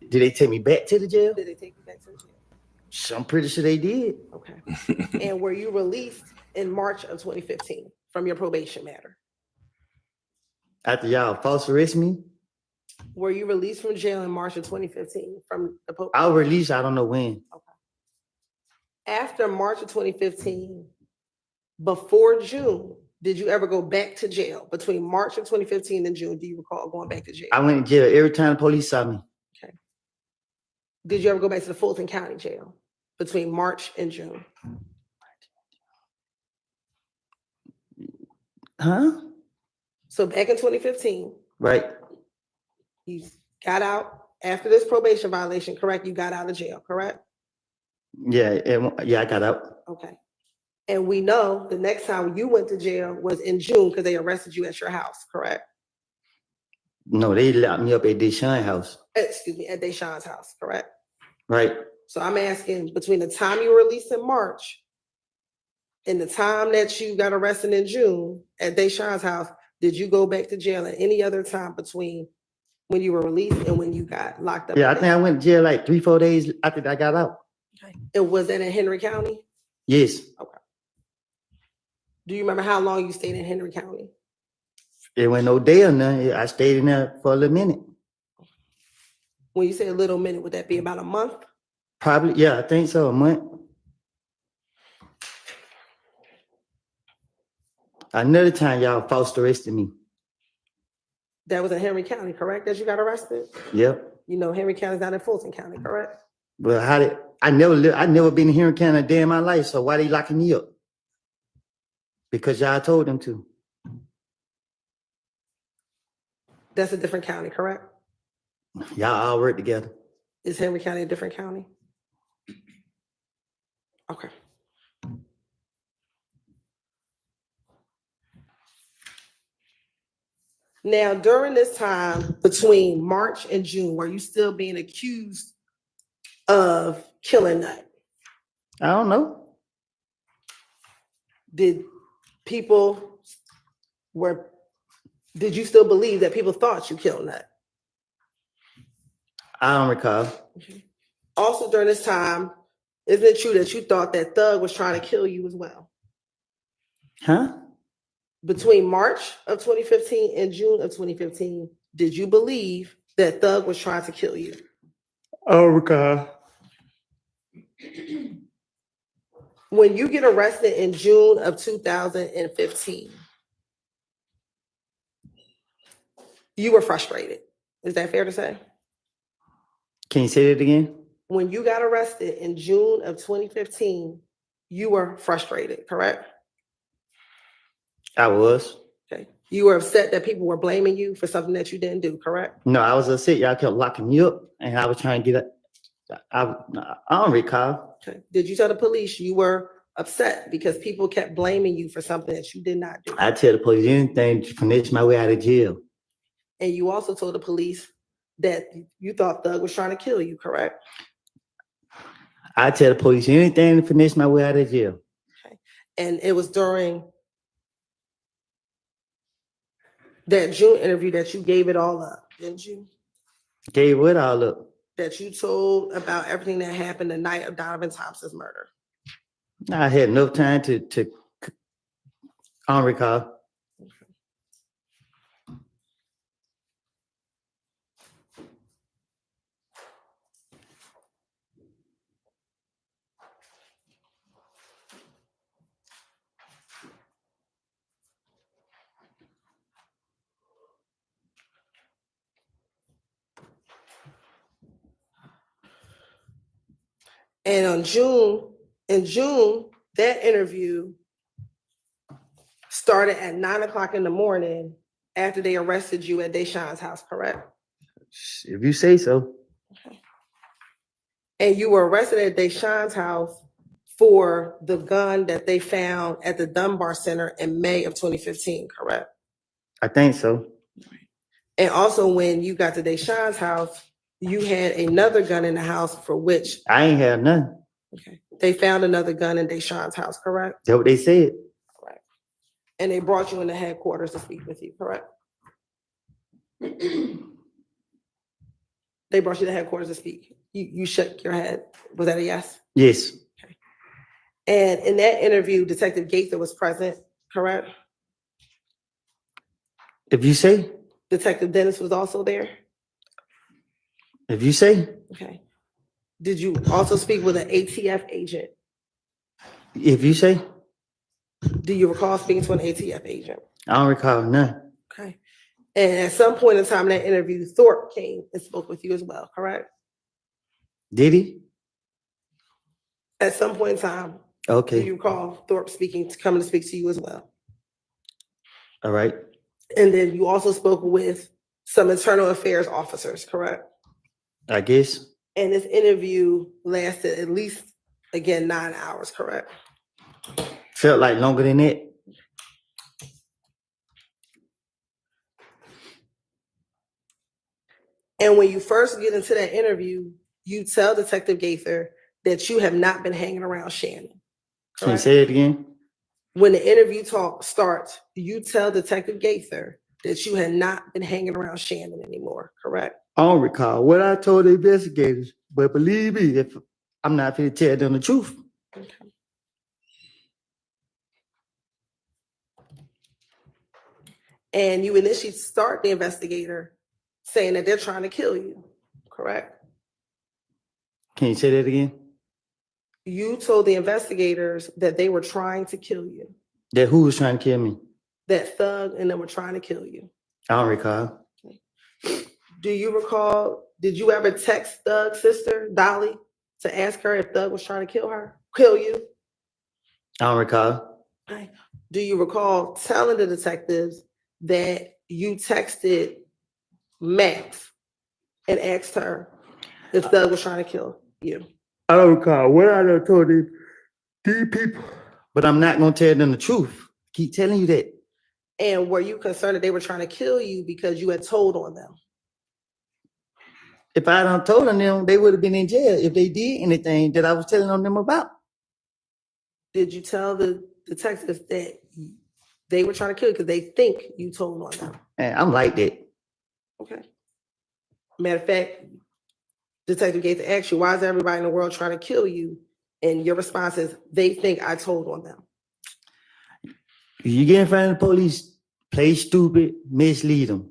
Did they take me back to the jail? Did they take you back to the jail? I'm pretty sure they did. Okay. And were you released in March of 2015 from your probation matter? After y'all false arrest me? Were you released from jail in March of 2015 from the I was released, I don't know when. Okay. After March of 2015, before June, did you ever go back to jail? Between March of 2015 and June, do you recall going back to jail? I went to jail every time the police saw me. Okay. Did you ever go back to the Fulton County Jail between March and June? Huh? So back in 2015, right? You got out after this probation violation, correct? You got out of jail, correct? Yeah, I got out. Okay. And we know the next time you went to jail was in June because they arrested you at your house, correct? No, they locked me up at Deshaun's house. Excuse me, at Deshaun's house, correct? Right. So I'm asking, between the time you were released in March and the time that you got arrested in June at Deshaun's house, did you go back to jail at any other time between when you were released and when you got locked up? Yeah, I think I went to jail like 3-4 days after I got out. Okay. And was that in Henry County? Yes. Okay. Do you remember how long you stayed in Henry County? It went no day or nothing. I stayed in there for a little minute. When you say a little minute, would that be about a month? Probably, yeah, I think so, a month. Another time y'all false arrested me. That was in Henry County, correct? That you got arrested? Yep. You know, Henry County's not in Fulton County, correct? Well, I never been in Henry County a day in my life, so why they locking me up? Because y'all told them to. That's a different county, correct? Y'all all work together. Is Henry County a different county? Okay. Now, during this time between March and June, were you still being accused of killing Nut? I don't know. Did you still believe that people thought you killed Nut? I don't recall. Also during this time, isn't it true that you thought that Thug was trying to kill you as well? Huh? Between March of 2015 and June of 2015, did you believe that Thug was trying to kill you? I don't recall. When you get arrested in June of 2015, you were frustrated. Is that fair to say? Can you say that again? When you got arrested in June of 2015, you were frustrated, correct? I was. Okay. You were upset that people were blaming you for something that you didn't do, correct? No, I was upset. Y'all kept locking me up, and I was trying to get it. I don't recall. Okay. Did you tell the police you were upset because people kept blaming you for something that you did not do? I tell the police anything to finish my way out of jail. And you also told the police that you thought Thug was trying to kill you, correct? I tell the police anything to finish my way out of jail. Okay. And it was during that June interview that you gave it all up, didn't you? Gave what all up? That you told about everything that happened the night of Donovan Thompson's murder. I had enough time to I don't recall. And in June, that interview started at 9 o'clock in the morning after they arrested you at Deshaun's house, correct? If you say so. Okay. And you were arrested at Deshaun's house for the gun that they found at the Dunbar Center in May of 2015, correct? I think so. And also when you got to Deshaun's house, you had another gun in the house for which I ain't have none. Okay. They found another gun in Deshaun's house, correct? That's what they said. Correct. And they brought you in the headquarters to speak with you, correct? They They brought you to headquarters to speak. You shook your head. Was that a yes? Yes. And in that interview, Detective Gaither was present, correct? If you say, Detective Dennis was also there. if you say, Okay. Did you also speak with an ATF agent? if you say, Do you recall speaking to an ATF agent? I don't recall none. Okay. And at some point in time in that interview, Thorpe came and spoke with you as well, correct? Did he? At some point in time, do Okay. you recall Thorpe coming to speak to you as well? All right. And then you also spoke with some internal affairs officers, correct? I guess. And this interview lasted at least, again, 9 hours, correct? Felt like longer than that. And when you first get into that interview, you tell Detective Gaither that you have not been hanging around Shannon. Can you Correct? say it again? When the interview talk starts, you tell Detective Gaither that you had not been hanging around Shannon anymore, correct? I don't recall what I told the investigators, but believe me, if I'm not going to tell them the truth. Okay. And you initially start the investigator saying that they're trying to kill you, correct? Can you say that again? You told the investigators that they were trying to kill you, That who was trying to kill me? that Thug and them were trying to kill you. I don't recall. Do you recall, did you ever text Thug's sister, Dolly, to ask her if Thug was trying to kill you? I don't recall. Okay. Do you recall telling the detectives that you texted Max and asked her if Thug was trying to kill you? I don't recall what I done told these people, but I'm not going to tell them the truth. Keep telling you that. And were you concerned that they were trying to kill you because you had told on them? If I done told them, they would have been in jail if they did anything that I was telling on them about. Did you tell the detectives that they were trying to kill you because they think you told on them? And I'm like that. Okay. Matter of fact, Detective Gates asked you, why is everybody in the world trying to kill you? And your response is, they think I told on them. You get in front of the police, play stupid, mislead them.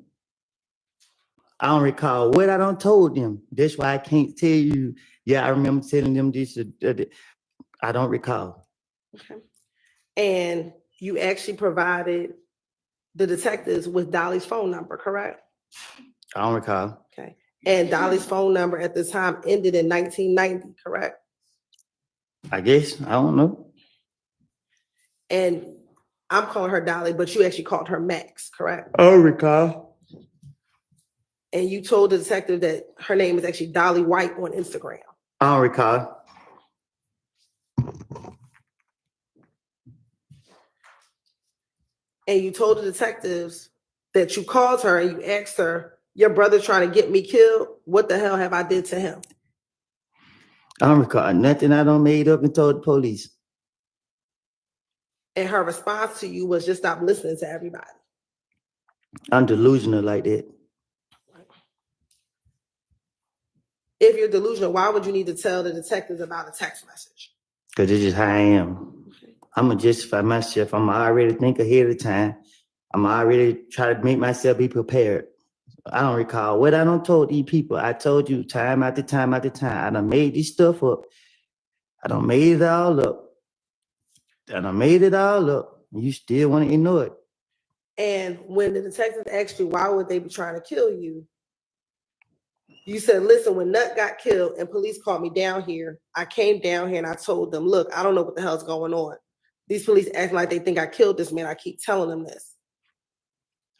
I don't recall what I done told them. That's why I can't tell you. Yeah, I remember telling them this. I don't recall. Okay. And you actually provided the detectives with Dolly's phone number, correct? I don't recall. Okay. And Dolly's phone number at the time ended in 1990, correct? I guess. I don't know. And I'm calling her Dolly, but you actually called her Max, correct? I don't recall. And you told the detective that her name is actually Dolly White on Instagram. I don't recall. And you told the detectives that you called her and you asked her, your brother trying to get me killed, what the hell have I did to him? I don't recall nothing I done made up and told the police. And her response to you was just stop listening to everybody. I'm delusional like that. If you're delusional, why would you need to tell the detectives about a text message? Because it's just how I am. Okay. I'm going to justify myself. I'm already think ahead of time. I'm already try to make myself be prepared. I don't recall what I done told these people. I told you time after time after time. I done made this stuff up. I done made it all up. You still want to ignore it. And when the detectives asked you, why would they be trying to kill you? You said, listen, when Nut got killed and police called me down here, I came down here and I told them, look, I don't know what the hell's going on. These police acting like they think I killed this man. I keep telling them this.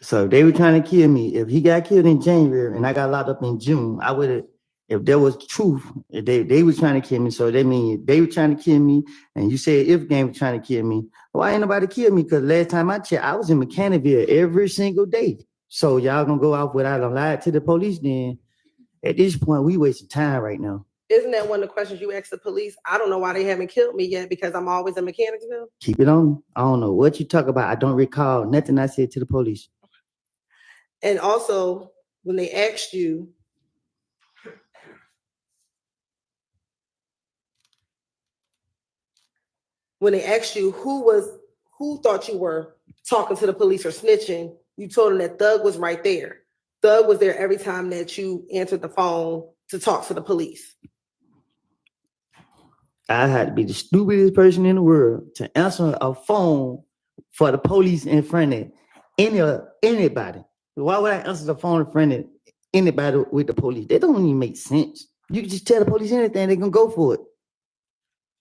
So they were trying to kill me. If he got killed in January and I got locked up in June, I would have, if there was truth, they were trying to kill me. So that means they were trying to kill me. And you said if game was trying to kill me. Why ain't nobody kill me? Because last time I checked, I was in Mechanicsville every single day. So y'all gonna go off without a lie to the police then. At this point, we wasting time right now. Isn't that one of the questions you asked the police? I don't know why they haven't killed me yet because I'm always in Mechanicsville. Keep it on. I don't know what you talk about. I don't recall nothing I said to the police. And also, when they asked you when they asked you who thought you were talking to the police or snitching, you told them that Thug was right there. Thug was there every time that you answered the phone to talk to the police. I had to be the stupidest person in the world to answer a phone for the police in front of anybody. Why would I answer the phone in front of anybody with the police? That don't even make sense. You can just tell the police anything, they can go for it.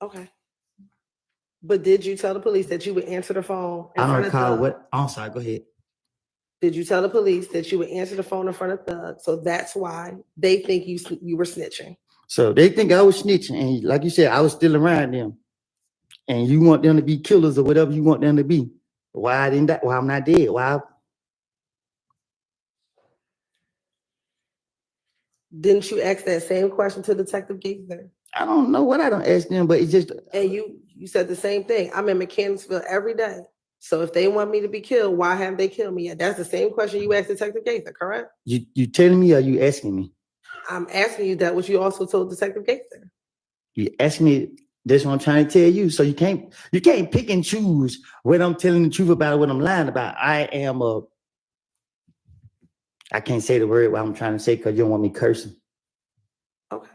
Okay. But did you tell the police that you would answer the phone in I don't front of recall Thug? what. I'm sorry, go ahead. Did you tell the police that you would answer the phone in front of Thug? So that's why they think you were snitching. So they think I was snitching, and like you said, I was still around them. And you want them to be killers or whatever you want them to be. Why didn't that? Why I'm not dead? Why? Didn't you ask that same question to Detective Gaither? I don't know what I don't ask them, but it's just. And you said the same thing. I'm in Mechanicsville every day. So if they want me to be killed, why haven't they killed me yet? That's the same question you asked Detective Gaither, correct? You telling me or you asking me? I'm asking you that what you also told Detective Gaither. You asking me. That's what I'm trying to tell you. So you can't pick and choose what I'm telling the truth about or what I'm lying about. I can't say the word what I'm trying to say because you don't want me cursing. Okay.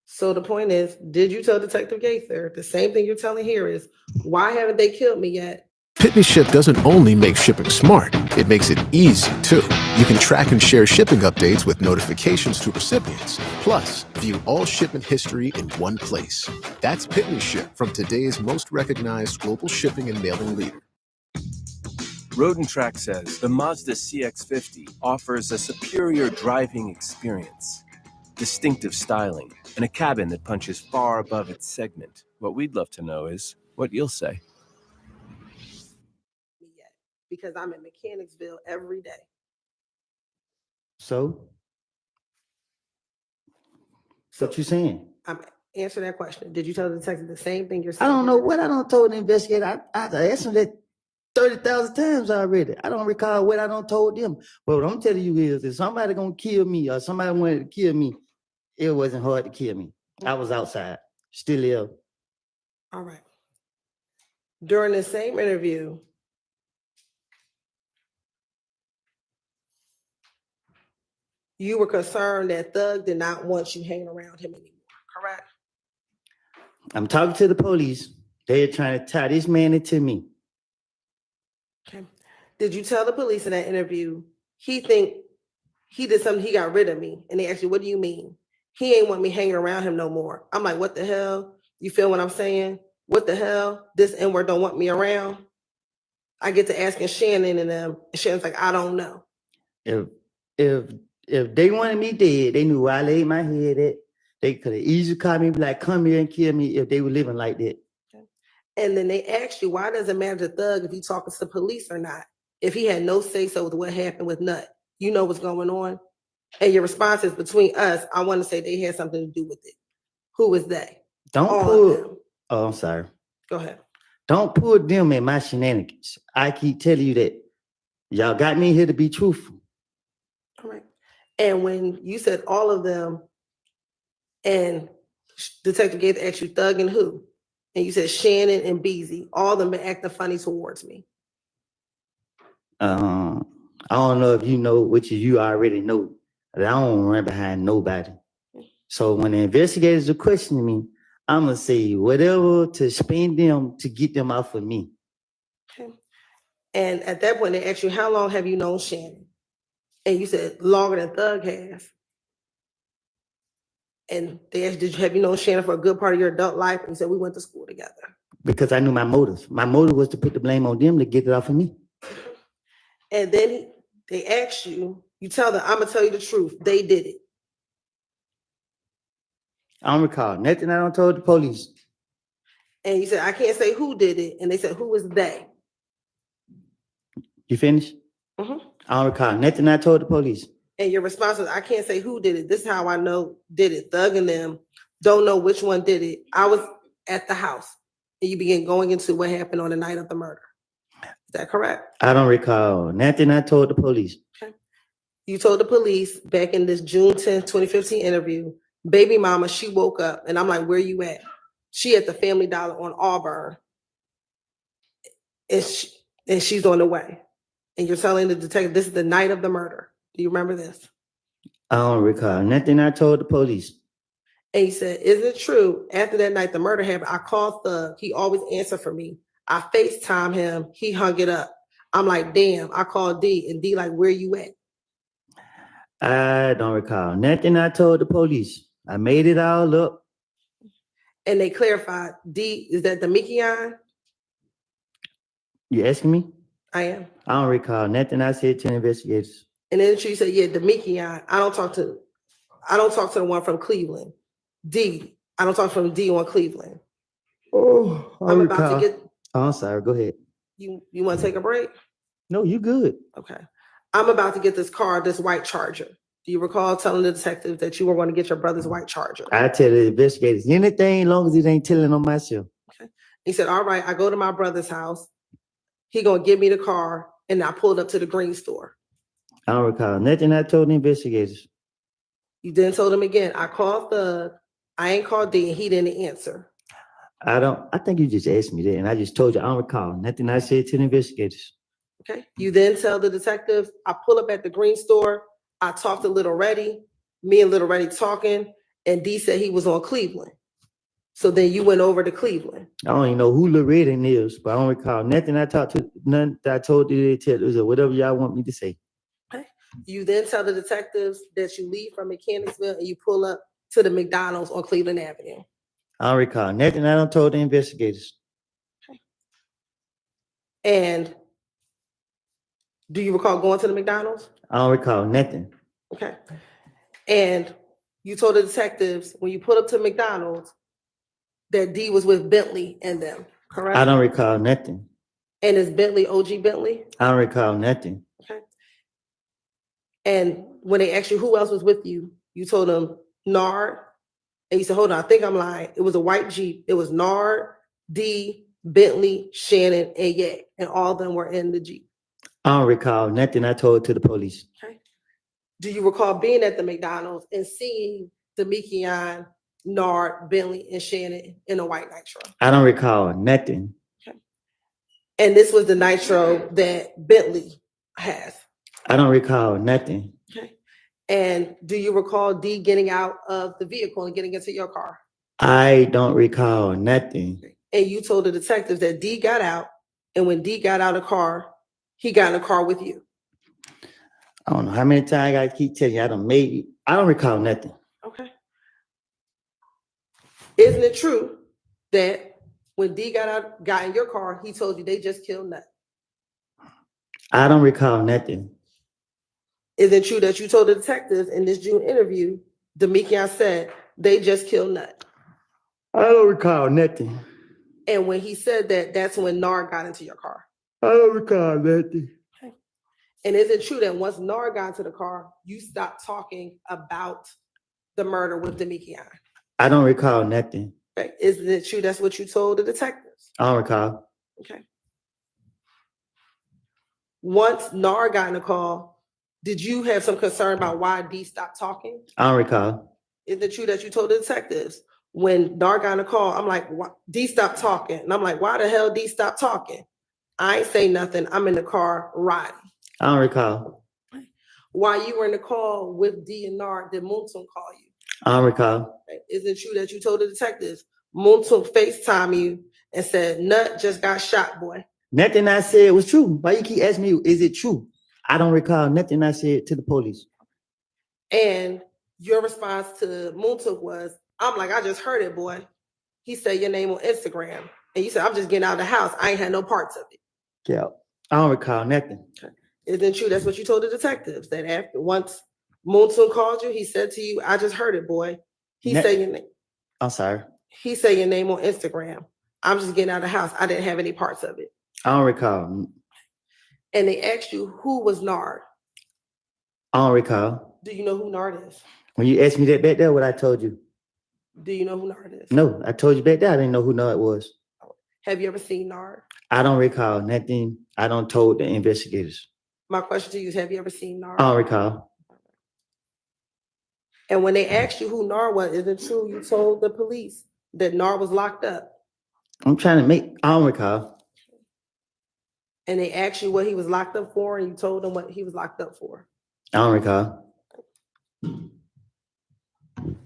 So the point is, did you tell Detective Gaither the same thing you're telling here is, why haven't they killed me yet? Pitney Ship doesn't only make shipping smart, it makes it easy too. You can track and share shipping updates with notifications to recipients. Plus, view all shipment history in one place. That's Pitney Ship from today's most recognized global shipping and mailing leader. Road and Track says the Mazda CX-50 offers a superior driving experience, distinctive styling, and a cabin that punches far above its segment. What we'd love to know is what you'll say. Yet, because I'm in Mechanicsville every day. So what you saying? I'm answering that question. Did you tell the detective the same thing you're saying? I don't know what I don't told the investigator. I asked him that 30,000 times already. I don't recall what I don't told them. But what I'm telling you is, if somebody gonna kill me or somebody wanted to kill me, it wasn't hard to kill me. I was outside, still ill. All right. During the same interview, you were concerned that Thug did not want you hanging around him anymore, correct? I'm talking to the police. They're trying to tie this man into me. Okay. Did you tell the police in that interview, he think he did something, he got rid of me? And they asked you, what do you mean? He ain't want me hanging around him no more. I'm like, what the hell? You feel what I'm saying? What the hell? This N-word don't want me around? I get to asking Shannon and them, and Shannon's like, I don't know. If they wanted me dead, they knew where I laid my head at. They could have easily called me, like, come here and kill me if they were living like that. Okay. And then they asked you, why does it matter to Thug if he talking to the police or not? If he had no say-so with what happened with Nut, you know what's going on? And your response is, between us, I want to say they had something to do with it. Who was they? Don't pull. Oh, I'm sorry. Go ahead. Don't pull them in my shenanigans. I keep telling you that. Y'all got me here to be truthful. All right. And when you said all of them, and Detective Gates asked you Thug and who? And you said Shannon and Beezy. All of them been acting funny towards me. I don't know if you know, which you already know. I don't run behind nobody. So when the investigators are questioning me, I'm going to say whatever to spin them to get them off of me. Okay. And at that point, they asked you, how long have you known Shannon? And you said, longer than Thug has. And they asked, have you known Shannon for a good part of your adult life? And you said, we went to school together. Because I knew my motive. My motive was to put the blame on them to get it off of me. And then they asked you, you tell them, I'm going to tell you the truth. They did it. I don't recall nothing I don't told the police. And you said, I can't say who did it. And they said, who was they? You finished? Mm-hmm. I don't recall nothing I told the police. And your response was, I can't say who did it. This is how I know did it. Thug and them don't know which one did it. I was at the house. And you began going into what happened on the night of the murder. Is that correct? I don't recall nothing I told the police. Okay. You told the police back in this June 10th, 2015 interview, baby mama, she woke up. And I'm like, where you at? She at the Family Dollar on Auburn. and she's on the way. And you're telling the detective this is the night of the murder. Do you remember this? I don't recall nothing I told the police. And he said, "Is it true? After that night the murder happened, I called Thug. He always answered for me. I FaceTime him. He hung it up. I'm like, damn, I called D, and D like, where you at?" I don't recall nothing I told the police. I made it all up. And they clarified, D, is that the Mikion? You asking me? I am. I don't recall nothing I said to the investigators. And then she said, yeah, the Mikion. I don't talk to the one from Cleveland. D, I don't talk from D on Cleveland. Oh, I'm about to get. Oh, I'm sorry. Go ahead. You want to take a break? No, you good. Okay. I'm about to get this car, this white Charger. Do you recall telling the detective that you were going to get your brother's white Charger? I tell the investigators anything, as long as it ain't telling on myself. Okay. He said, all right, I go to my brother's house. He gonna give me the car, and I pulled up to the green store. I don't recall nothing I told the investigators. You then told him again, I called Thug. I ain't called D, and he didn't answer. I think you just asked me that, and I just told you I don't recall nothing I said to the investigators. Okay. You then tell the detective, I pull up at the green store. I talked to Little Reddy, me and Little Reddy talking, and D said he was on Cleveland. So then you went over to Cleveland. I don't even know who Loretta is, but I don't recall nothing I talked to, none that I told the detectives or whatever y'all want me to say. Okay. You then tell the detectives that you leave from Mechanicsville and you pull up to the McDonald's on Cleveland Avenue. I don't recall nothing I don't told the investigators. Okay. And do you recall going to the McDonald's? I don't recall nothing. Okay. And you told the detectives when you pulled up to McDonald's that D was with Bentley and them, correct? I don't recall nothing. And is Bentley OG Bentley? I don't recall nothing. Okay. And when they asked you who else was with you, you told them Nard. And you said, hold on, I think I'm lying. It was a white Jeep. It was Nard, D, Bentley, Shannon, and Yak. And all of them were in the Jeep. I don't recall nothing I told to the police. Okay. Do you recall being at the McDonald's and seeing the Mikion, Nard, Bentley, and Shannon in a white Nitro? I don't recall nothing. Okay. And this was the Nitro that Bentley has. I don't recall nothing. Okay. And do you recall D getting out of the vehicle and getting into your car? I don't recall nothing. And you told the detectives that D got out, and when D got out of the car, he got in the car with you. I don't know how many times I gotta keep telling you I don't recall nothing. Okay. Isn't it true that when D got in your car, he told you they just killed Nut? I don't recall nothing. Is it true that you told the detectives in this June interview, Demekion said they just killed Nut? I don't recall nothing. And when he said that, that's when Nard got into your car. I don't recall nothing. Okay. And is it true that once Nard got into the car, you stopped talking about the murder with Demekion? I don't recall nothing. Okay. Isn't it true that's what you told the detectives? I don't recall. Okay. Once Nard got in the call, did you have some concern about why D stopped talking? I don't recall. Is it true that you told the detectives when Nard got in the call, I'm like, D stopped talking. And I'm like, why the hell D stopped talking? I ain't say nothing. I'm in the car riding. I don't recall. While you were in the call with D and Nard, did Moontum call you? I don't recall. Is it true that you told the detectives Moontum FaceTime you and said, Nut just got shot, boy? Nothing I said was true. Why you keep asking me, is it true? I don't recall nothing I said to the police. And your response to Moontum was, I'm like, I just heard it, boy. He said your name on Instagram. And you said, I'm just getting out of the house. I ain't had no parts of it. Yeah. I don't recall nothing. Isn't it true that's what you told the detectives? That after once Moontum called you, he said to you, I just heard it, boy. He said your name. I'm sorry. He said your name on Instagram. I'm just getting out of the house. I didn't have any parts of it. I don't recall. And they asked you, who was Nard? I don't recall. Do you know who Nard is? When you asked me that back there, what I told you? Do you know who Nard is? No, I told you back there. I didn't know who Nard was. Have you ever seen Nard? I don't recall nothing. I don't told the investigators. My question to you is, have you ever seen Nard? I don't recall. And when they asked you who Nard was, is it true you told the police that Nard was locked up? I don't recall. And they asked you what he was locked up for, and you told them what he was locked up for. I don't recall.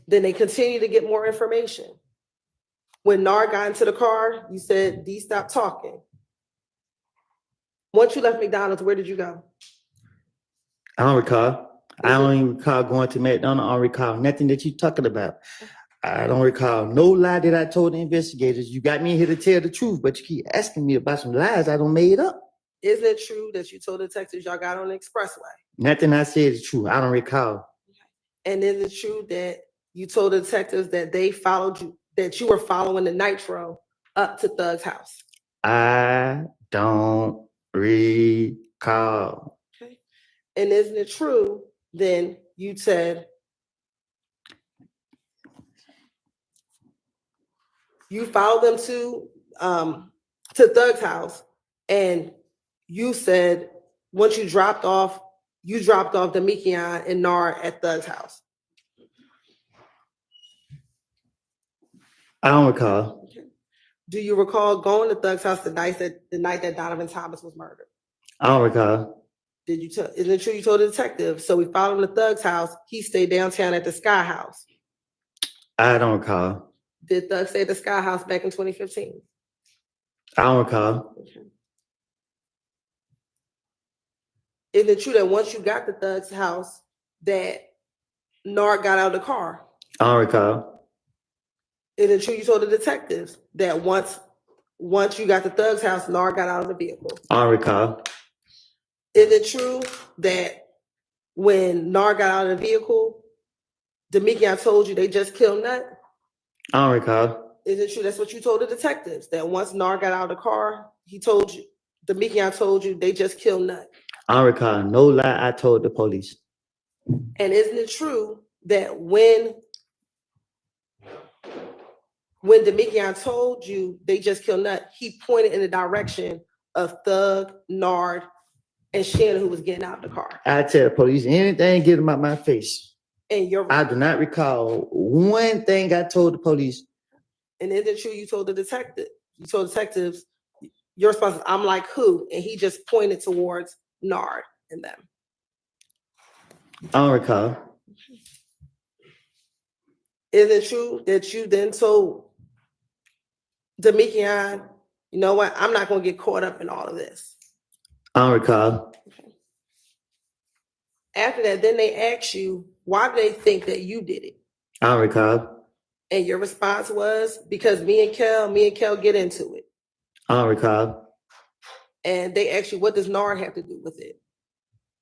Then they continued to get more information. When Nard got into the car, you said, D, stop talking. Once you left McDonald's, where did you go? I don't recall. I don't even recall going to McDonald's. I don't recall nothing that you talking about. I don't recall no lie that I told the investigators. You got me here to tell the truth, but you keep asking me about some lies I don't made up. Isn't it true that you told the detectives y'all got on the expressway? Nothing I said is true. I don't recall. And is it true that you told the detectives that they followed you, that you were following the Nitro up to Thug's house? I don't recall. Okay. And isn't it true then you said you followed them to Thug's house, and you said once you dropped off Demekion and Nard at Thug's house? I don't recall. Okay. Do you recall going to Thug's house the night that Donovan Thomas was murdered? I don't recall. Isn't it true you told the detective? So we followed him to Thug's house. He stayed downtown at the Sky House. I don't recall. Did Thug stay at the Sky House back in 2015? I don't recall. Okay. Is it true that once you got to Thug's house that Nard got out of the car? I don't recall. Is it true you told the detectives that once you got to Thug's house, Nard got out of the vehicle? I don't recall. Is it true that when Nard got out of the vehicle, Demekion told you they just killed Nut? I don't recall. Is it true that's what you told the detectives, that once Nard got out of the car, Demekion told you they just killed Nut? I don't recall no lie I told the police. And isn't it true that when Demekion told you they just killed Nut, he pointed in the direction of Thug, Nard, and Shannon, who was getting out of the car? I tell the police anything get them out my face. And I do not recall one thing I told the police. And isn't it true you told detectives, your response is, I'm like who? And he just pointed towards Nard and them. I don't recall. Is it true that you then told Demekion, you know what, I'm not going to get caught up in all of this? I don't recall. Okay. After that, then they asked you, why do they think that you did it? I don't recall. And your response was, because me and Kel get into it. I don't recall. And they asked you, what does Nard have to do with it?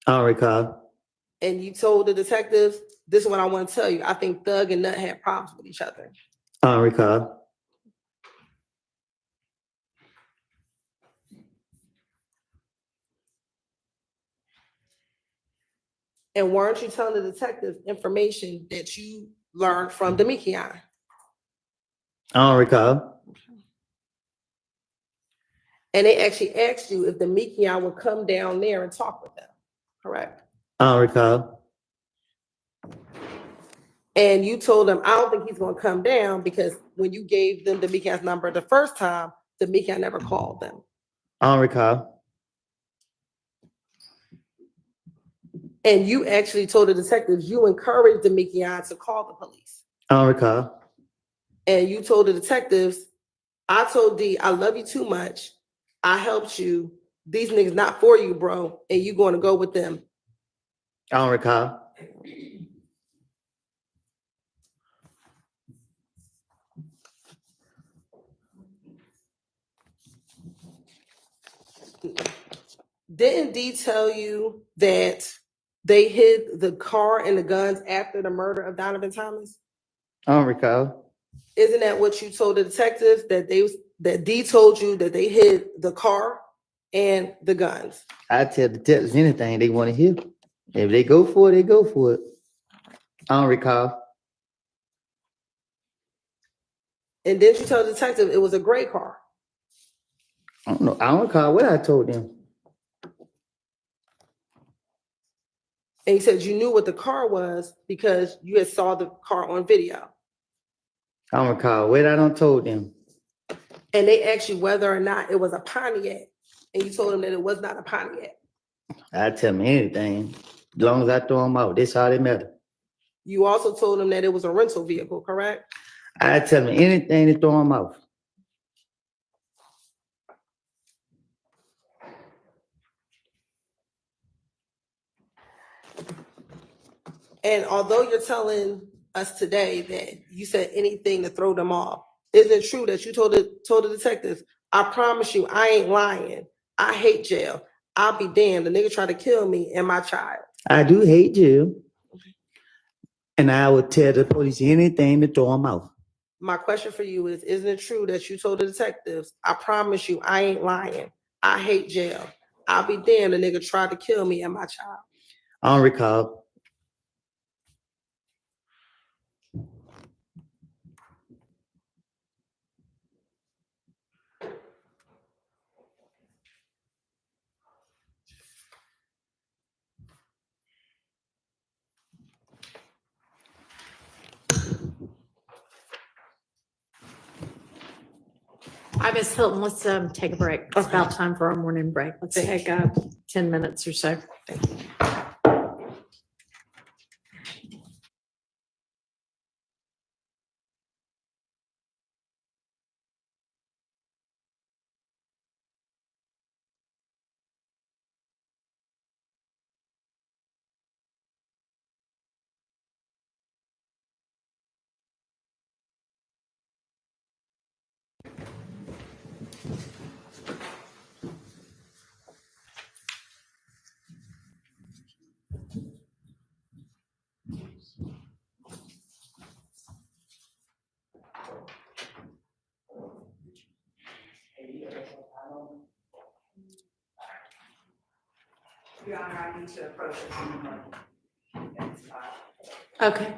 I don't recall. And you told the detectives, this is what I want to tell you. I think Thug and Nut had problems with each other. I don't recall. And weren't you telling the detectives information that you learned from Demekion? I don't recall. And they actually asked you if Demekion would come down there and talk with them, correct? I don't recall. And you told them, I don't think he's going to come down, because when you gave them Demekion's number the first time, Demekion never called them. I don't recall. And you actually told the detectives you encouraged Demekion to call the police. I don't recall. And you told the detectives, I told D, I love you too much. I helped you. These niggas not for you, bro. And you going to go with them. I don't recall. Didn't D tell you that they hid the car and the guns after the murder of Donovan Thomas? I don't recall. Isn't that what you told the detectives, that D told you that they hid the car and the guns? I tell the detectives anything they want to hear. If they go for it, they go for it. I don't recall. And didn't you tell the detective it was a gray car? I don't know. I don't recall what I told them. And you said you knew what the car was because you had saw the car on video. I don't recall what I don't told them. And they asked you whether or not it was a Pontiac. And you told him that it was not a Pontiac. I tell him anything, as long as I throw him out. That's all that matter. You also told him that it was a rental vehicle, correct? I tell him anything to throw him off. And although you're telling us today that you said anything to throw them off, isn't it true that you told the detectives, I promise you, I ain't lying. I hate jail. I'll be damned. The nigga tried to kill me and my child. I do hate jail. And I would tell the police anything to throw him off. My question for you is, isn't it true that you told the detectives, I promise you, I ain't lying. I hate jail. I'll be damned. The nigga tried to kill me and my child. I don't recall. All right, Ms. Hilton, let's take a break. It's about time for our morning break. Let's take 10 minutes or so. Your Honor, I need to approach it. Okay.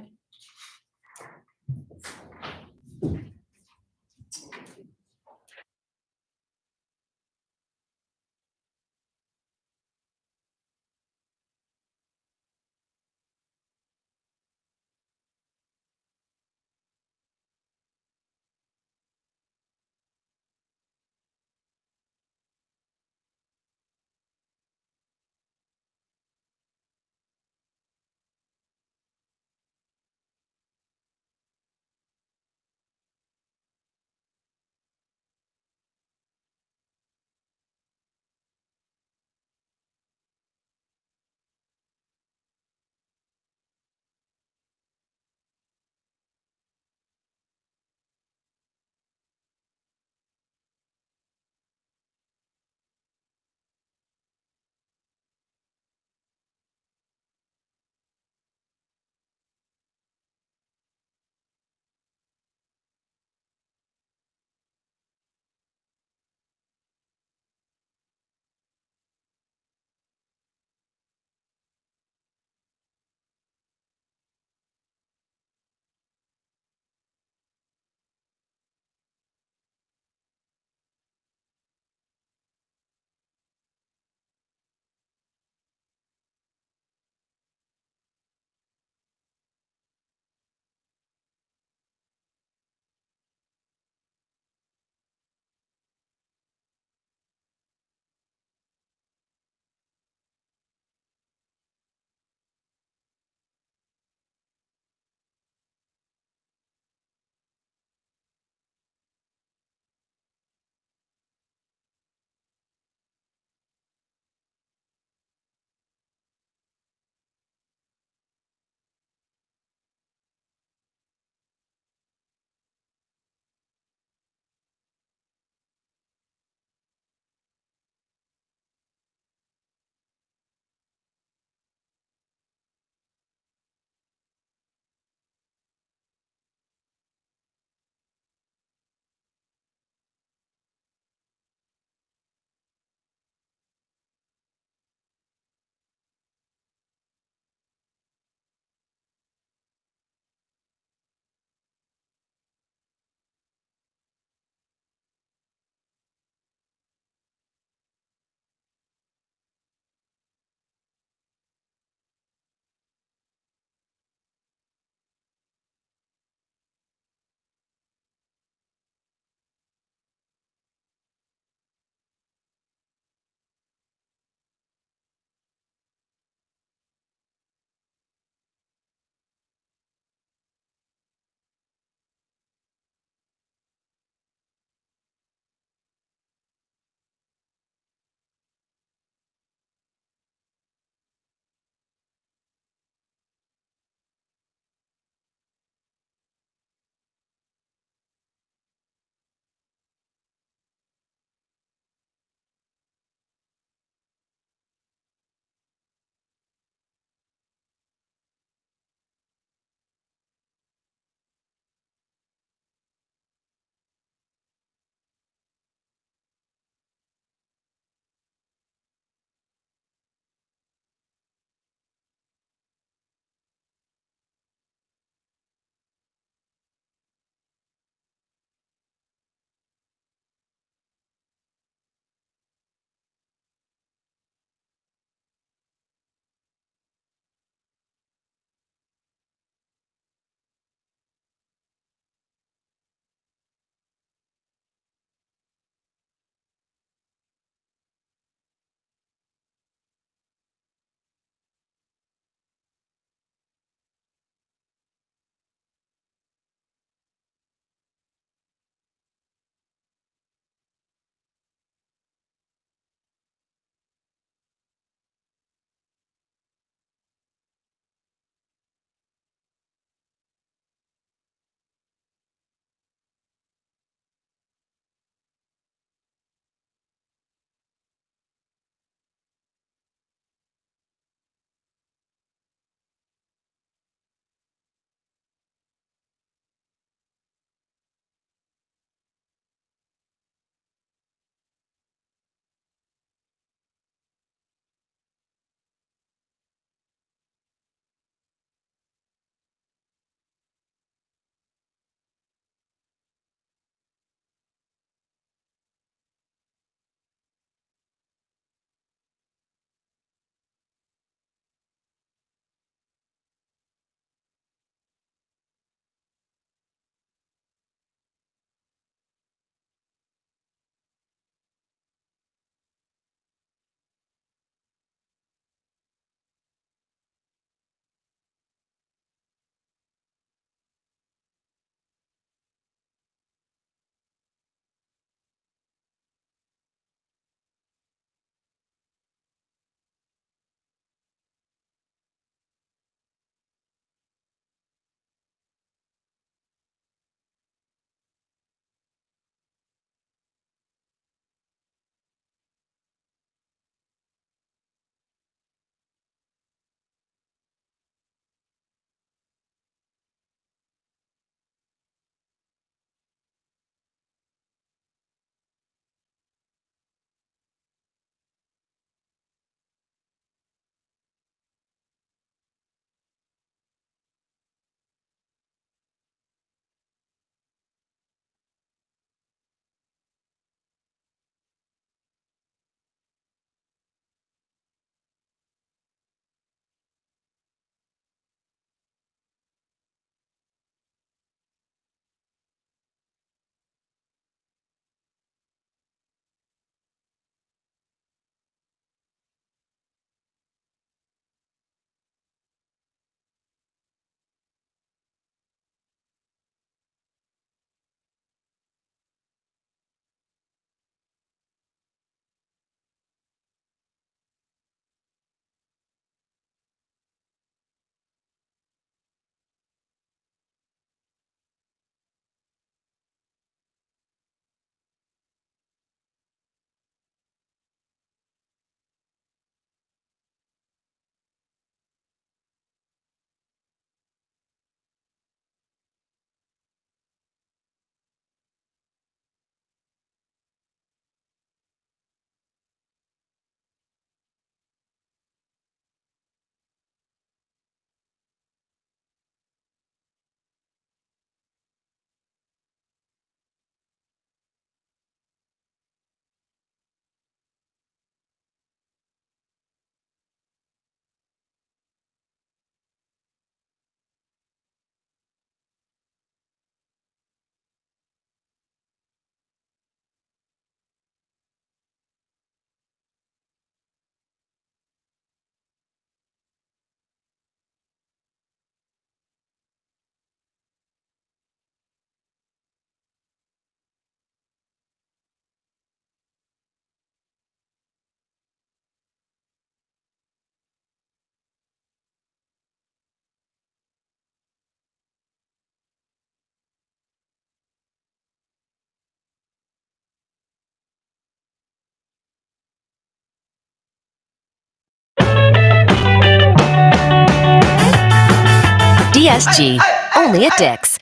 ESG, only at Dick's.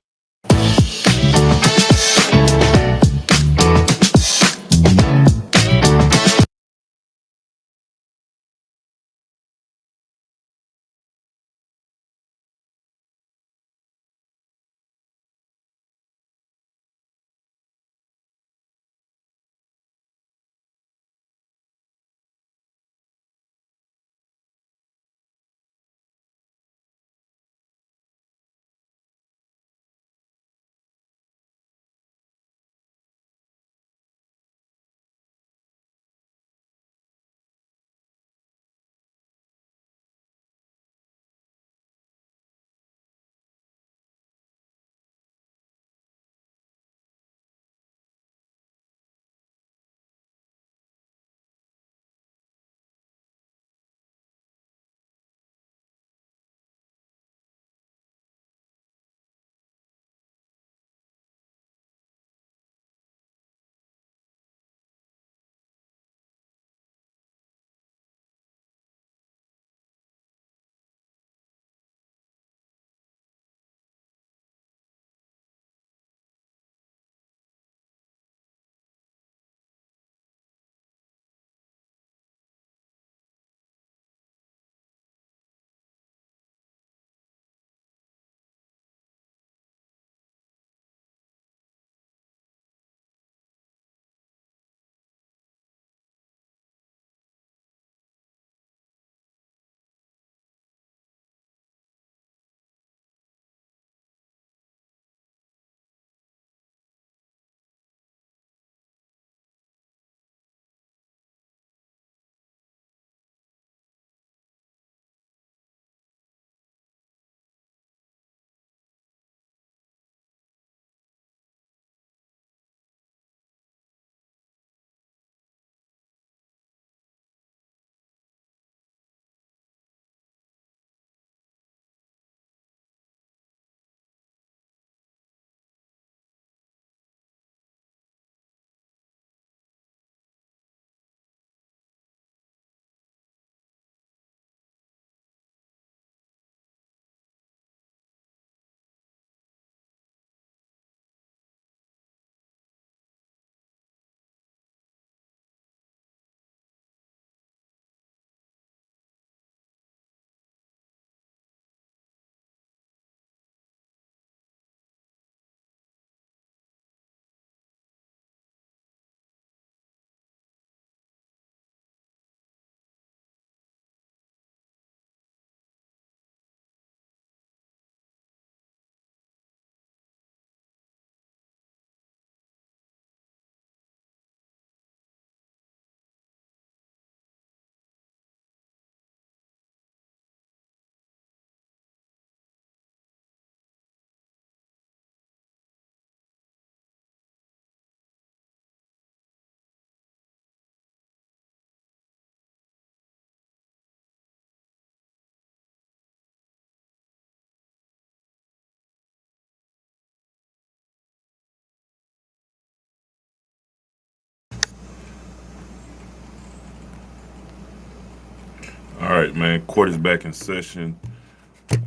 All right, man. Court is back in session.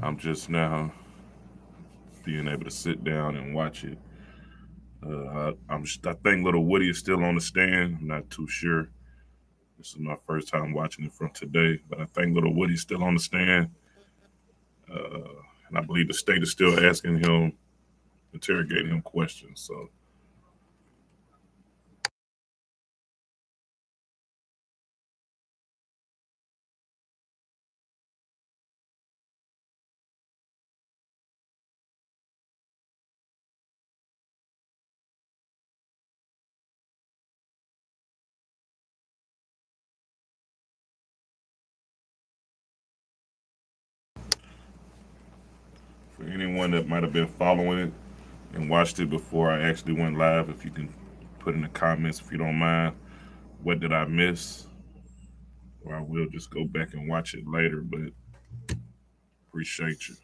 I'm just now being able to sit down and watch it. I think Little Woody is still on the stand. I'm not too sure. This is my first time watching it from today, but I think Little Woody's still on the stand. And I believe the state is still asking him, interrogating him questions. So for anyone that might have been following it and watched it before I actually went live, if you can put in the comments, if you don't mind, what did I miss? Or I will just go back and watch it later, but appreciate you.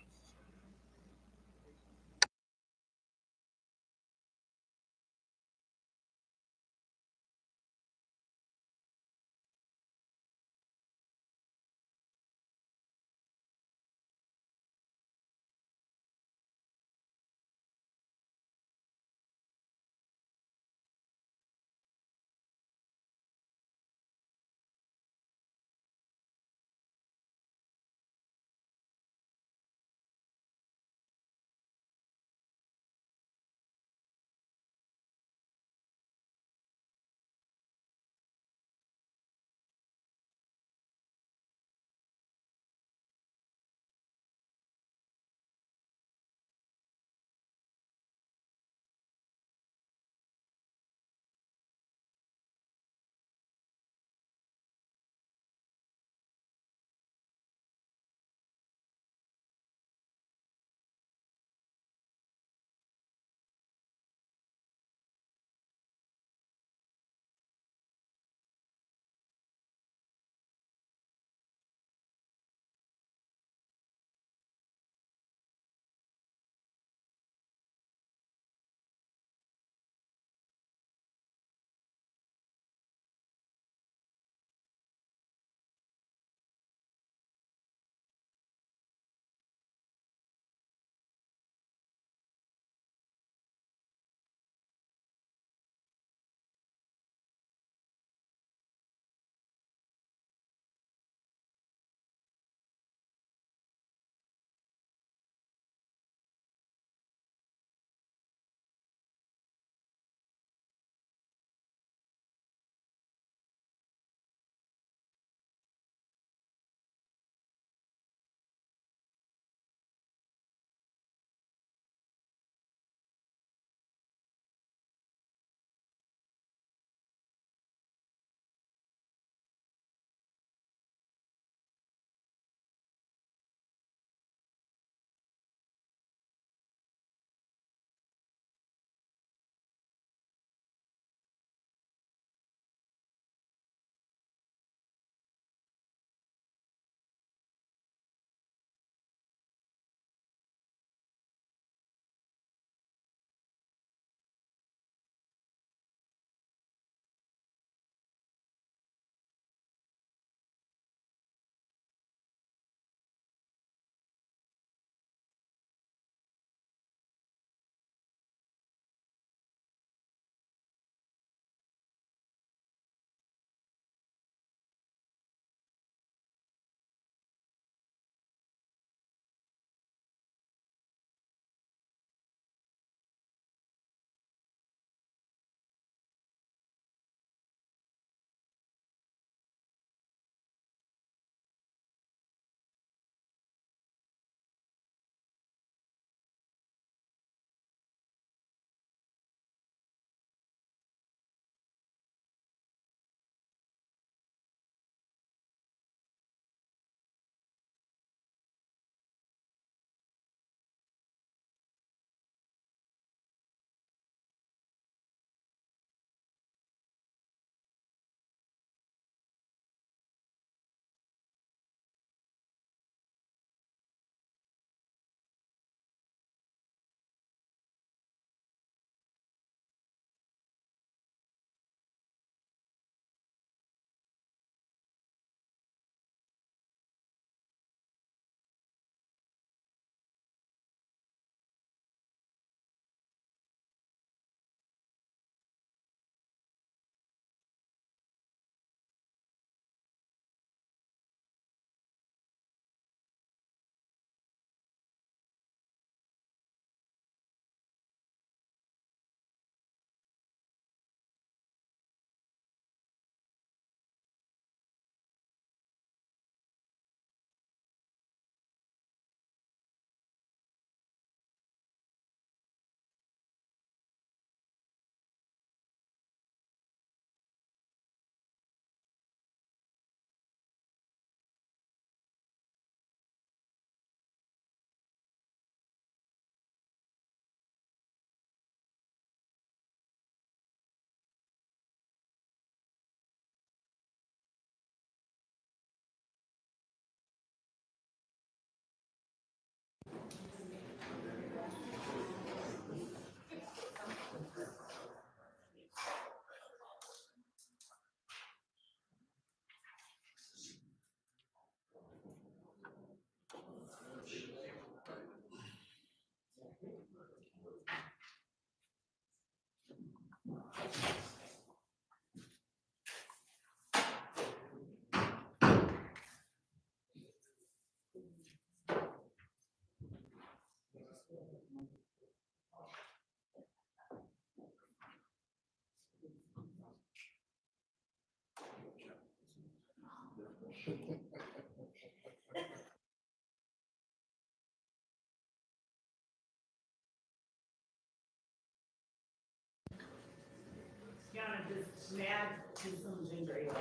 Gonna just add to some ginger ale.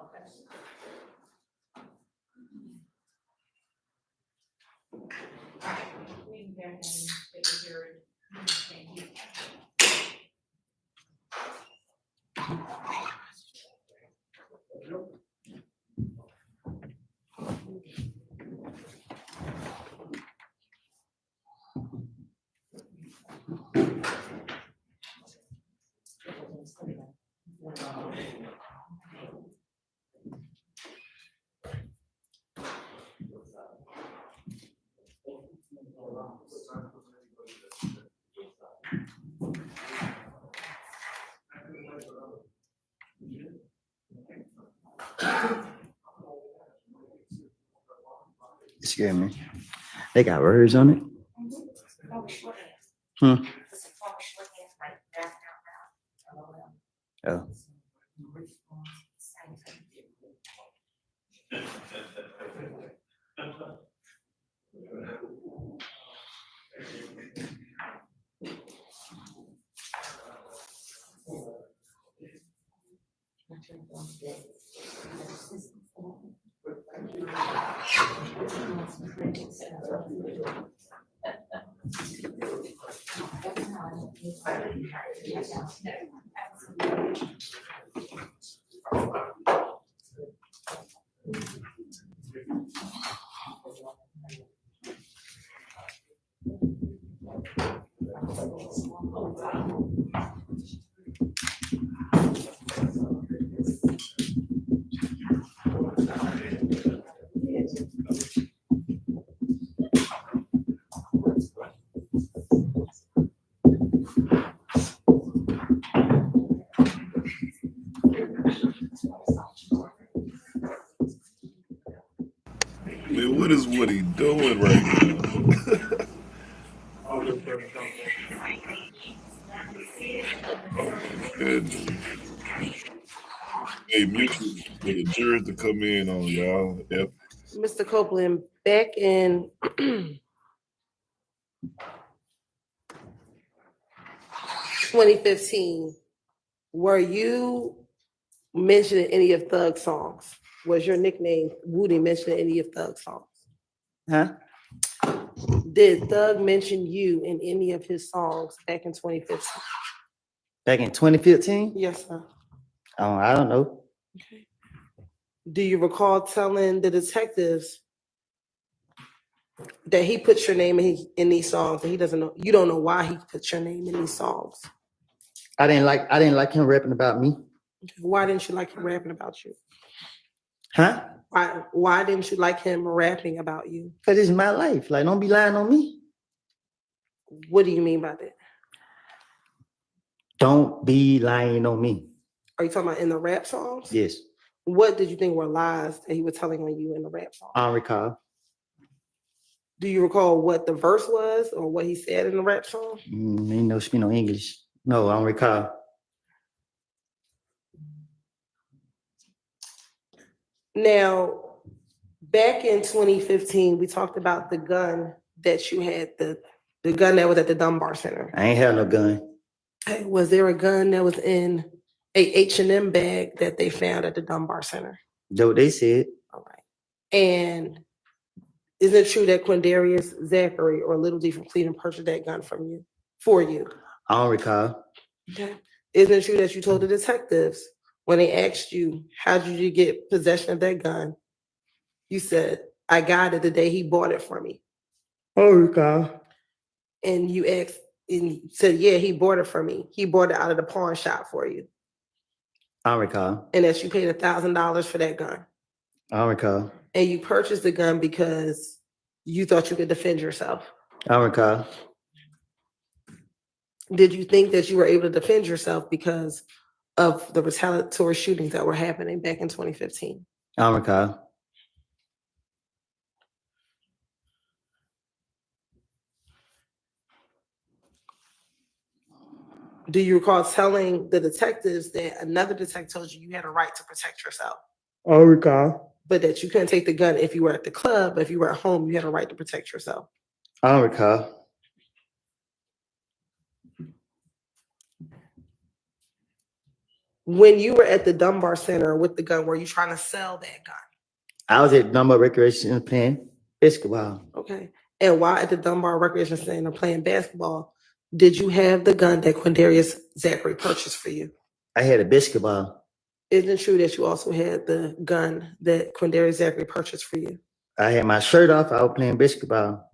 Okay. We can go ahead and get it here. Thank you. It scared me. They got words on it. Hmm. Oh. Man, what is Woody doing right now? Goodness. Hey, mutual for the jurors to come in on y'all. Yep. Mr. Copeland, back in 2015, were you mentioning any of Thug's songs? Was your nickname Woody mentioned in any of Thug's songs? Huh? Did Thug mention you in any of his songs back in 2015? Back in 2015? Yes, sir. Oh, I don't know. Do you recall telling the detectives that he put your name in these songs and he doesn't know, you don't know why he put your name in these songs? I didn't like him rapping about me. Why didn't you like him rapping about you? Huh? Why didn't you like him rapping about you? Because it's my life. Like, don't be lying on me. What do you mean by that? Don't be lying on me. Are you talking about in the rap songs? Yes. What did you think were lies that he was telling on you in the rap song? I don't recall. Do you recall what the verse was or what he said in the rap song? Ain't no speak no English. No, I don't recall. Now, back in 2015, we talked about the gun that you had, the gun that was at the Dunbar Center. I ain't had no gun. Hey, was there a gun that was in a H&M bag that they found at the Dunbar Center? That's what they said. All right. And isn't it true that Quindarius, Zachary, or Little D from Cleveland purchased that gun from you, for you? I don't recall. Okay. Isn't it true that you told the detectives when they asked you, how did you get possession of that gun? You said, I got it the day he bought it for me. I don't recall. And you asked, and you said, yeah, he bought it for me. He bought it out of the pawn shop for you. I don't recall. And that you paid $1,000 for that gun. I don't recall. And you purchased the gun because you thought you could defend yourself. I don't recall. Did you think that you were able to defend yourself because of the retaliatory shootings that were happening back in 2015? I don't recall. Do you recall telling the detectives that another detective told you you had a right to protect yourself, I don't recall. but that you couldn't take the gun if you were at the club, but if you were at home, you had a right to protect yourself? I don't recall. When you were at the Dunbar Center with the gun, were you trying to sell that gun? I was at Dunbar Recreation playing basketball. Okay. And while at the Dunbar Recreation Center playing basketball, did you have the gun that Quindarius Zachary purchased for you? I had a basketball. Isn't it true that you also had the gun that Quindarius Zachary purchased for you? I had my shirt off. I was playing basketball.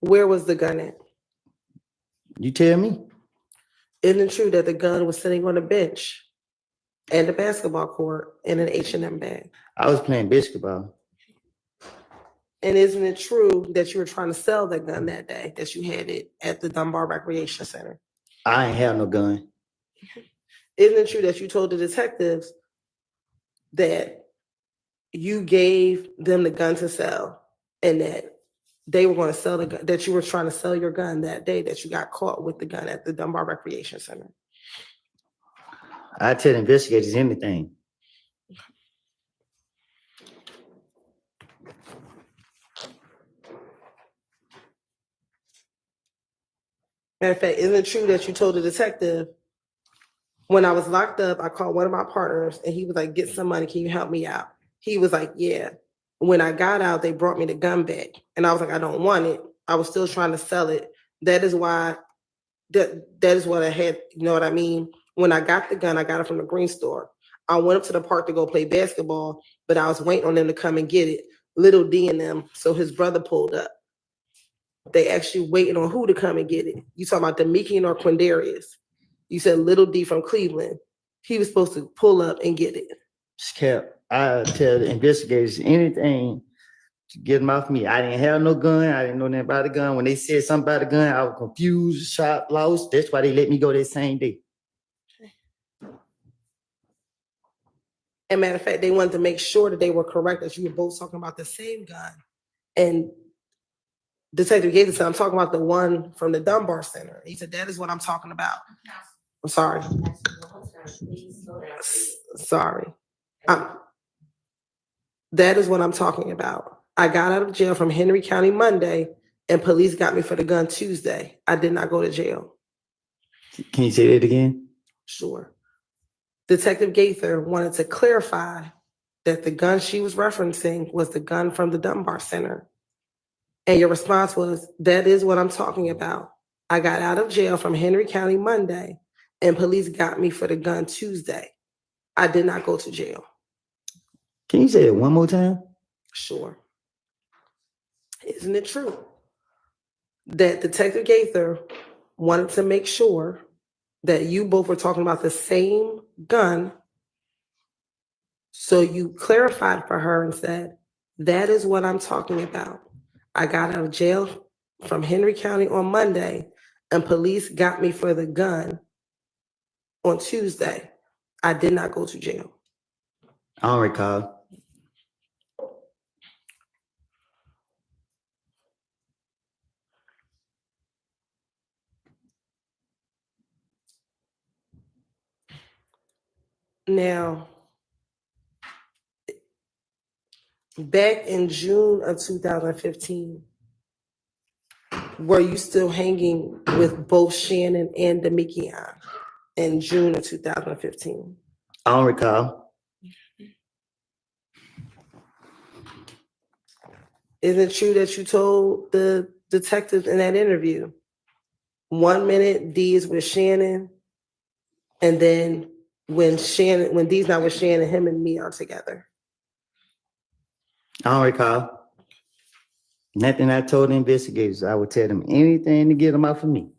Where was the gun at? You tell me. Isn't it true that the gun was sitting on a bench and the basketball court in an H&M bag? I was playing basketball. And isn't it true that you were trying to sell that gun that day, that you had it at the Dunbar Recreation Center? I ain't have no gun. Isn't it true that you told the detectives that you gave them the gun to sell and that they were going to sell the gun, that you were trying to sell your gun that day, that you got caught with the gun at the Dunbar Recreation Center? I tell investigators anything. Matter of fact, isn't it true that you told the detective, when I was locked up, I called one of my partners and he was like, get some money, can you help me out? He was like, yeah. When I got out, they brought me the gun back. And I was like, I don't want it. I was still trying to sell it. That is why, that is what I had, you know what I mean? When I got the gun, I got it from the green store. I went up to the park to go play basketball, but I was waiting on them to come and get it. Little D and them, so his brother pulled up. They actually waiting on who to come and get it. You talking about Demikian or Quindarius? You said Little D from Cleveland. He was supposed to pull up and get it. Cap. I tell the investigators anything to get them off me. I didn't have no gun. I didn't know nothing about the gun. When they said something about the gun, I was confused, shot, lost. That's why they let me go that same day. And matter of fact, they wanted to make sure that they were correct, that you were both talking about the same gun. And Detective Gates said, I'm talking about the one from the Dunbar Center. He said, that is what I'm talking about. I'm sorry. Sorry. That is what I'm talking about. I got out of jail from Henry County Monday and police got me for the gun Tuesday. I did not go to jail. Can you say that again? Sure. Detective Gaither wanted to clarify that the gun she was referencing was the gun from the Dunbar Center. And your response was, that is what I'm talking about. I got out of jail from Henry County Monday and police got me for the gun Tuesday. I did not go to jail. Can you say it one more time? Sure. Isn't it true that Detective Gaither wanted to make sure that you both were talking about the same gun? So you clarified for her and said, that is what I'm talking about. I got out of jail from Henry County on Monday and police got me for the gun on Tuesday. I did not go to jail. I don't recall. Now, back in June of 2015, were you still hanging with both Shannon and Demikian in June of 2015? I don't recall. Is it true that you told the detectives in that interview, 1 minute D is with Shannon, and then when D's not with Shannon, him and me are together? I don't recall. Nothing I told the investigators. I would tell them anything to get them off of me.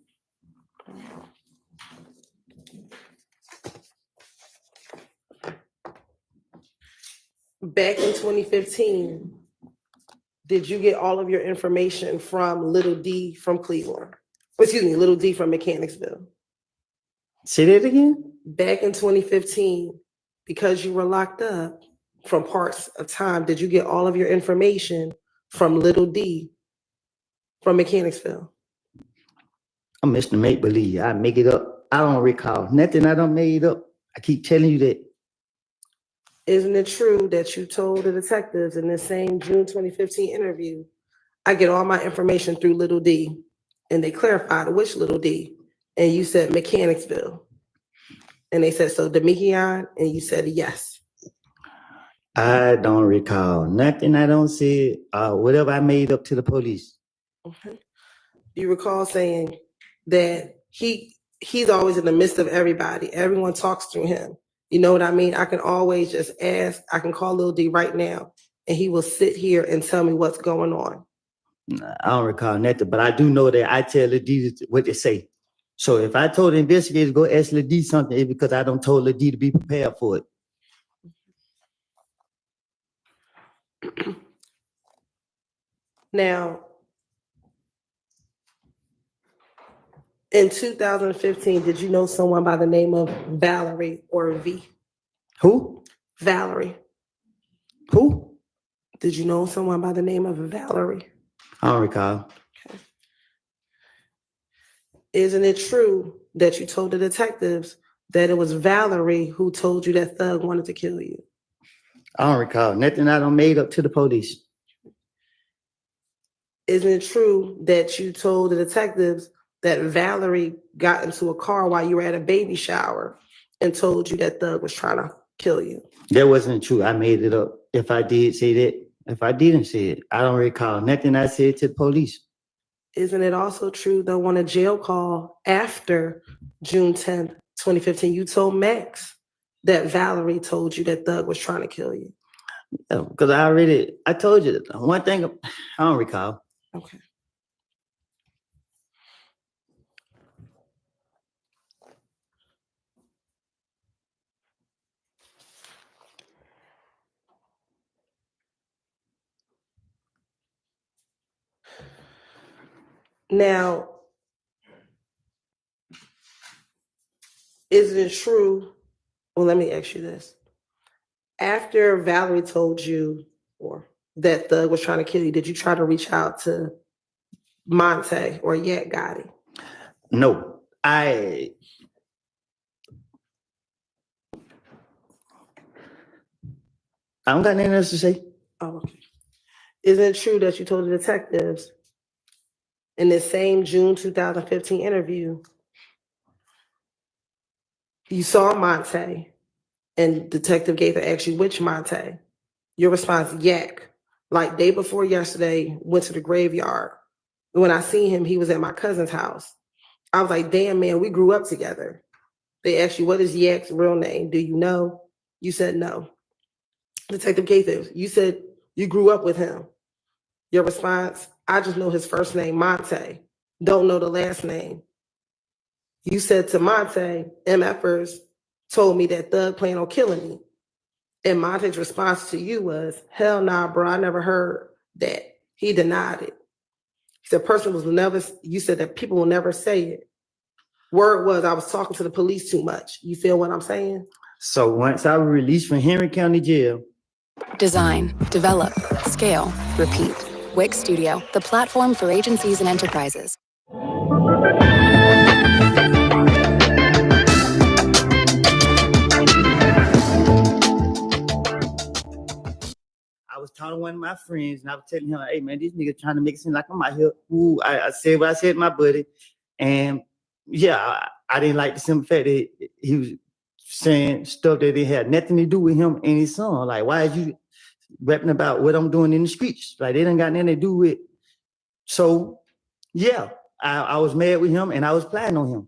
Back in 2015, did you get all of your information from Little D from Cleveland? Excuse me, Little D from Mechanicsville. Say that again? Back in 2015, because you were locked up from parts of time, did you get all of your information from Little D from Mechanicsville? I'm Mr. Make Believe. I make it up. I don't recall nothing I done made up. I keep telling you that. Isn't it true that you told the detectives in the same June 2015 interview, I get all my information through Little D, and they clarified which Little D, and you said Mechanicsville. And they said, so Demekion, and you said yes. I don't recall nothing I don't say, whatever I made up to the police. Okay. Do you recall saying that he's always in the midst of everybody? Everyone talks through him. You know what I mean? I can always just ask. I can call Lil D right now, and he will sit here and tell me what's going on. I don't recall nothing, but I do know that I tell Lil D what they say. So if I told the investigators go ask Lil D something, it's because I don't told Lil D to be prepared for it. Now, in 2015, did you know someone by the name of Valerie or V? Who? Valerie. Who? Did you know someone by the name of Valerie? I don't recall. Okay. Isn't it true that you told the detectives that it was Valerie who told you that Thug wanted to kill you? I don't recall nothing I done made up to the police. Isn't it true that you told the detectives that Valerie got into a car while you were at a baby shower and told you that Thug was trying to kill you? That wasn't true. I made it up. If I did say that, if I didn't say it, I don't recall nothing I said to the police. Isn't it also true, though, on a jail call after June 10th, 2015, you told Max that Valerie told you that Thug was trying to kill you? Because I told you one thing, I don't recall. Okay. Now, is it true? Well, let me ask you this. After Valerie told you or that Thug was trying to kill you, did you try to reach out to Monte or Yak Gotti? No, I don't got nothing else to say. Oh, okay. Isn't it true that you told the detectives in the same June 2015 interview, you saw Monte and Detective Gaither asked you which Monte? Your response, Yak. Like day before yesterday, went to the graveyard. When I seen him, he was at my cousin's house. I was like, damn, man, we grew up together. They asked you, what is Yak's real name? Do you know? You said no. Detective Gaither, you said you grew up with him. Your response, I just know his first name, Monte. Don't know the last name. You said to Monte, MFers told me that Thug planned on killing me. And Monte's response to you was, hell nah, bro, I never heard that. He denied it. He said, person was never, you said that people will never say it. Word was, I was talking to the police too much. You feel what I'm saying? So once I was released from Henry County Jail, Design, develop, scale, repeat. Wix Studio, the platform for agencies and enterprises. I was talking to one of my friends and I was telling him, hey man, this nigga trying to make it seem like I'm out here. Ooh, I said what I said to my buddy. And yeah, I didn't like the simple fact that he was saying stuff that it had nothing to do with him and his son. Like, why is you rapping about what I'm doing in the streets? Like, they didn't got nothing to do with. So yeah, I was mad with him and I was planning on him.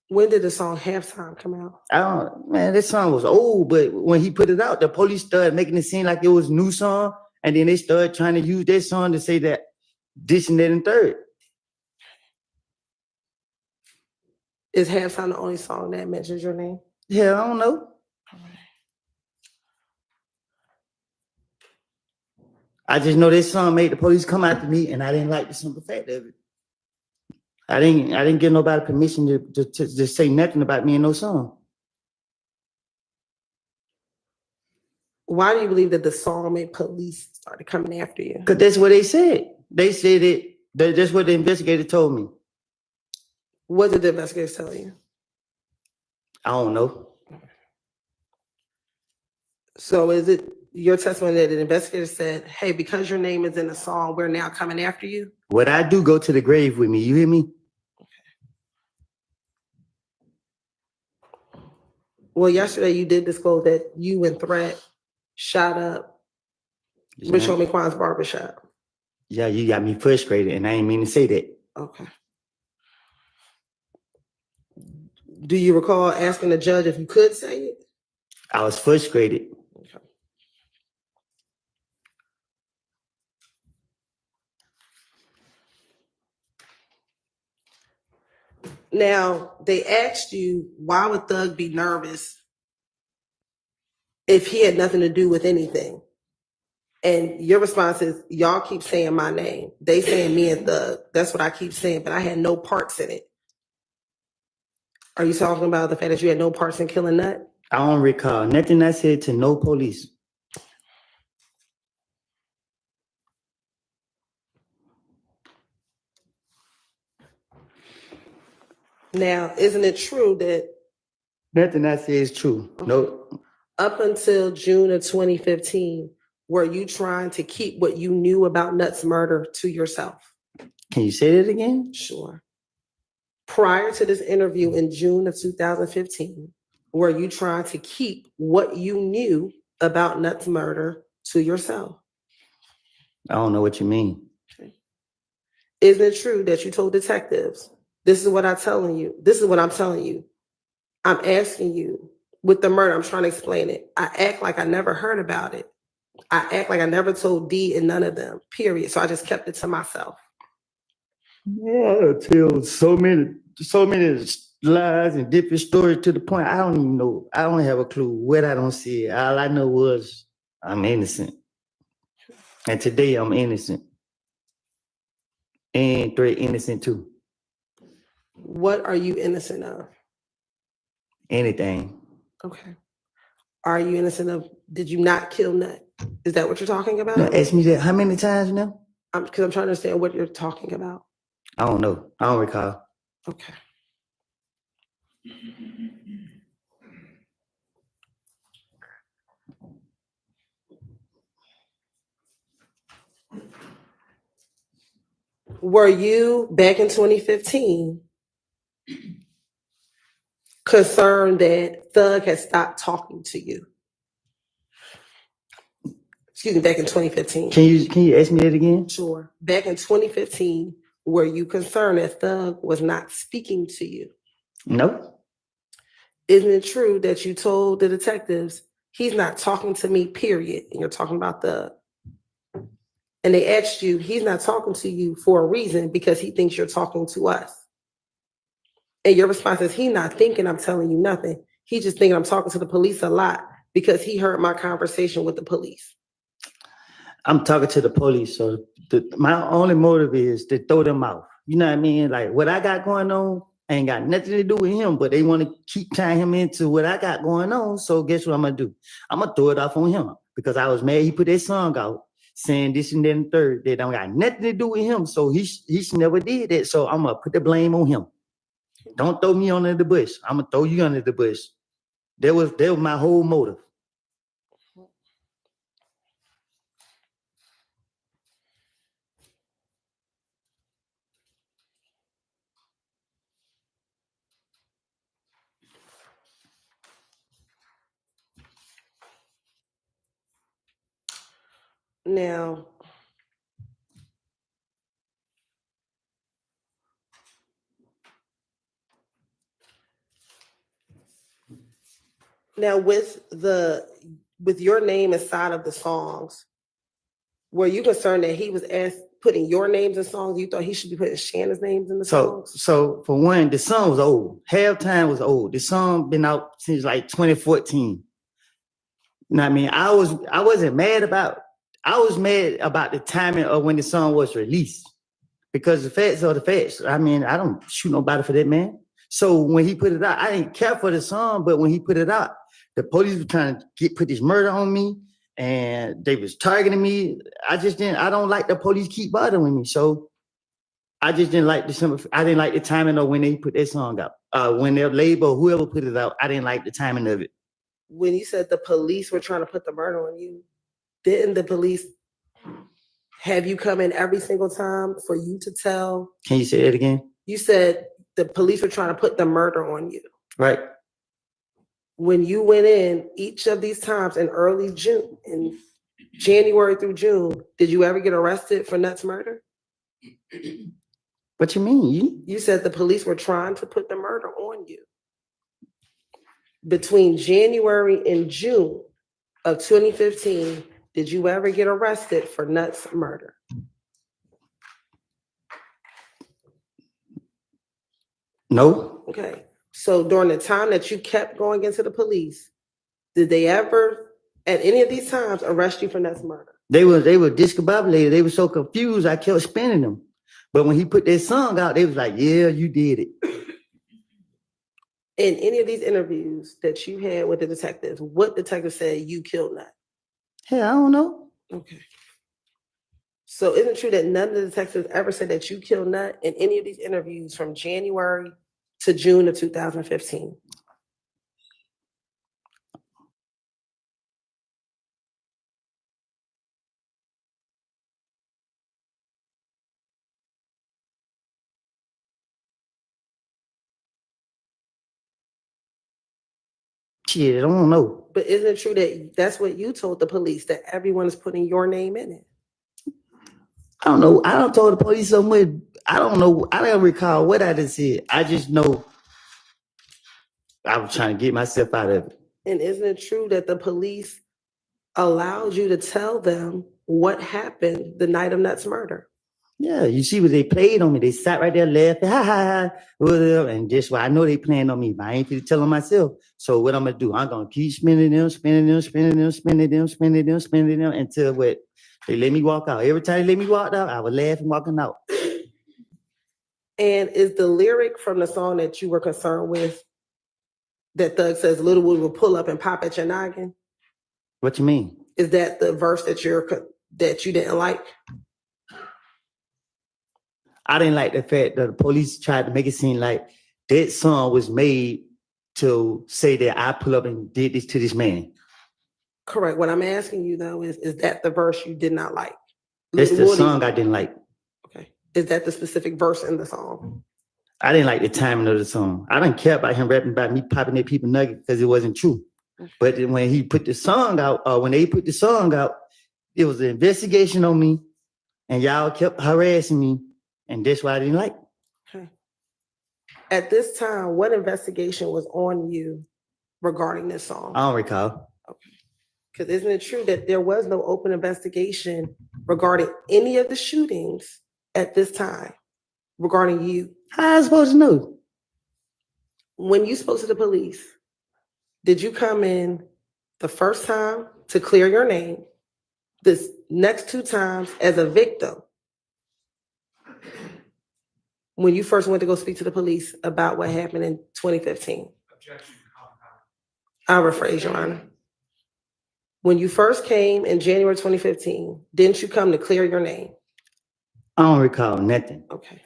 When did the song Halftime come out? Man, this song was old, but when he put it out, the police started making it seem like it was a new song, and then they started trying to use that song to say that this and that and third. Is Halftime the only song that mentions your name? Yeah, I don't know. I just know this song made the police come after me, and I didn't like the simple fact of it. I didn't give nobody permission to say nothing about me in no song. Why do you believe that the song made police started coming after you? Because that's what they said. They said it. That's what the investigator told me. What did the investigators tell you? I don't know. So is it your testimony that the investigator said, hey, because your name is in the song, we're now coming after you? What I do, go to the grave with me. You hear me? Well, yesterday you did disclose that you and Threat shot up Rich Homie Quan's barbershop. Yeah, you got me frustrated, and I ain't mean to say that. Okay. Do you recall asking the judge if you could say it? I was frustrated. Okay. Now, they asked you, why would Thug be nervous if he had nothing to do with anything? And your response is, y'all keep saying my name. They saying me and Thug. That's what I keep saying, but I had no parts in it. Are you talking about the fact that you had no parts in killing Nut? I don't recall nothing I said to no police. Now, isn't it true that Nothing I say is true. No. up until June of 2015, were you trying to keep what you knew about Nut's murder to yourself? Can you say that again? Sure. Prior to this interview in June of 2015, were you trying to keep what you knew about Nut's murder to yourself? I don't know what you mean. Okay. Isn't it true that you told detectives, this is what I'm telling you, this is what I'm telling you? I'm asking you, with the murder, I'm trying to explain it. I act like I never heard about it. I act like I never told D and none of them, period. So I just kept it to myself. Yeah, I tell so many lies and different stories to the point I don't even know. I don't have a clue what I don't see. All I know was I'm innocent. And today I'm innocent. And Threat innocent too. What are you innocent of? Anything. Okay. Are you innocent of, did you not kill Nut? Is that what you're talking about? Now, ask me that how many times now? Because I'm trying to understand what you're talking about. I don't know. I don't recall. Okay. Were you, back in 2015, concerned that Thug had stopped talking to you? Excuse me, back in 2015. Can you ask me that again? Sure. Back in 2015, were you concerned that Thug was not speaking to you? No. Isn't it true that you told the detectives, he's not talking to me, period, and you're talking about Thug? And they asked you, he's not talking to you for a reason because he thinks you're talking to us. And your response is, he's not thinking I'm telling you nothing. He's just thinking I'm talking to the police a lot because he heard my conversation with the police. I'm talking to the police, so my only motive is to throw them out. You know what I mean? Like what I got going on ain't got nothing to do with him, but they want to keep tying him into what I got going on. So guess what I'm gonna do? I'm gonna throw it off on him because I was mad he put that song out saying this and then the third. That don't got nothing to do with him. So he never did that. So I'm gonna put the blame on him. Don't throw me under the bus. I'm gonna throw you under the bus. That was my whole motive. Now, with your name inside of the songs, were you concerned that he was putting your names in songs? You thought he should be putting Shannon's names in the songs? So for one, the song was old. Halftime was old. The song been out since like 2014. You know what I mean? I was mad about the timing of when the song was released. because the facts are the facts. I mean, I don't shoot nobody for that, man. So when he put it out, I didn't care for the song, but when he put it out, the police were trying to put this murder on me, and they was targeting me. I don't like the police keep bothering me. So I just didn't like I didn't like the timing of when they put that song out. When their label, whoever put it out, I didn't like the timing of it. When you said the police were trying to put the murder on you, didn't the police have you come in every single time for you to tell? Can you say it again? You said the police were trying to put the murder on you. Right. When you went in each of these times in early June, in January through June, did you ever get arrested for Nuts murder? What you mean? You said the police were trying to put the murder on you. Between January and June of 2015, did you ever get arrested for Nuts murder? No. Okay. So during the time that you kept going into the police, did they ever, at any of these times, arrest you for Nuts murder? They were discombobulated. They were so confused. I kept spinning them. But when he put that song out, they was like, "Yeah, you did it." In any of these interviews that you had with the detectives, what detective said you killed Nut? Hey, I don't know. Okay. So isn't it true that none of the detectives ever said that you killed Nut in any of these interviews from January to June of 2015? Shit, I don't know. But isn't it true that that's what you told the police, that everyone is putting your name in it? I don't know. I don't told the police so much. I don't know. I don't recall what I just said. I just know I was trying to get myself out of it. And isn't it true that the police allowed you to tell them what happened the night of Nut's murder? Yeah, you see what they played on me. They sat right there laughing, ha ha ha, whatever. And just why I know they playing on me, but I ain't gonna tell them myself. So what I'm gonna do? I'm gonna keep spinning them until what they let me walk out. Every time they let me walk out, I would laugh and walking out. And is the lyric from the song that you were concerned with that Thug says Little Wood will pull up and pop at your noggin? What you mean? Is that the verse that you didn't like? I didn't like the fact that the police tried to make it seem like that song was made to say that I pull up and did this to this man. Correct. What I'm asking you though is that the verse you did not like? That's the song I didn't like. Okay. Is that the specific verse in the song? I didn't like the timing of the song. I didn't care about him rapping about me popping at people nuggets because it wasn't true. But then when he put the song out, when they put the song out, it was an investigation on me, and y'all kept harassing me, and that's what I didn't like. Okay. At this time, what investigation was on you regarding this song? I don't recall. Okay. Because isn't it true that there was no open investigation regarding any of the shootings at this time regarding you? How am I supposed to know? When you spoke to the police, did you come in the first time to clear your name, this next two times as a victim? When you first went to go speak to the police about what happened in 2015? Objection. I'll rephrase, Your Honor. When you first came in January 2015, didn't you come to clear your name? I don't recall nothing. Okay.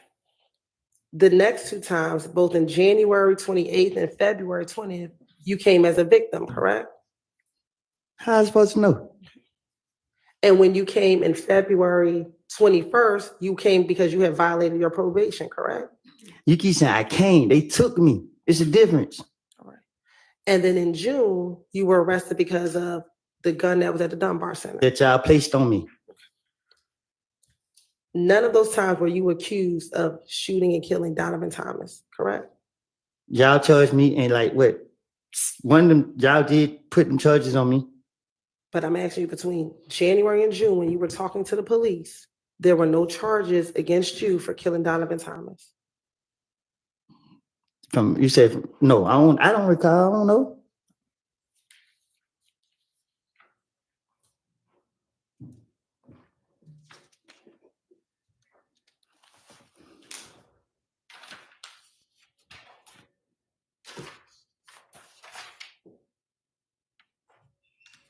The next two times, both in January 28th and February 20th, you came as a victim, correct? How am I supposed to know? And when you came in February 21st, you came because you had violated your probation, correct? You keep saying I came. They took me. It's a difference. All right. And then in June, you were arrested because of the gun that was at the Dunbar Center. That y'all placed on me. None of those times were you accused of shooting and killing Donovan Thomas, correct? Y'all charged me and like what? One of them, y'all did put them charges on me. But I'm asking you, between January and June, when you were talking to the police, there were no charges against you for killing Donovan Thomas. You said no. I don't recall. I don't know.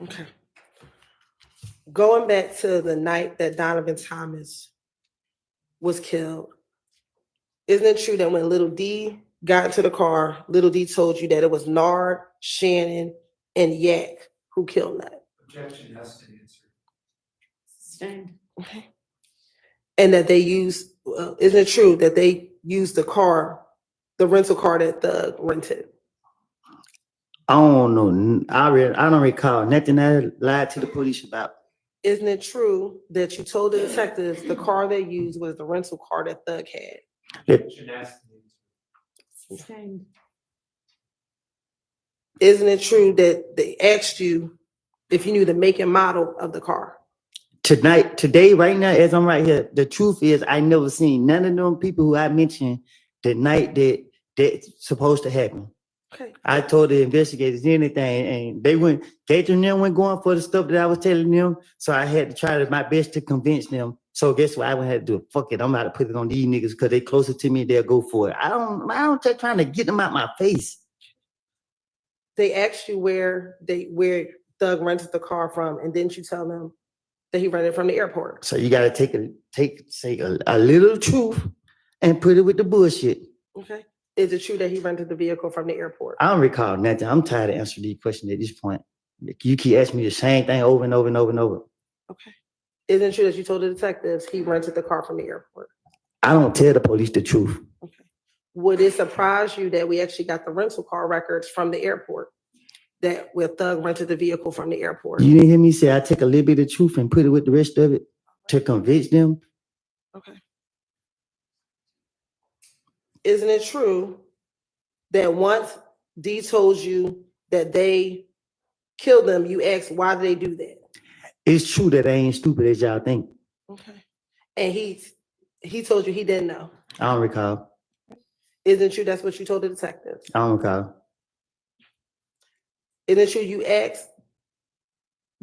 Okay. Going back to the night that Donovan Thomas was killed, isn't it true that when Little D got into the car, Little D told you that it was Nard, Shannon, and Yak who killed Nut? Objection, yes to answer. Sustained. Okay. And that they used, isn't it true that they used the car, the rental car that Thug rented? I don't know. I don't recall nothing I lied to the police about. Isn't it true that you told the detectives the car they used was the rental car that Thug had? Objection, yes to answer. Sustained. Isn't it true that they asked you if you knew the make and model of the car? Today, right now, as I'm right here, the truth is I never seen none of them people who I mentioned the night that that's supposed to happen. Okay. I told the investigators anything, and they went, Gator and them went going for the stuff that I was telling them. So I had to try my best to convince them. So guess what? I would have to do? Fuck it. I'm about to put it on these niggas because they closer to me, they'll go for it. I don't just trying to get them out my face. They asked you where Thug rented the car from, and didn't you tell them that he rented from the airport? So you gotta take a little truth and put it with the bullshit. Okay. Is it true that he rented the vehicle from the airport? I don't recall nothing. I'm tired of answering these questions at this point. You keep asking me the same thing over and over and over and over. Okay. Isn't it true that you told the detectives he rented the car from the airport? I don't tell the police the truth. Okay. Would it surprise you that we actually got the rental car records from the airport, that where Thug rented the vehicle from the airport? You didn't hear me say I take a little bit of truth and put it with the rest of it to convince them? Okay. Isn't it true that once D told you that they killed them, you asked why did they do that? It's true that I ain't stupid as y'all think. Okay. And he told you he didn't know. I don't recall. Isn't it true that's what you told the detectives? I don't recall. Isn't it true you asked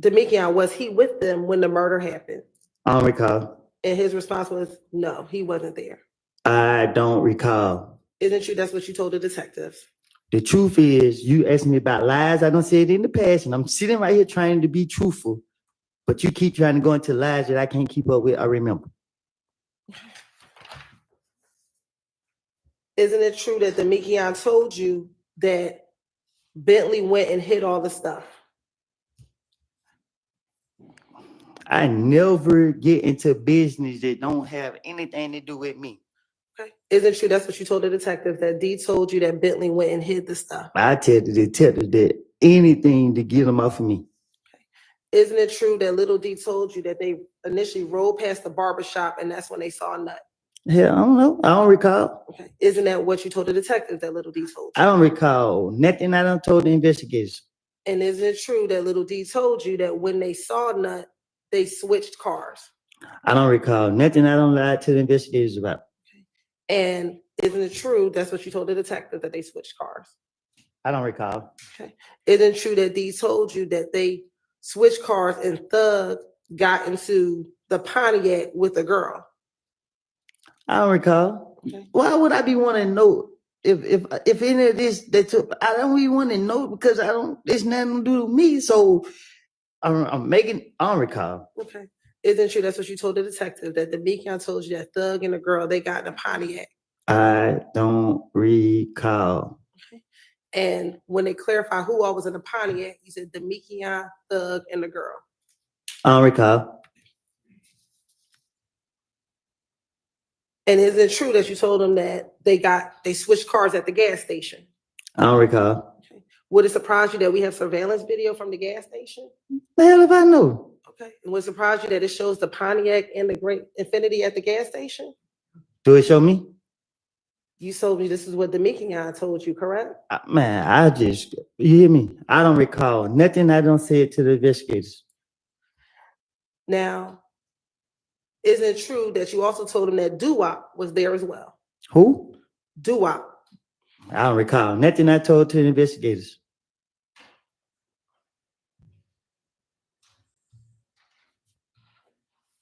Demekion, was he with them when the murder happened? I don't recall. And his response was, no, he wasn't there. I don't recall. Isn't it true that's what you told the detectives? The truth is, you asked me about lies. I don't say it in the past, and I'm sitting right here trying to be truthful. But you keep trying to go into lies that I can't keep up with. I remember. Isn't it true that Demekion told you that Bentley went and hid all the stuff? I never get into business that don't have anything to do with me. Okay. Isn't it true that's what you told the detectives, that D told you that Bentley went and hid the stuff? I tell the detective that anything to get them off of me. Isn't it true that Little D told you that they initially rode past the barbershop and that's when they saw Nut? Hell, I don't know. I don't recall. Okay. Isn't that what you told the detectives that Little D told you? I don't recall nothing I done told the investigators. And isn't it true that Little D told you that when they saw Nut, they switched cars? I don't recall nothing I don't lie to the investigators about. And isn't it true that's what you told the detective, that they switched cars? I don't recall. Okay. Isn't it true that D told you that they switched cars and Thug got into the Pontiac with a girl? I don't recall. Okay. Why would I be wanting to know if any of this that took? I don't even want to know because I don't. It's nothing to do with me. So I'm making. I don't recall. Okay. Isn't it true that's what you told the detective, that Demekion told you that Thug and the girl, they got in a Pontiac? I don't recall. Okay. And when they clarified who all was in the Pontiac, you said Demekion, Thug, and the girl. I don't recall. And is it true that you told them that they switched cars at the gas station? I don't recall. Okay. Would it surprise you that we have surveillance video from the gas station? The hell if I know? Okay. And would it surprise you that it shows the Pontiac and the Great Infinity at the gas station? Do it show me? You told me this is what Demekion told you, correct? Man, you hear me? I don't recall nothing I don't say it to the investigators. Now, isn't it true that you also told them that Doo-Wop was there as well? Who? Doo-Wop. I don't recall nothing I told to the investigators.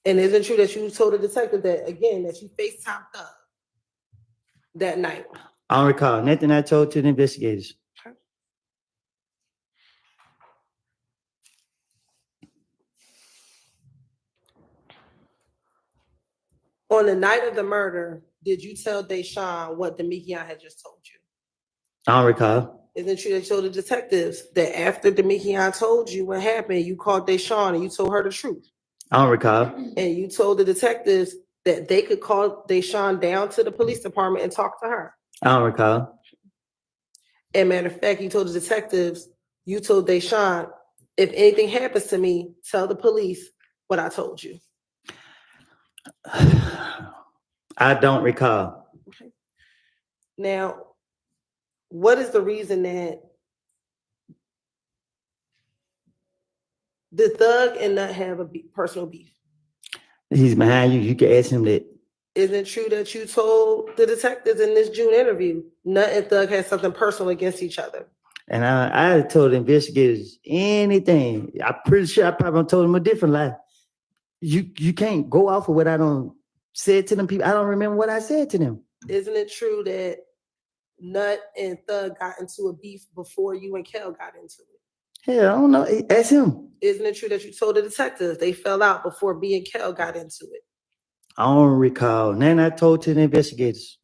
And isn't it true that you told the detective that, again, that you FaceTimed Thug that night? I don't recall nothing I told to the investigators. Okay. On the night of the murder, did you tell Deshaun what Demekion had just told you? I don't recall. Isn't it true that you told the detectives that after Demekion told you what happened, you called Deshaun and you told her the truth? I don't recall. And you told the detectives that they could call Deshaun down to the police department and talk to her. I don't recall. And matter of fact, you told the detectives, you told Deshaun, if anything happens to me, tell the police what I told you. I don't recall. Okay. Now, what is the reason that the thug and Nut have a personal beef? He's behind you. You can ask him that. Isn't it true that you told the detectives in this June interview, Nut and Thug had something personal against each other? And I told the investigators anything. I'm pretty sure I probably told them a different lie. You can't go off of what I don't said to them people. I don't remember what I said to them. Isn't it true that Nut and Thug got into a beef before you and Kel got into it? Hell, I don't know. Ask him. Isn't it true that you told the detectives they fell out before B and Kel got into it? I don't recall. Then I told to the investigators.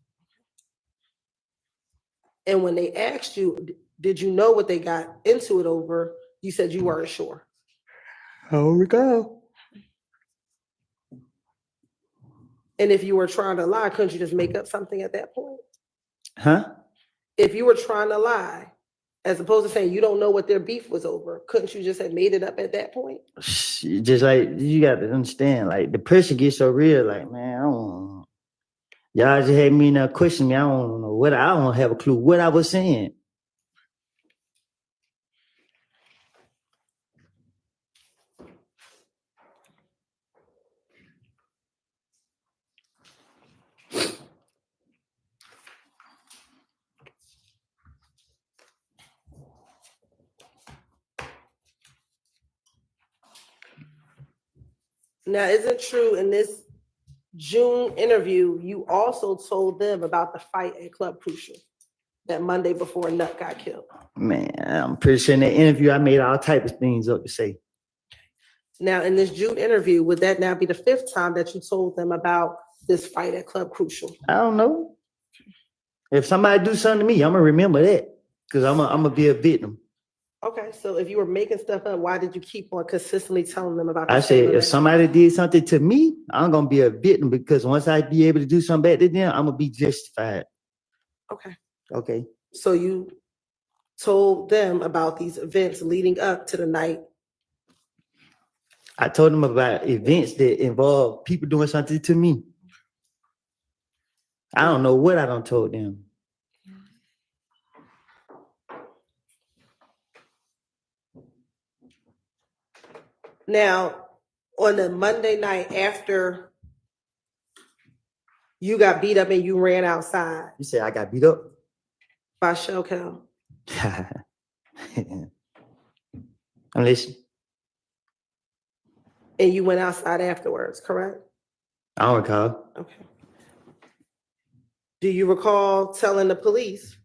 And when they asked you, did you know what they got into it over? You said you weren't sure. I don't recall. And if you were trying to lie, couldn't you just make up something at that point? Huh? If you were trying to lie, as opposed to saying you don't know what their beef was over, couldn't you just have made it up at that point? Just like you got to understand, like the pressure gets so real. Like, man, I don't. Y'all just had me now question me. I don't know what. I don't have a clue what I was saying. Now, isn't it true in this June interview, you also told them about the fight at Club Crucial that Monday before Nut got killed? Man, I'm pretty sure in that interview I made all type of things up to say. Now, in this June interview, would that now be the 5th time that you told them about this fight at Club Crucial? I don't know. If somebody do something to me, I'm gonna remember that because I'm gonna be a victim. Okay, so if you were making stuff up, why did you keep on consistently telling them about? I said if somebody did something to me, I'm gonna be a victim because once I be able to do something bad to them, I'm gonna be justified. Okay. Okay. So you told them about these events leading up to the night. I told them about events that involve people doing something to me. I don't know what I done told them. Now, on the Monday night after you got beat up and you ran outside. You said I got beat up? By Shell Cal. I'm listening. And you went outside afterwards, correct? I don't recall. Okay. Do you recall telling the police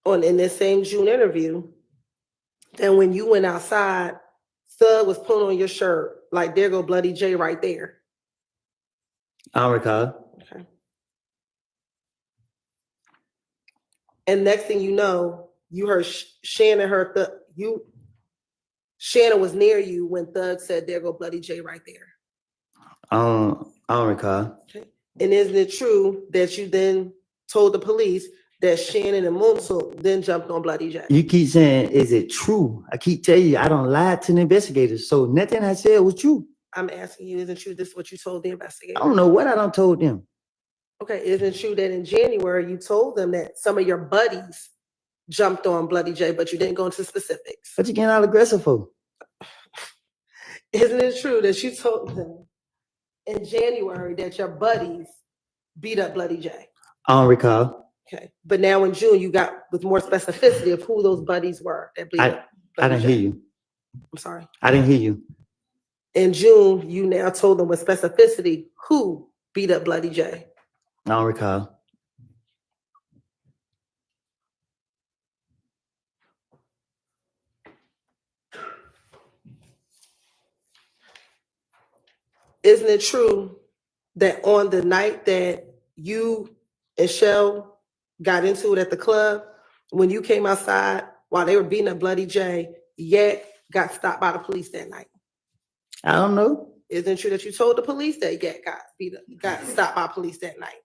in this same June interview that when you went outside, Thug was pulling on your shirt like there go Bloody J right there? I don't recall. Okay. And next thing you know, you heard Shannon Shannon was near you when Thug said there go Bloody J right there. I don't recall. Okay. And isn't it true that you then told the police that Shannon and Moonsul then jumped on Bloody J? You keep saying, is it true? I keep telling you, I don't lie to the investigators. So nothing I said was true. I'm asking you, isn't true this what you told the investigators? I don't know what I done told them. Okay, isn't it true that in January you told them that some of your buddies jumped on Bloody J, but you didn't go into specifics? What you getting all aggressive for? Isn't it true that you told them in January that your buddies beat up Bloody J? I don't recall. Okay, but now in June you got with more specificity of who those buddies were that beat up I Bloody didn't J. hear you. I'm sorry. I didn't hear you. In June, you now told them with specificity who beat up Bloody J. I don't recall. Isn't it true that on the night that you and Shell got into it at the club, when you came outside while they were beating up Bloody J, Yak got stopped by the police that night? I don't know. Isn't it true that you told the police that Yak got stopped by police that night?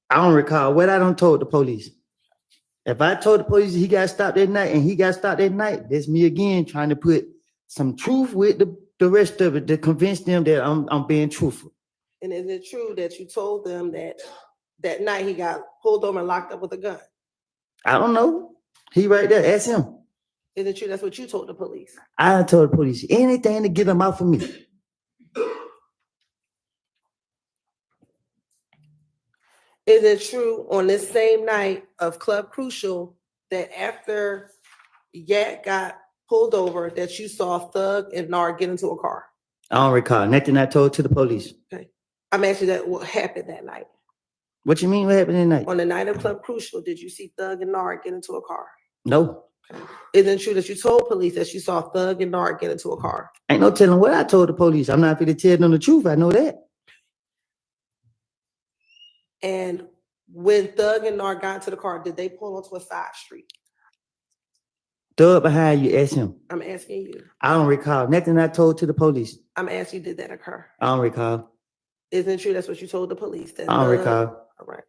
I don't recall what I done told the police. If I told the police he got stopped that night and he got stopped that night, that's me again trying to put some truth with the rest of it to convince them that I'm being truthful. And is it true that you told them that that night he got pulled over and locked up with a gun? I don't know. He right there. Ask him. Is it true that's what you told the police? I told the police anything to get them out for me. Is it true on this same night of Club Crucial that after Yak got pulled over that you saw Thug and Nard get into a car? I don't recall nothing I told to the police. Okay. I'm asking that what happened that night. What you mean what happened that night? On the night of Club Crucial, did you see Thug and Nard get into a car? No. Isn't it true that you told police that you saw Thug and Nard get into a car? Ain't no telling what I told the police. I'm not going to tell them the truth. I know that. And when Thug and Nard got into the car, did they pull onto a side street? Thug behind you, ask him. I'm asking you. I don't recall nothing I told to the police. I'm asking you, did that occur? I don't recall. Isn't it true that's what you told the police? That I don't Thug- recall. All right.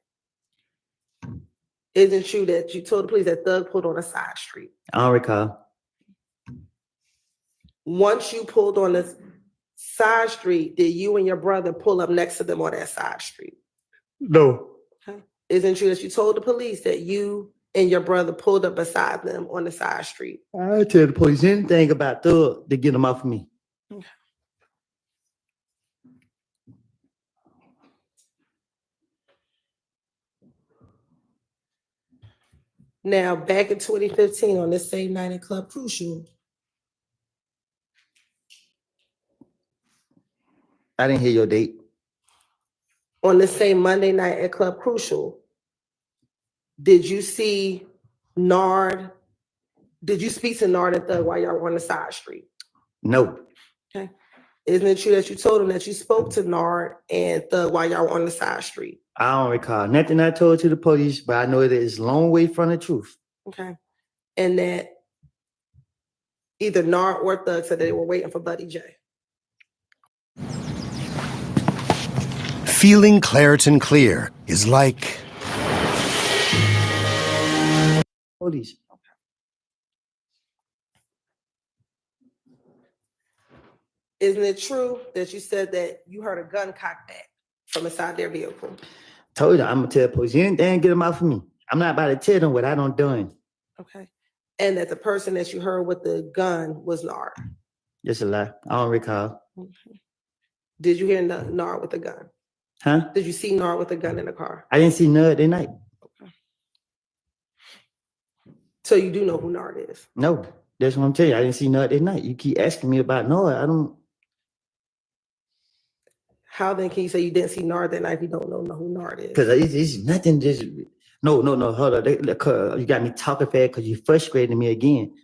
Isn't it true that you told the police that Thug pulled on a side street? I don't recall. Once you pulled on the side street, did you and your brother pull up next to them on that side street? No. Okay. Isn't it true that you told the police that you and your brother pulled up beside them on the side street? I tell the police anything about Thug to get them off of me. Okay. Now, back in 2015, on this same night at Club Crucial, I didn't hear your date. on the same Monday night at Club Crucial, did you see Nard? Did you speak to Nard and Thug while y'all were on the side street? No. Okay. Isn't it true that you told him that you spoke to Nard and Thug while y'all were on the side street? I don't recall nothing I told to the police, but I know that it's a long way from the truth. Okay. And that either Nard or Thug said that they were waiting for Buddy J. Feeling Claritin Clear is like Police. Isn't it true that you said that you heard a gun cocked back from inside their vehicle? Told you I'm gonna tell the police anything get them out for me. I'm not about to tell them what I done done. Okay. And that the person that you heard with the gun was Nard. Just a lie. I don't recall. Okay. Did you hear Nard with the gun? Huh? Did you see Nard with a gun in the car? I didn't see Nud that night. Okay. So you do know who Nard is? No. That's what I'm telling you. I didn't see Nud that night. You keep asking me about Nud. I don't. How then can you say you didn't see Nard that night if you don't know who Nard is? Because it's nothing just. No. Hold on. You got me talking fast because you frustrated me again.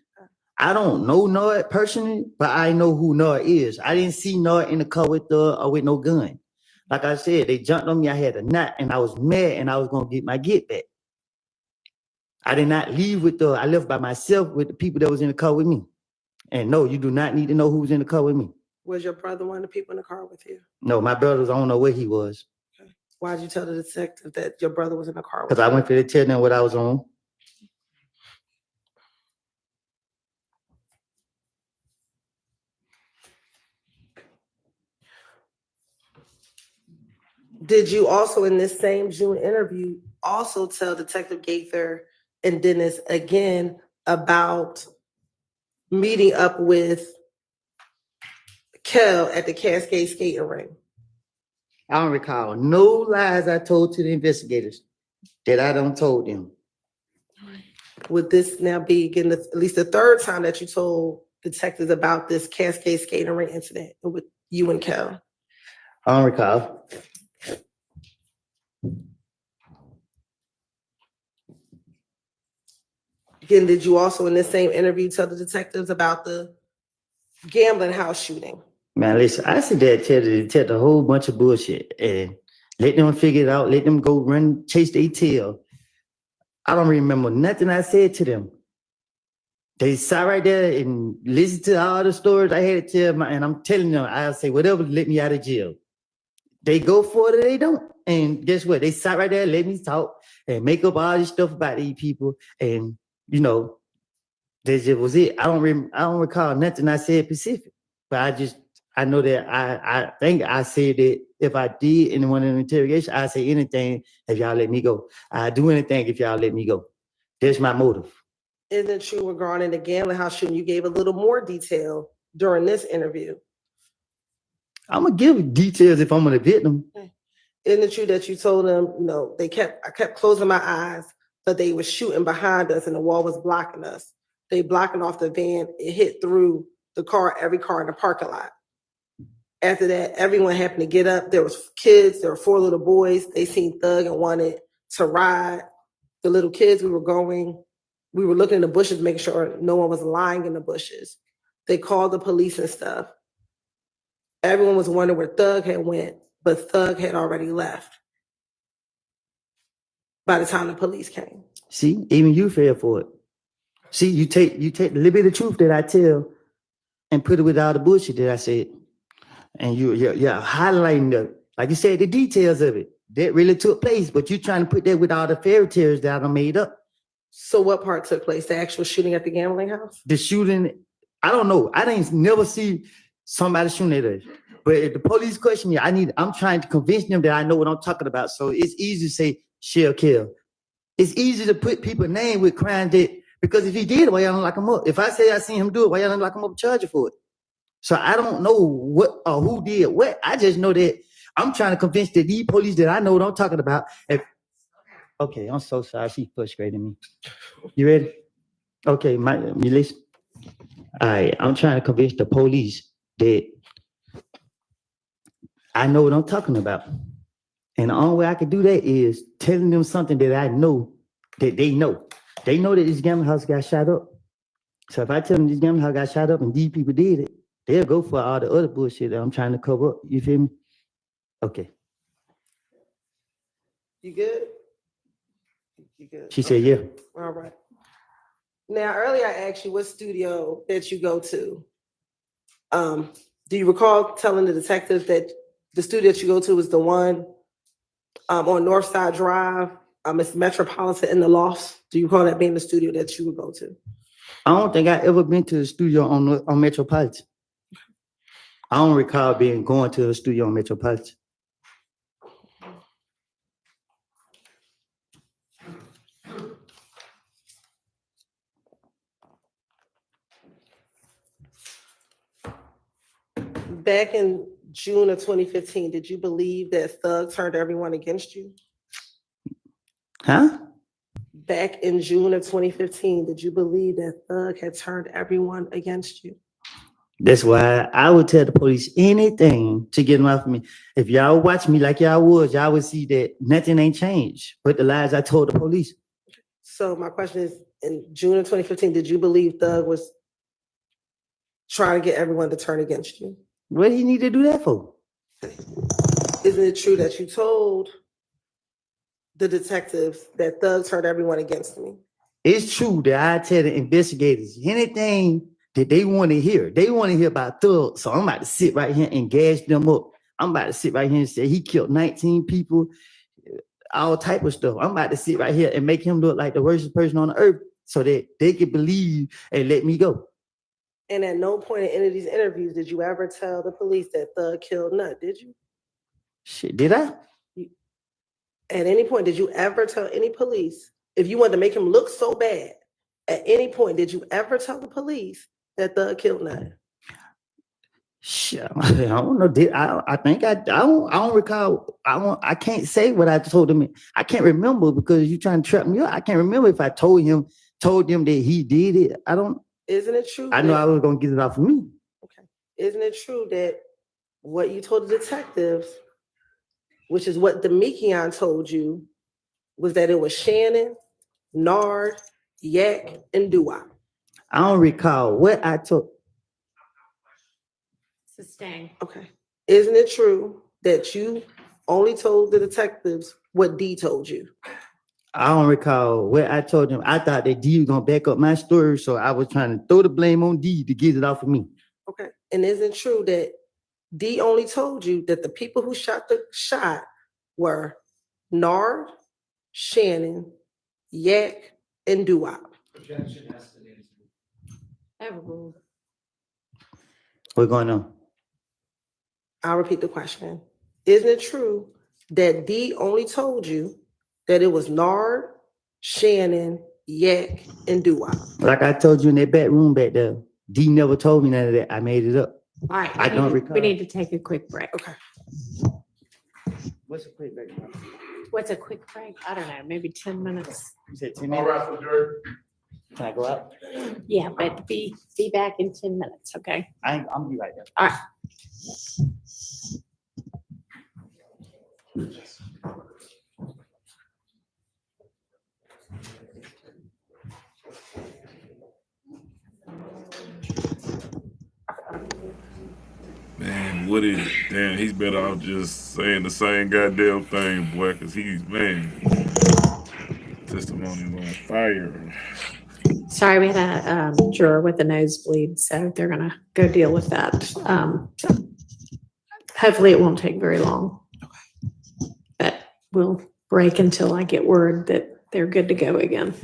I don't know Nud personally, but I know who Nud is. I didn't see Nud in the car with no gun. Like I said, they jumped on me. I had a knot and I was mad and I was going to get my get back. I did not leave I left by myself with the people that was in the car with me. And no, you do not need to know who was in the car with me. Was your brother one of the people in the car with you? No, my brother, I don't know where he was. Okay. Why did you tell the detective that your brother was in the car with you? Because I went to tell them what I was on. Did you also, in this same June interview, also tell Detective Gaither and Dennis again about meeting up with Kel at the Cascade skating ring? I don't recall no lies I told to the investigators that I don't told them. Would this now be again at least the third time that you told detectives about this Cascade skating ring incident with you and Kel? I don't recall. Again, did you also in this same interview tell the detectives about the gambling house shooting? Man, listen, I said that tell a whole bunch of bullshit and let them figure it out. Let them go run, chase their tail. I don't remember nothing I said to them. They sat right there and listened to all the stories I had to tell, and I'm telling them, I'll say whatever to let me out of jail. They go for it or they don't. And guess what? They sat right there, let me talk and make up all this stuff about these people. And you know, that just was it. I don't recall nothing I said specific, but I know that I think I said that if I did in one of the interrogation, I say anything if y'all let me go. I do anything if y'all let me go. That's my motive. Isn't it true regarding the gambling house shooting? You gave a little more detail during this interview. I'm gonna give details if I'm a victim. Isn't it true that you told them, I kept closing my eyes, but they were shooting behind us and the wall was blocking us. They blocking off the van. It hit through the car, every car in the parking lot. After that, everyone happened to get up. There was kids. There were 4 little boys. They seen Thug and wanted to ride. The little kids, we were looking in the bushes, making sure no one was lying in the bushes. They called the police and stuff. Everyone was wondering where Thug had went, but Thug had already left by the time the police came. See, even you fell for it. See, you take a little bit of truth that I tell and put it with all the bullshit that I said. And you're highlighting like you said, the details of it. That really took place, but you're trying to put that with all the fairy tales that I made up. So what part took place? The actual shooting at the gambling house? The shooting, I don't know. I didn't never see somebody shooting at us. But if the police question me, I'm trying to convince them that I know what I'm talking about. So it's easy to say shell kill. It's easy to put people's name with crime that, because if he did it, why y'all don't lock him up? If I say I seen him do it, why y'all don't lock him up and charge you for it? So I don't know what or who did what. I just know that I'm trying to convince the police that I know what I'm talking about. Okay, I'm so sorry. She frustrating me. You ready? Okay, you listen. All right, I'm trying to convince the police that I know what I'm talking about. And the only way I can do that is telling them something that I know that they know. They know that this gambling house got shot up. So if I tell them this gambling house got shot up and these people did it, they'll go for all the other bullshit that I'm trying to cover up. You feel me? Okay. You good? You good? She said, yeah. All right. Now, earlier I asked you what studio that you go to. Do you recall telling the detectives that the studio that you go to is the one on Northside Drive? It's Metropolitan in the Lofts. Do you recall that being the studio that you would go to? I don't think I ever been to the studio on Metropolitan. I don't recall going to a studio on Metropolitan. Back in June of 2015, did you believe that Thug turned everyone against you? Huh? Back in June of 2015, did you believe that Thug had turned everyone against you? That's why I would tell the police anything to get them off me. If y'all watch me like y'all would, y'all would see that nothing ain't changed but the lies I told the police. So my question is, in June of 2015, did you believe Thug was trying to get everyone to turn against you? What do you need to do that for? Isn't it true that you told the detectives that Thug turned everyone against me? It's true that I tell the investigators anything that they want to hear. They want to hear about Thug. So I'm about to sit right here and gas them up. I'm about to sit right here and say he killed 19 people, all type of stuff. I'm about to sit right here and make him look like the worst person on the earth so that they can believe and let me go. And at no point in any of these interviews did you ever tell the police that Thug killed Nut, did you? Shit, did I? At any point, did you ever tell any police, if you wanted to make him look so bad, at any point, did you ever tell the police that Thug killed Nut? Shit, I don't know. I think I don't recall. I can't say what I told him. I can't remember because you're trying to trap me up. I can't remember if I told them that he did it. I don't. Isn't it true? I know I was gonna get it off of me. Okay. Isn't it true that what you told the detectives, which is what Demekion told you, was that it was Shannon, Nard, Yak, and Dua? I don't recall what I told. Sustain. Okay. Isn't it true that you only told the detectives what D told you? I don't recall what I told them. I thought that D was gonna back up my story, so I was trying to throw the blame on D to get it off of me. Okay. And isn't it true that D only told you that the people who shot the shot were Nard, Shannon, Yak, and Duop? Objection has to answer. Overruled. What's going on? I'll repeat the question. Isn't it true that D only told you that it was Nard, Shannon, Yak, and Duop? Like I told you in that back room back there, D never told me none of that. I made it up. All right. I don't recall. We need to take a quick break. Okay. What's a quick break? What's a quick break? I don't know, maybe 10 minutes. You said 10 All minutes? right, for Jared. Can I go out? Yeah, but be back in 10 minutes, okay? I'm be right there. All right. Man, Woody, damn, he's better off just saying the same goddamn thing, boy, because he's, man, testimony on fire. Sorry, we had a juror with a nosebleed, so they're gonna go deal with that. Hopefully it won't take very long. But we'll break until I get word that they're good to go again.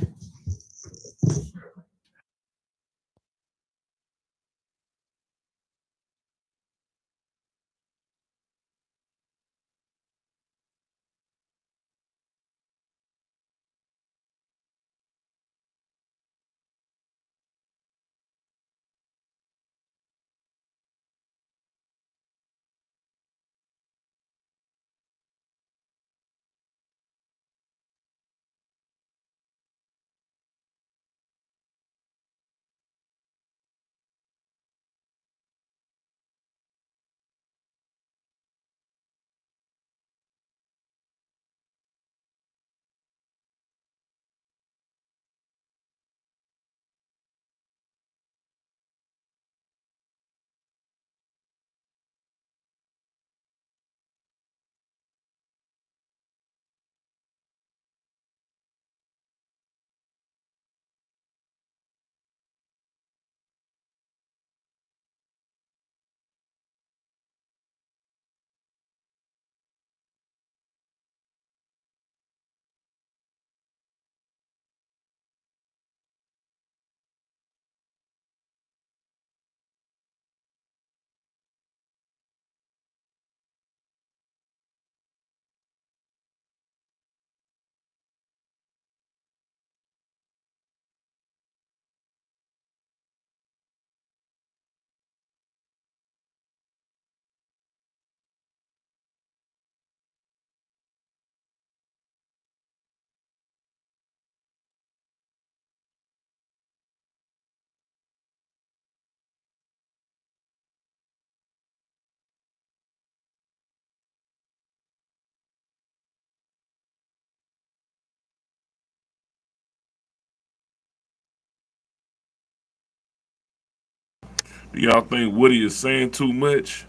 Do y'all think Woody is saying too much?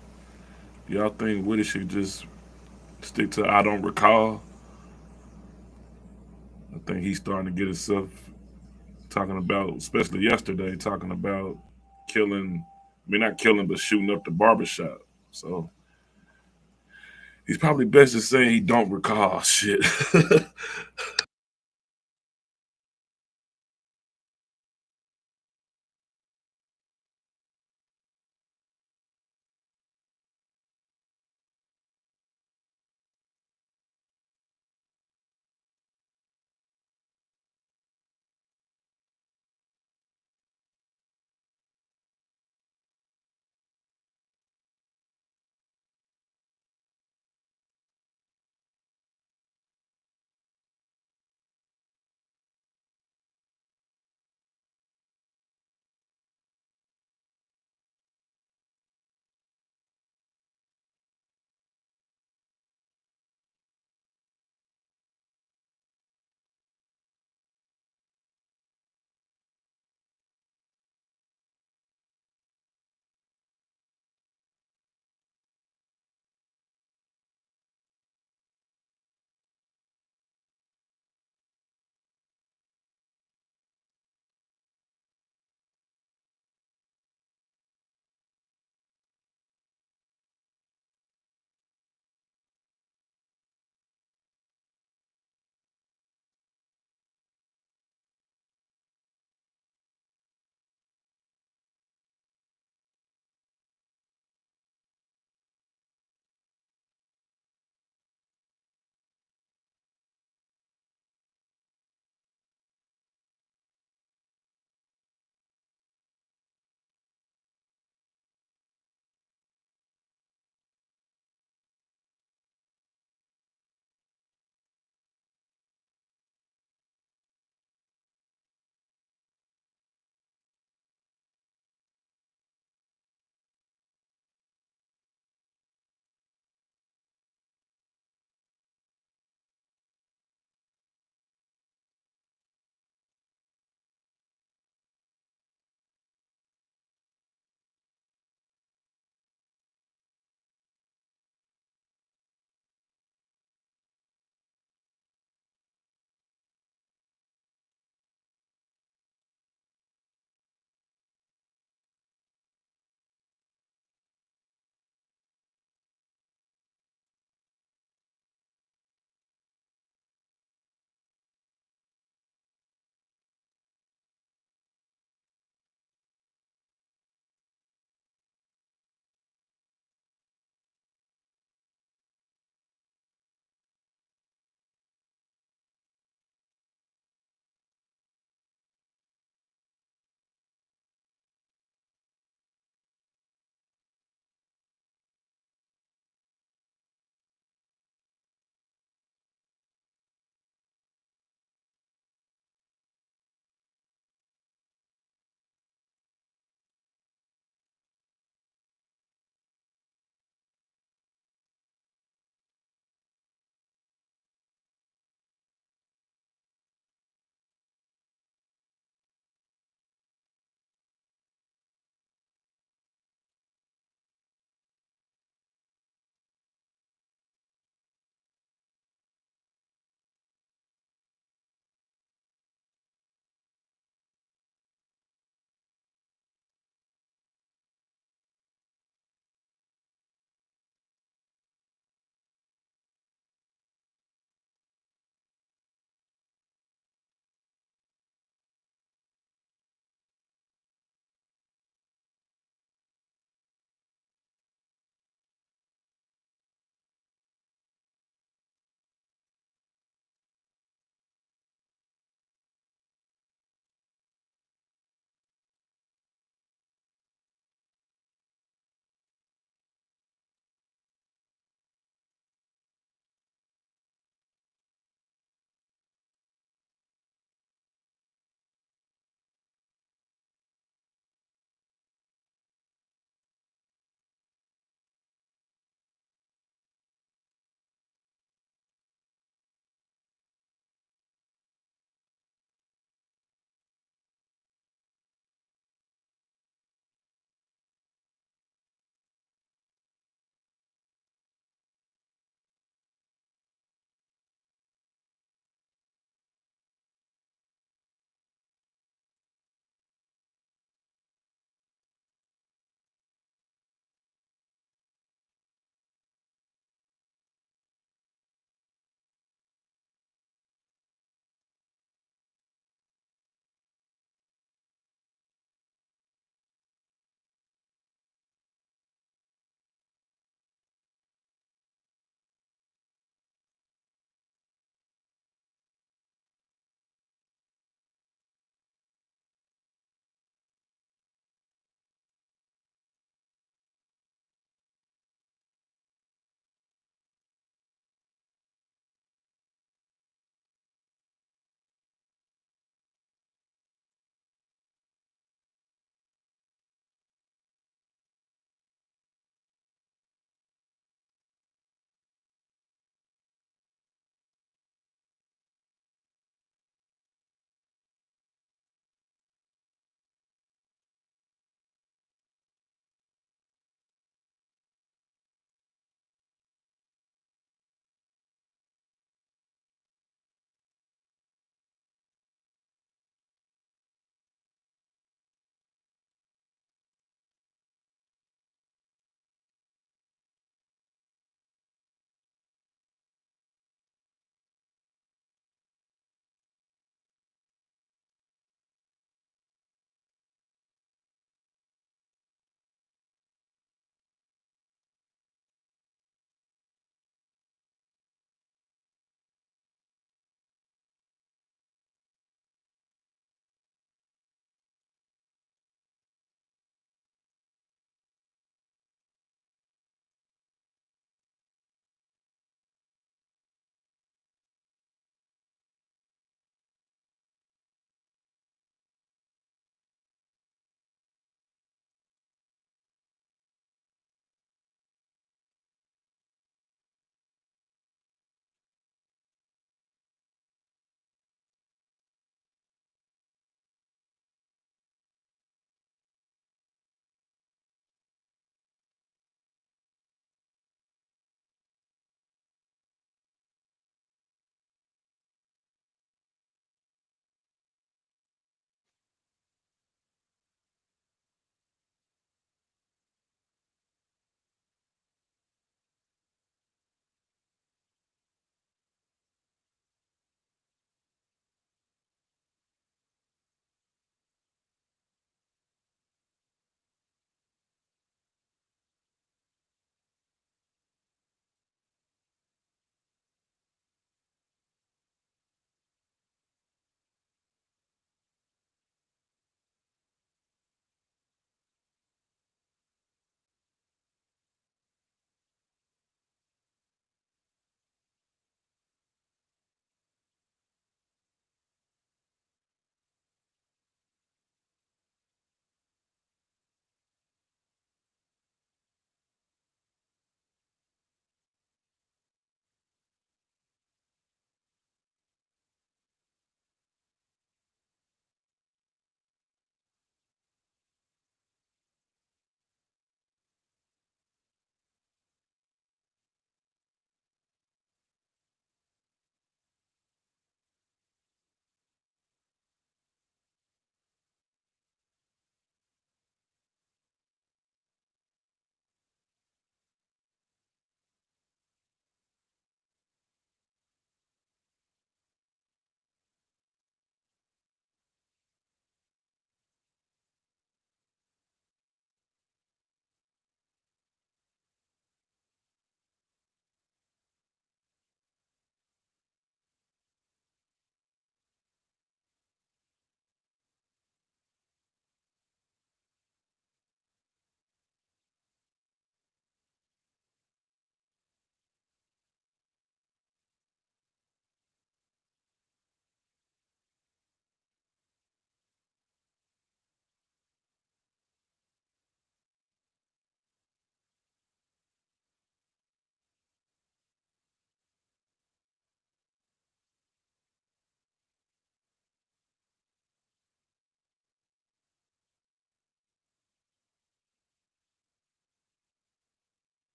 Do y'all think Woody should just stick to I don't recall? I think he's starting to get himself talking about, especially yesterday, talking about killing, I mean, not killing, but shooting up the barbershop. So he's probably best just saying he don't recall shit.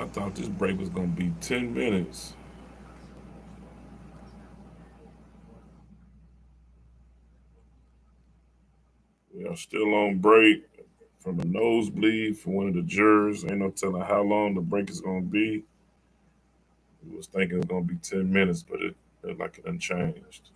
I thought this break was gonna be 10 minutes. We are still on break from a nosebleed for one of the jurors. Ain't no telling how long the break is gonna be. We was thinking it was gonna be 10 minutes, but it like it unchanged.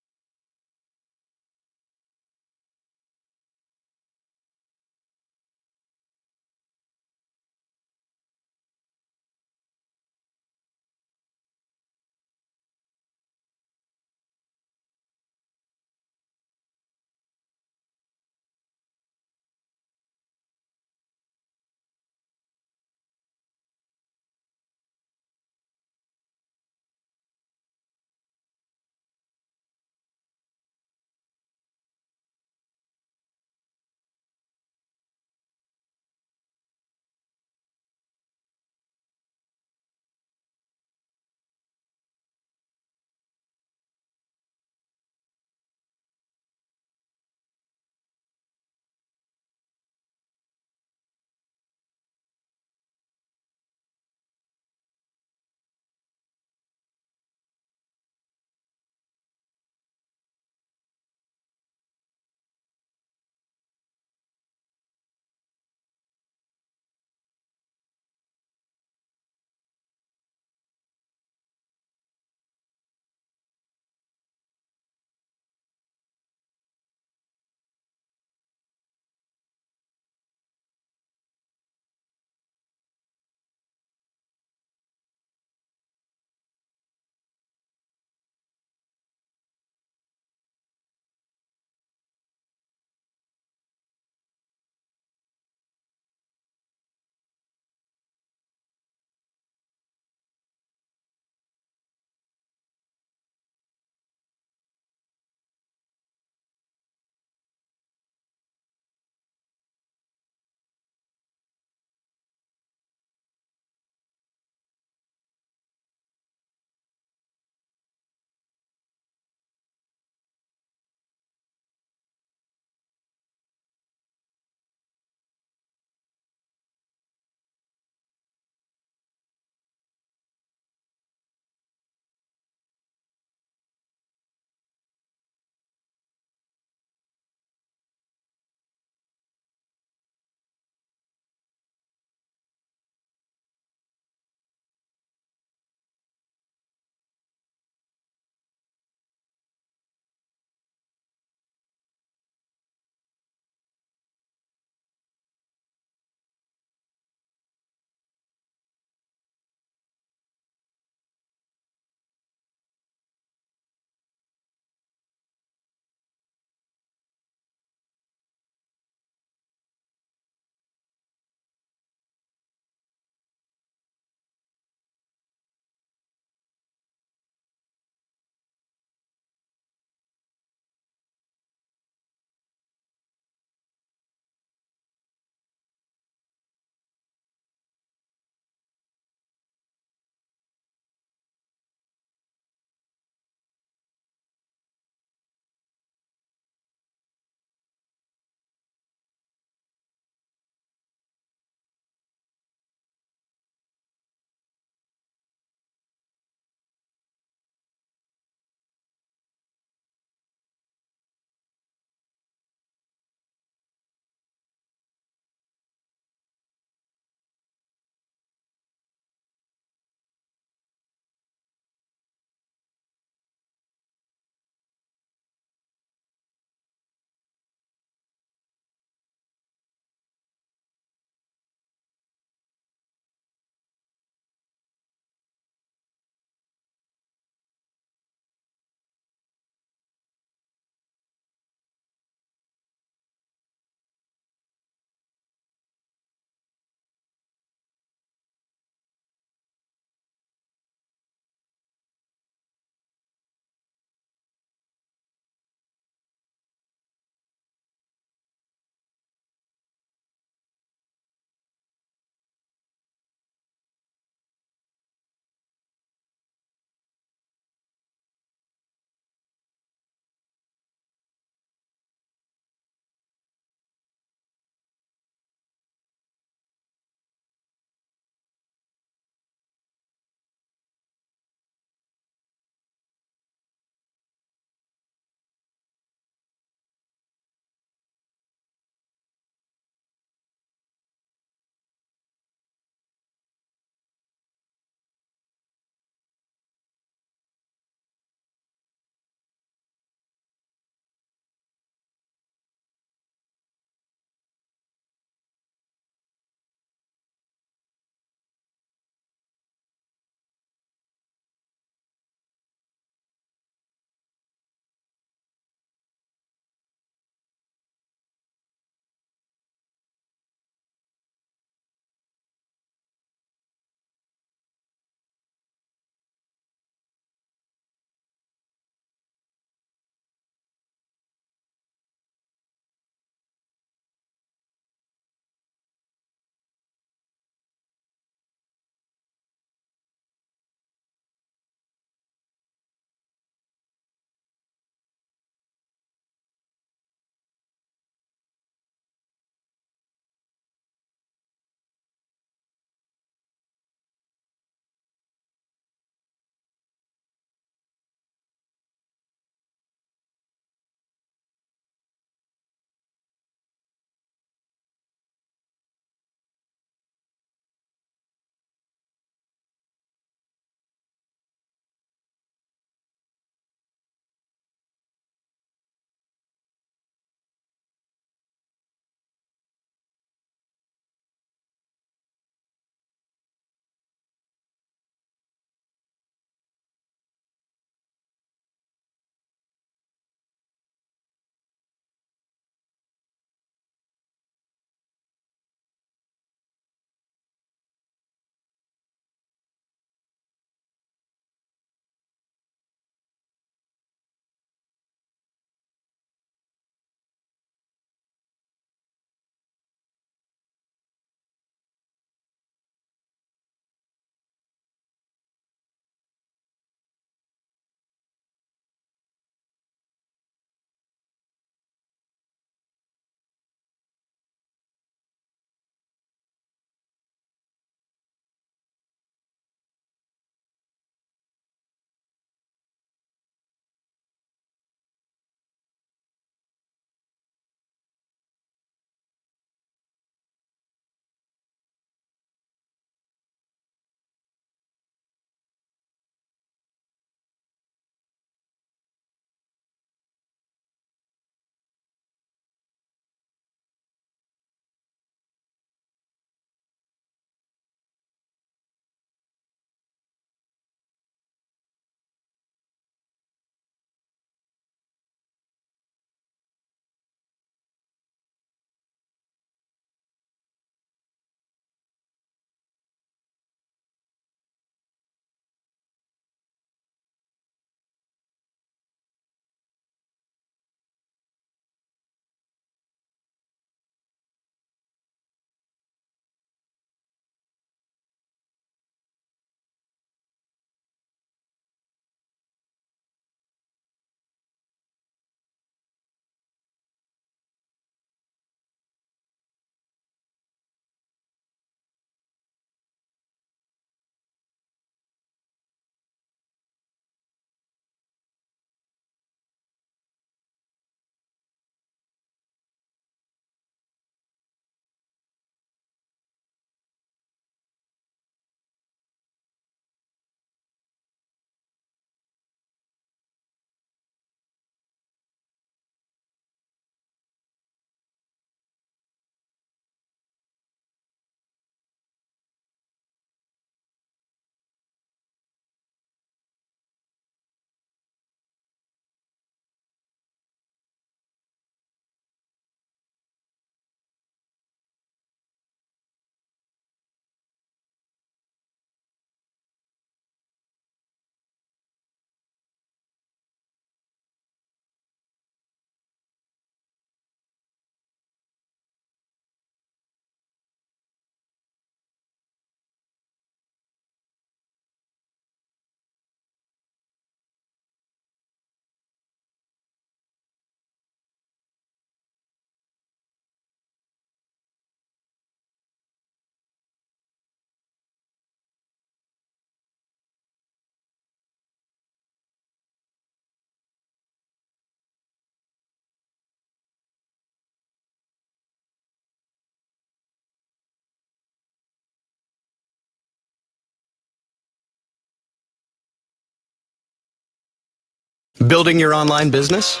Building your online business?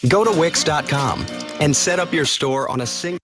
Go to Wix.com and set up your store on a single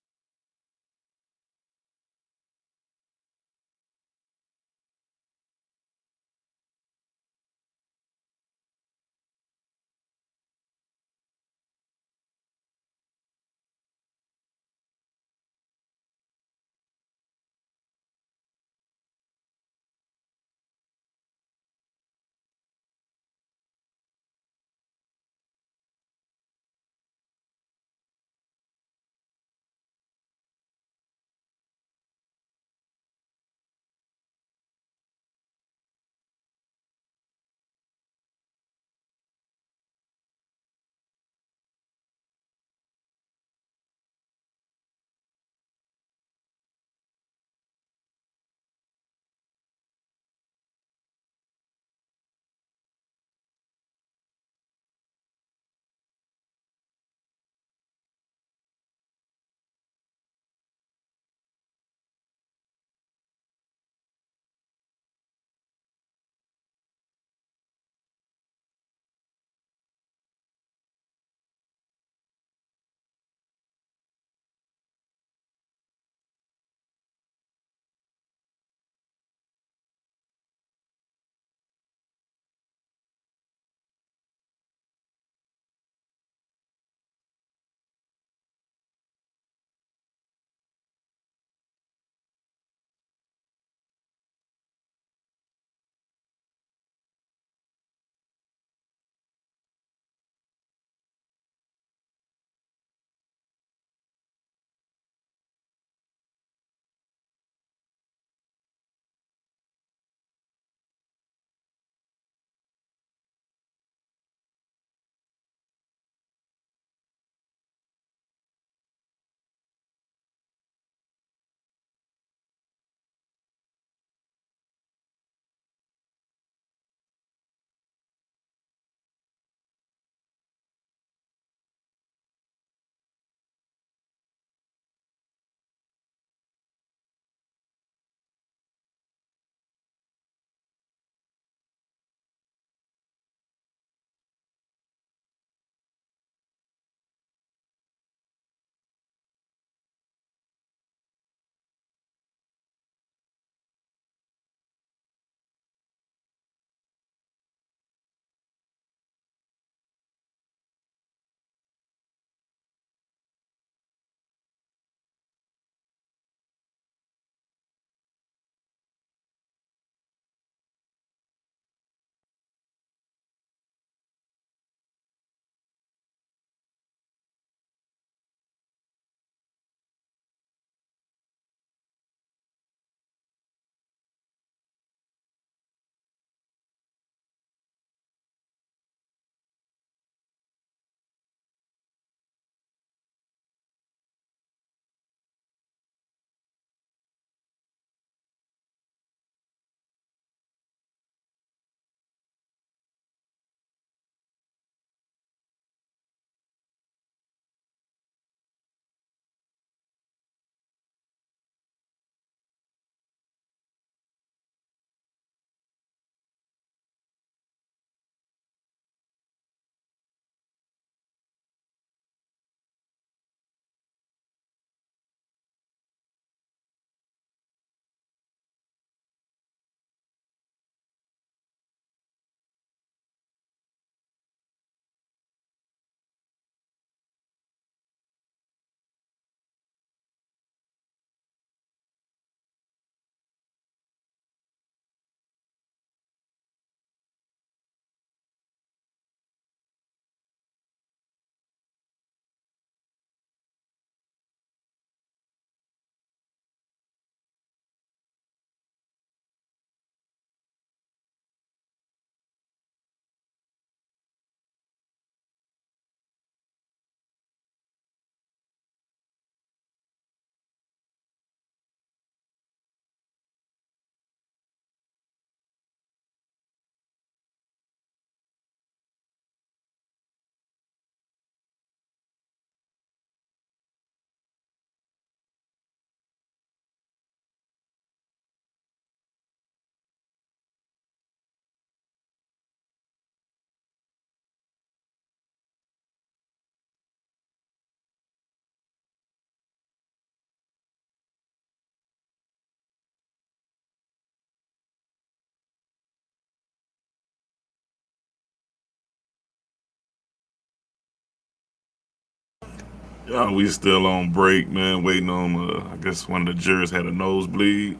We still on break, man, waiting on, I guess one of the jurors had a nosebleed.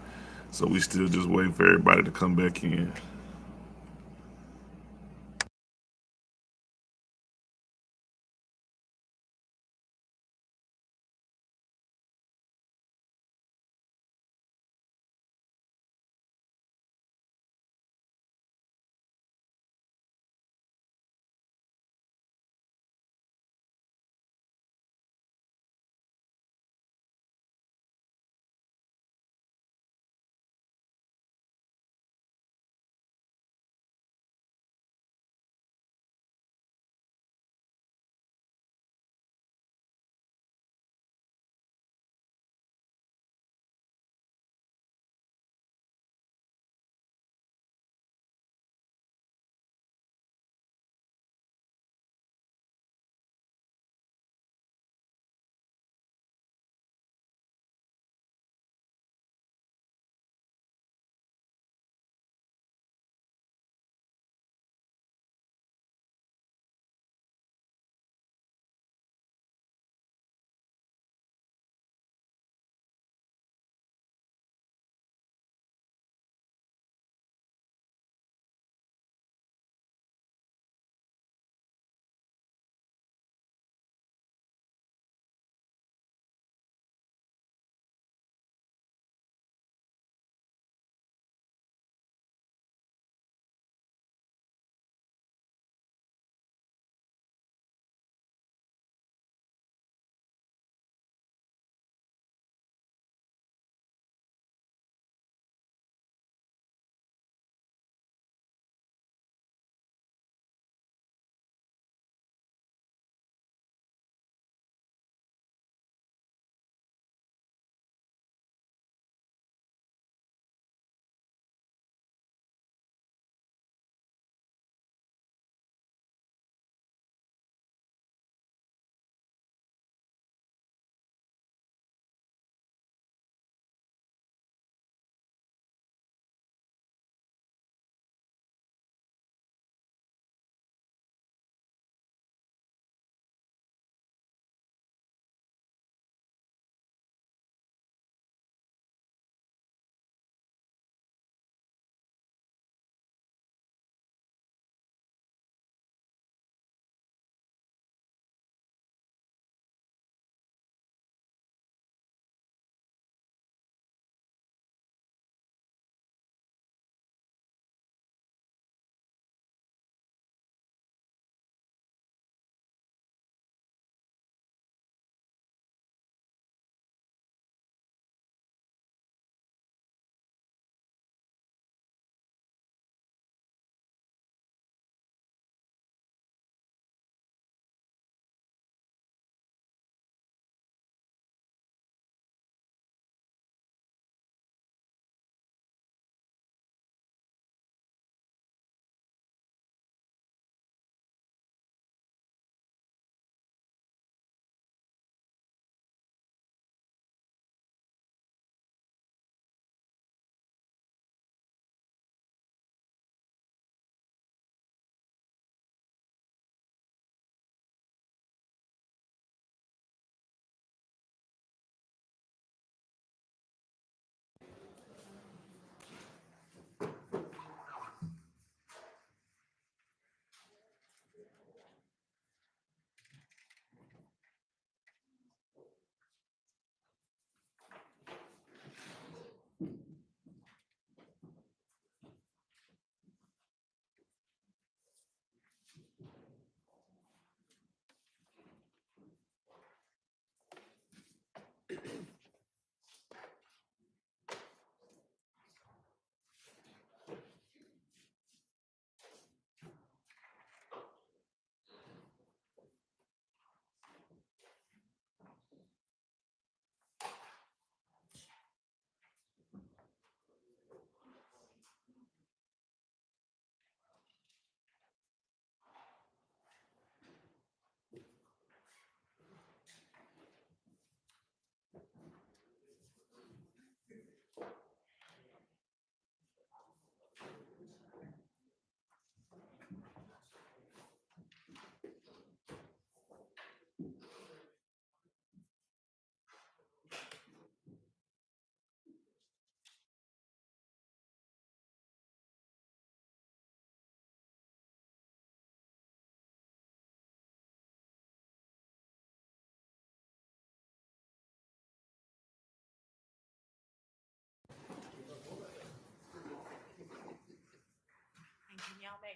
So we still just waiting for everybody to come back in.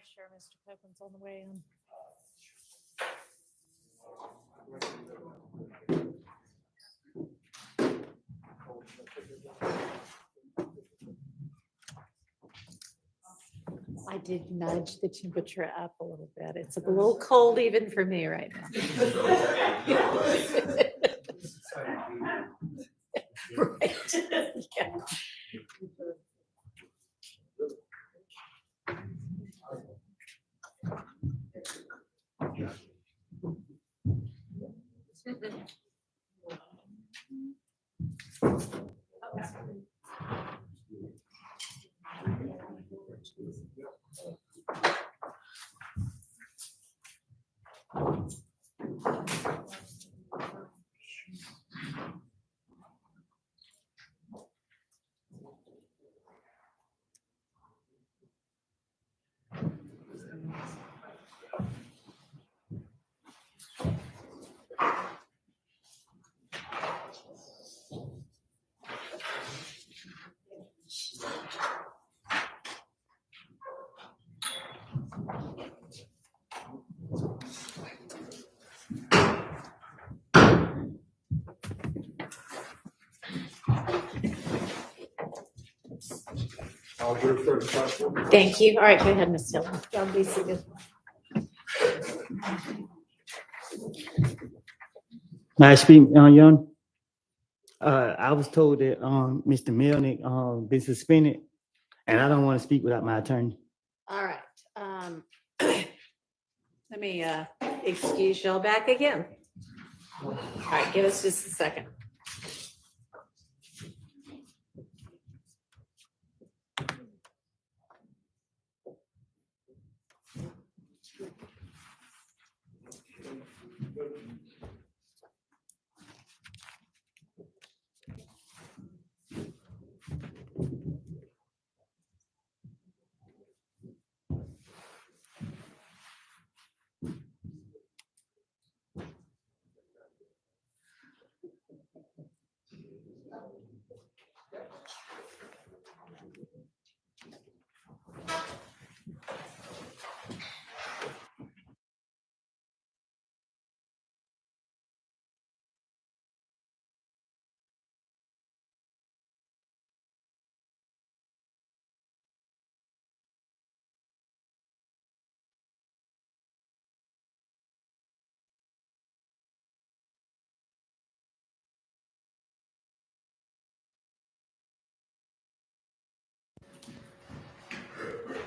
make sure Mr. Copeland's on the way in. I did nudge the temperature up a little bit. It's a little cold even for me right now. Right. Yeah. Thank you. All right, go ahead, Ms. Tillman. Y'all be seated. May I speak, Young? I was told that Mr. Melnick been suspended, and I don't want to speak without my attorney. All right. Let me excuse y'all back again. All right, give us just a second.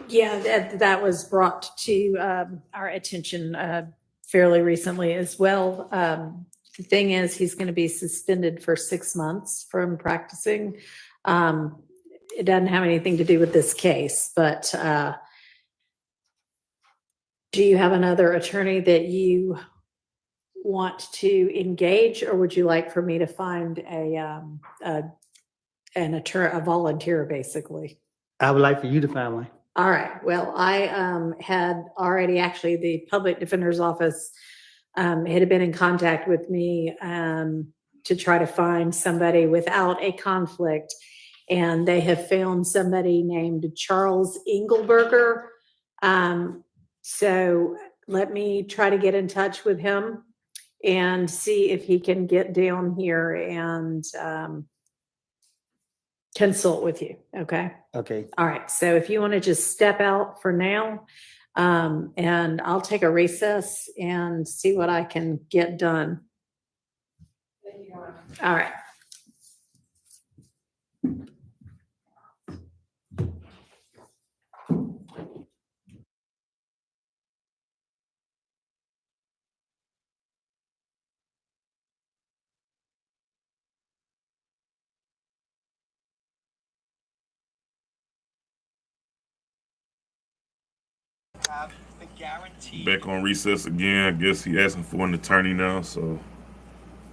Yeah, that was brought to our attention fairly recently as well. The thing is, he's going to be suspended for 6 months from practicing. It doesn't have anything to do with this case, but do you have another attorney that you want to engage, or would you like for me to find an attorney, a volunteer, basically? I would like for you to find one. All right. Well, I had already, actually, the public defender's office had been in contact with me to try to find somebody without a conflict. And they have found somebody named Charles Engelberger. So let me try to get in touch with him and see if he can get down here and consult with you. Okay. Okay. All right. So if you want to just step out for now, and I'll take a recess and see what I can get done. All right. Back on recess again. I guess he asking for an attorney now, so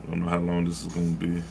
I don't know how long this is going to be.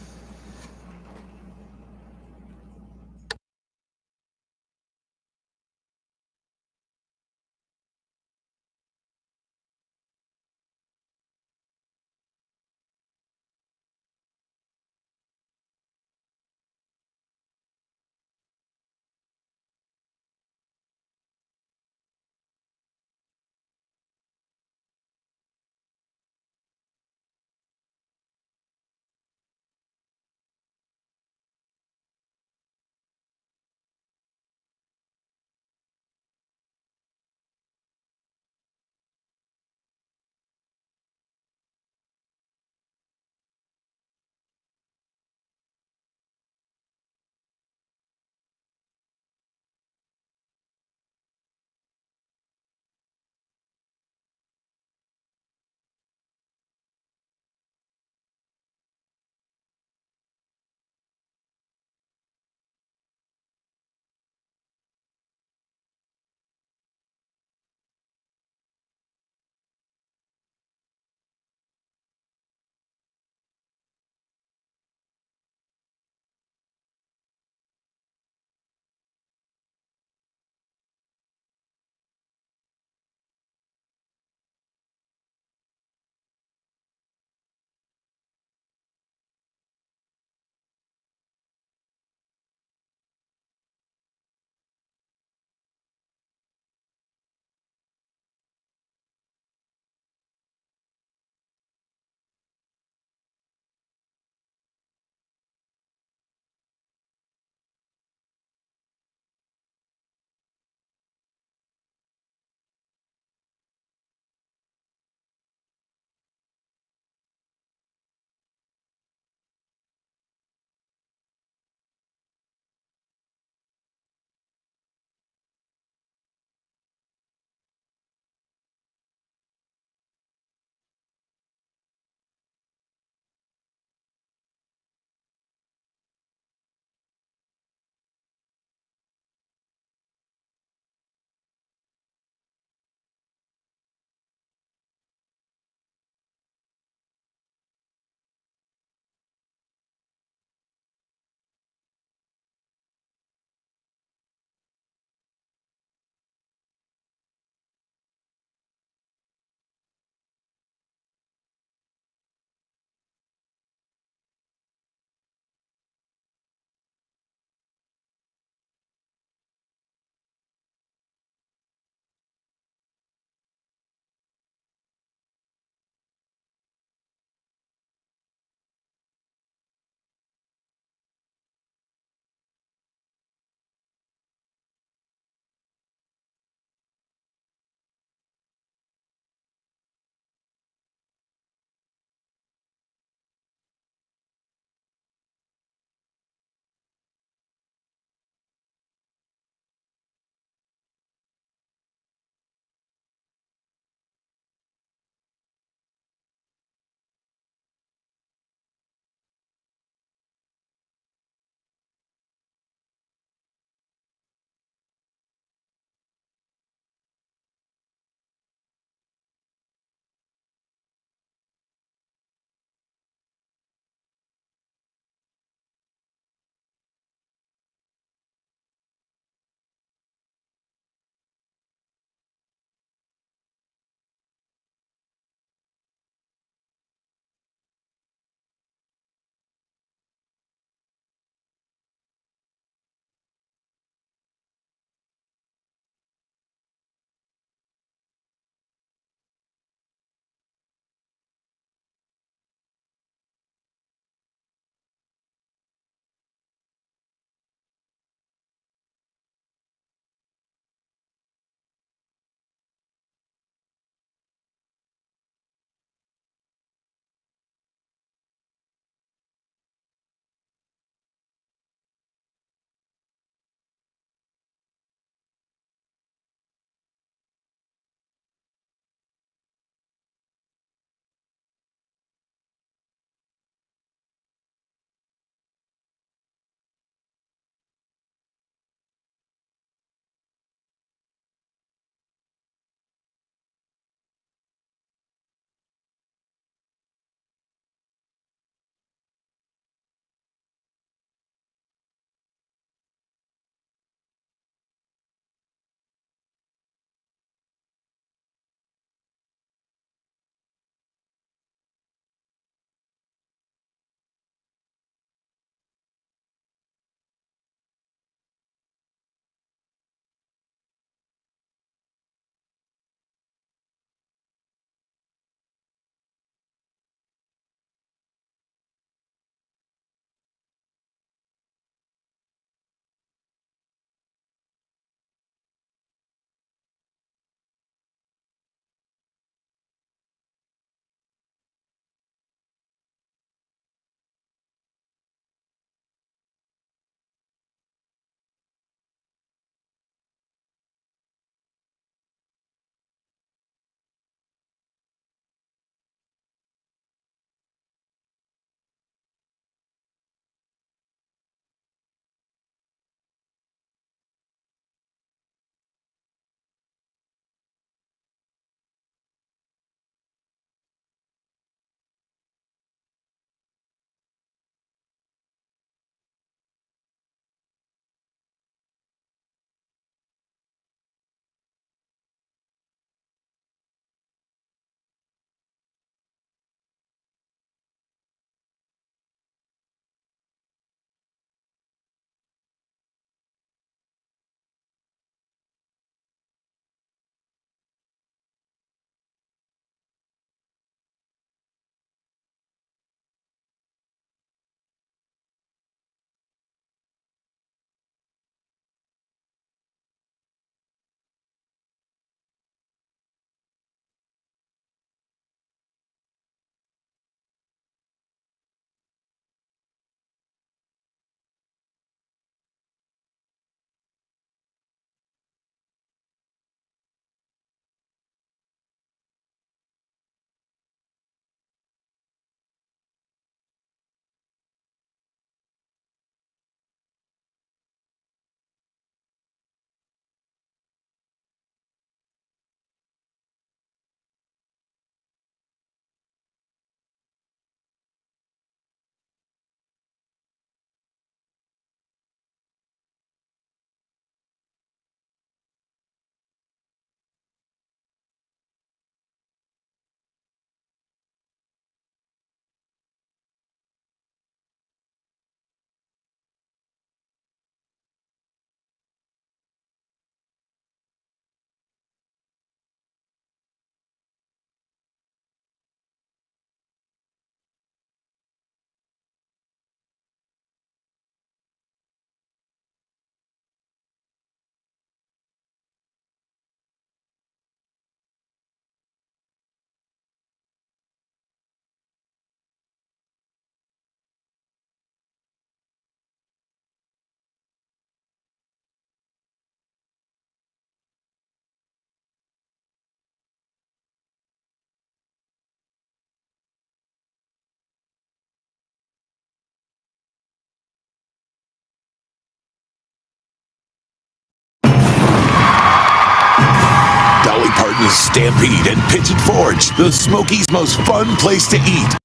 Stampede and Pigeon Forge, the Smokies' most fun place to eat.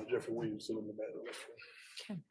Jeffrey Williams still in the back of the restroom. Okay.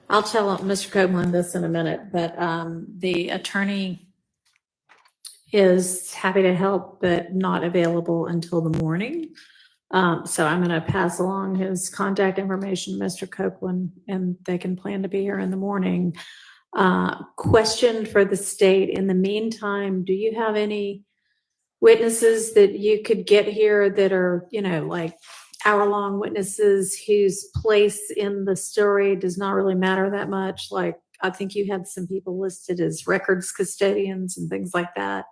I'll tell Mr. Copeland this in a minute, but the attorney is happy to help, but not available until the morning. So I'm going to pass along his contact information, Mr. Copeland, and they can plan to be here in the morning. Question for the state. In the meantime, do you have any witnesses that you could get here that are, like hour-long witnesses whose place in the story does not really matter that much? Like, I think you had some people listed as records custodians and things like that.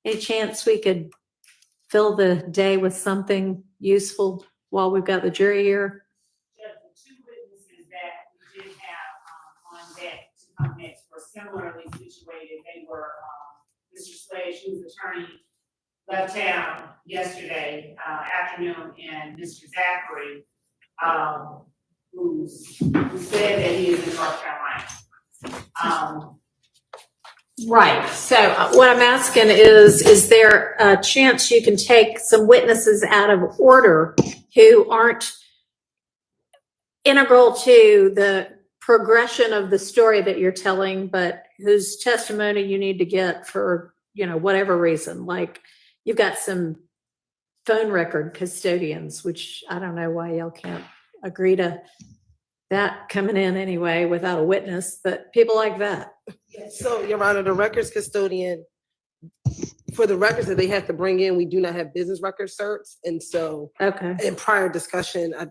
Any chance we could fill the day with something useful while we've got the jury here? Just the two witnesses that we did have on deck to come next were similarly situated. They were Mr. Slade, whose attorney left town yesterday afternoon, and Mr. Zachary, who said that he is in North Carolina. Right. So what I'm asking is there a chance you can take some witnesses out of order who aren't integral to the progression of the story that you're telling, but whose testimony you need to get for, whatever reason? Like, you've got some phone record custodians, which I don't know why y'all can't agree to that coming in anyway without a witness, but people like that. So, Your Honor, the records custodian, for the records that they have to bring in, we do not have business record certs. And so Okay. in prior discussion, I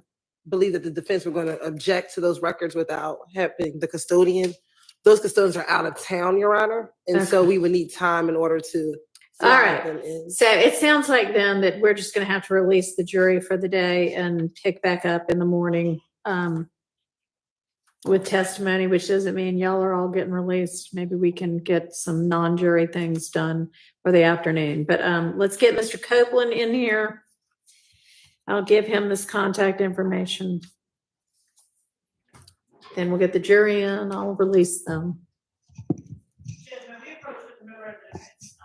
believe that the defense were going to object to those records without having the custodian. Those custodians are out of town, Your Honor. And so we would need time in order to All fly right. them in. So it sounds like then that we're just going to have to release the jury for the day and pick back up in the morning with testimony, which doesn't mean y'all are all getting released. Maybe we can get some non-jury things done for the afternoon. But let's get Mr. Copeland in here. I'll give him this contact information. Then we'll get the jury in. I'll release them. When we approached with the member of the defense,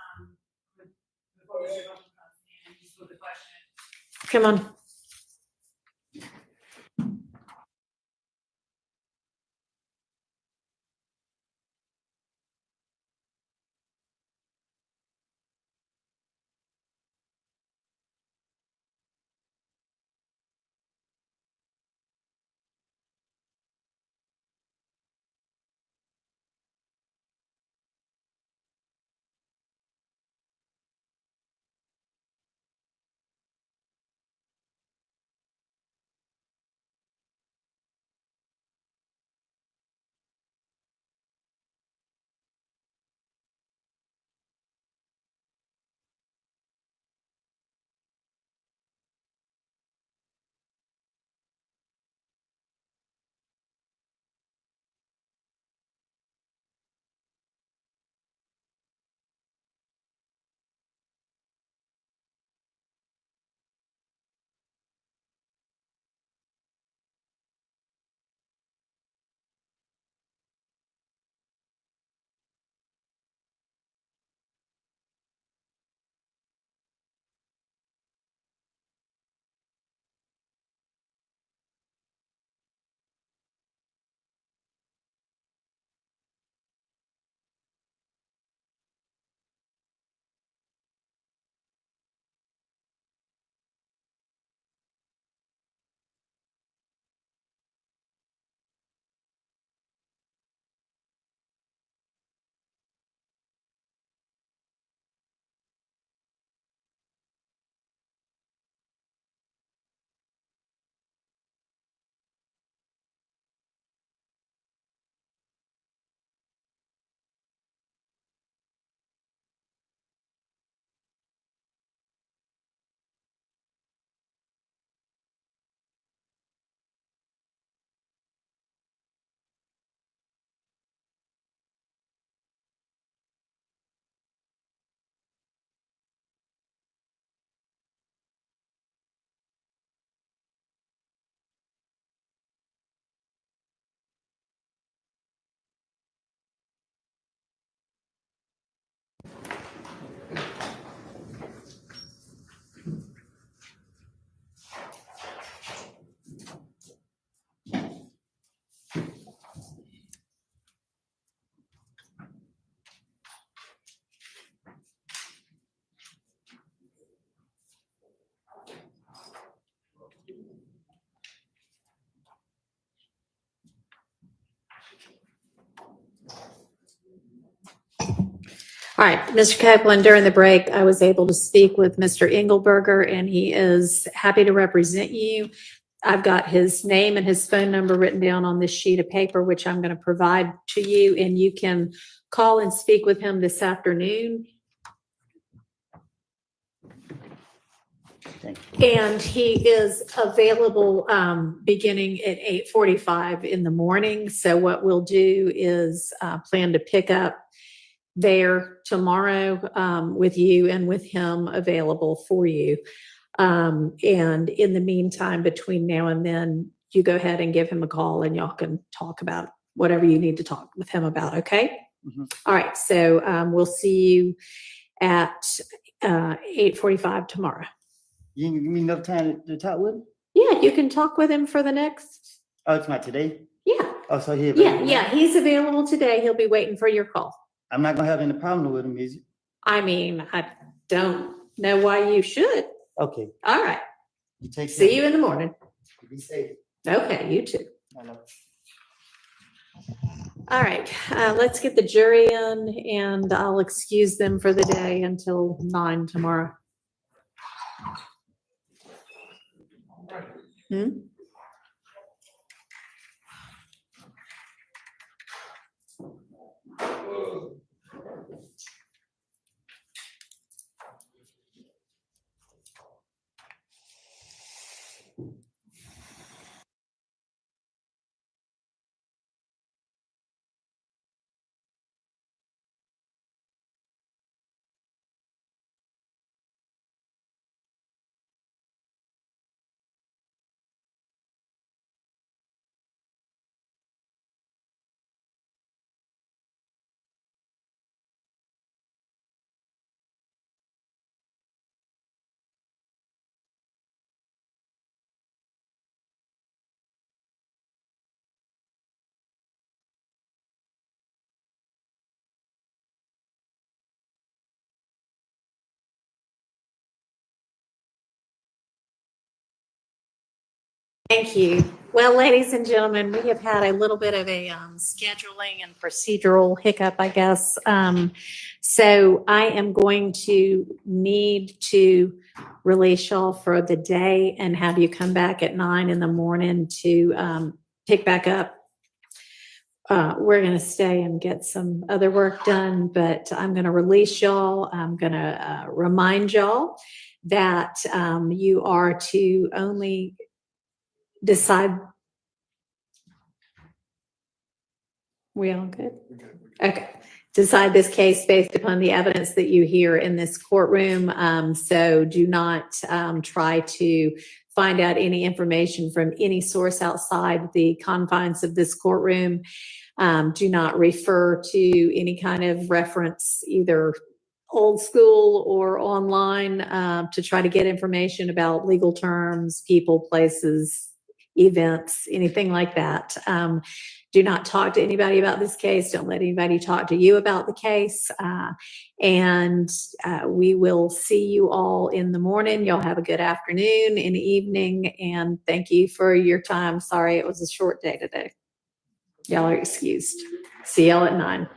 before we should and just with the question. Come on. All right, Mr. Copeland, during the break, I was able to speak with Mr. Engelberger, and he is happy to represent you. I've got his name and his phone number written down on this sheet of paper, which I'm going to provide to you, and you can call and speak with him this afternoon. And he is available beginning at 8:45 in the morning. So what we'll do is plan to pick up there tomorrow with you and with him available for you. And in the meantime, between now and then, you go ahead and give him a call and y'all can talk about whatever you need to talk with him about, okay? Mhm. All right, so we'll see you at 8:45 tomorrow. You give me enough time to talk with him? Yeah, you can talk with him for the next, Oh, it's not today? yeah. Oh, so he Yeah, available? yeah, he's available today. He'll be waiting for your call. I'm not gonna have any problem with him, is it? I mean, I don't know why you should. Okay. All right, You take care. see you in the morning. Be safe. Okay, you too. I know. All right, let's get the jury in and I'll excuse them for the day until 9 tomorrow. Hmm? Thank you. Well, ladies and gentlemen, we have had a little bit of a scheduling and procedural hiccup, I guess. So I am going to need to release y'all for the day and have you come back at 9 in the morning to pick back up. We're going to stay and get some other work done, but I'm going to release y'all. I'm going to remind y'all that you are to only decide. We all good? Okay. Decide this case based upon the evidence that you hear in this courtroom. So do not try to find out any information from any source outside the confines of this courtroom. Do not refer to any kind of reference, either old school or online, to try to get information about legal terms, people, places, events, anything like that. Do not talk to anybody about this case. Don't let anybody talk to you about the case. And we will see you all in the morning. Y'all have a good afternoon and evening. And thank you for your time. Sorry, it was a short day today. Y'all are excused. See y'all at 9.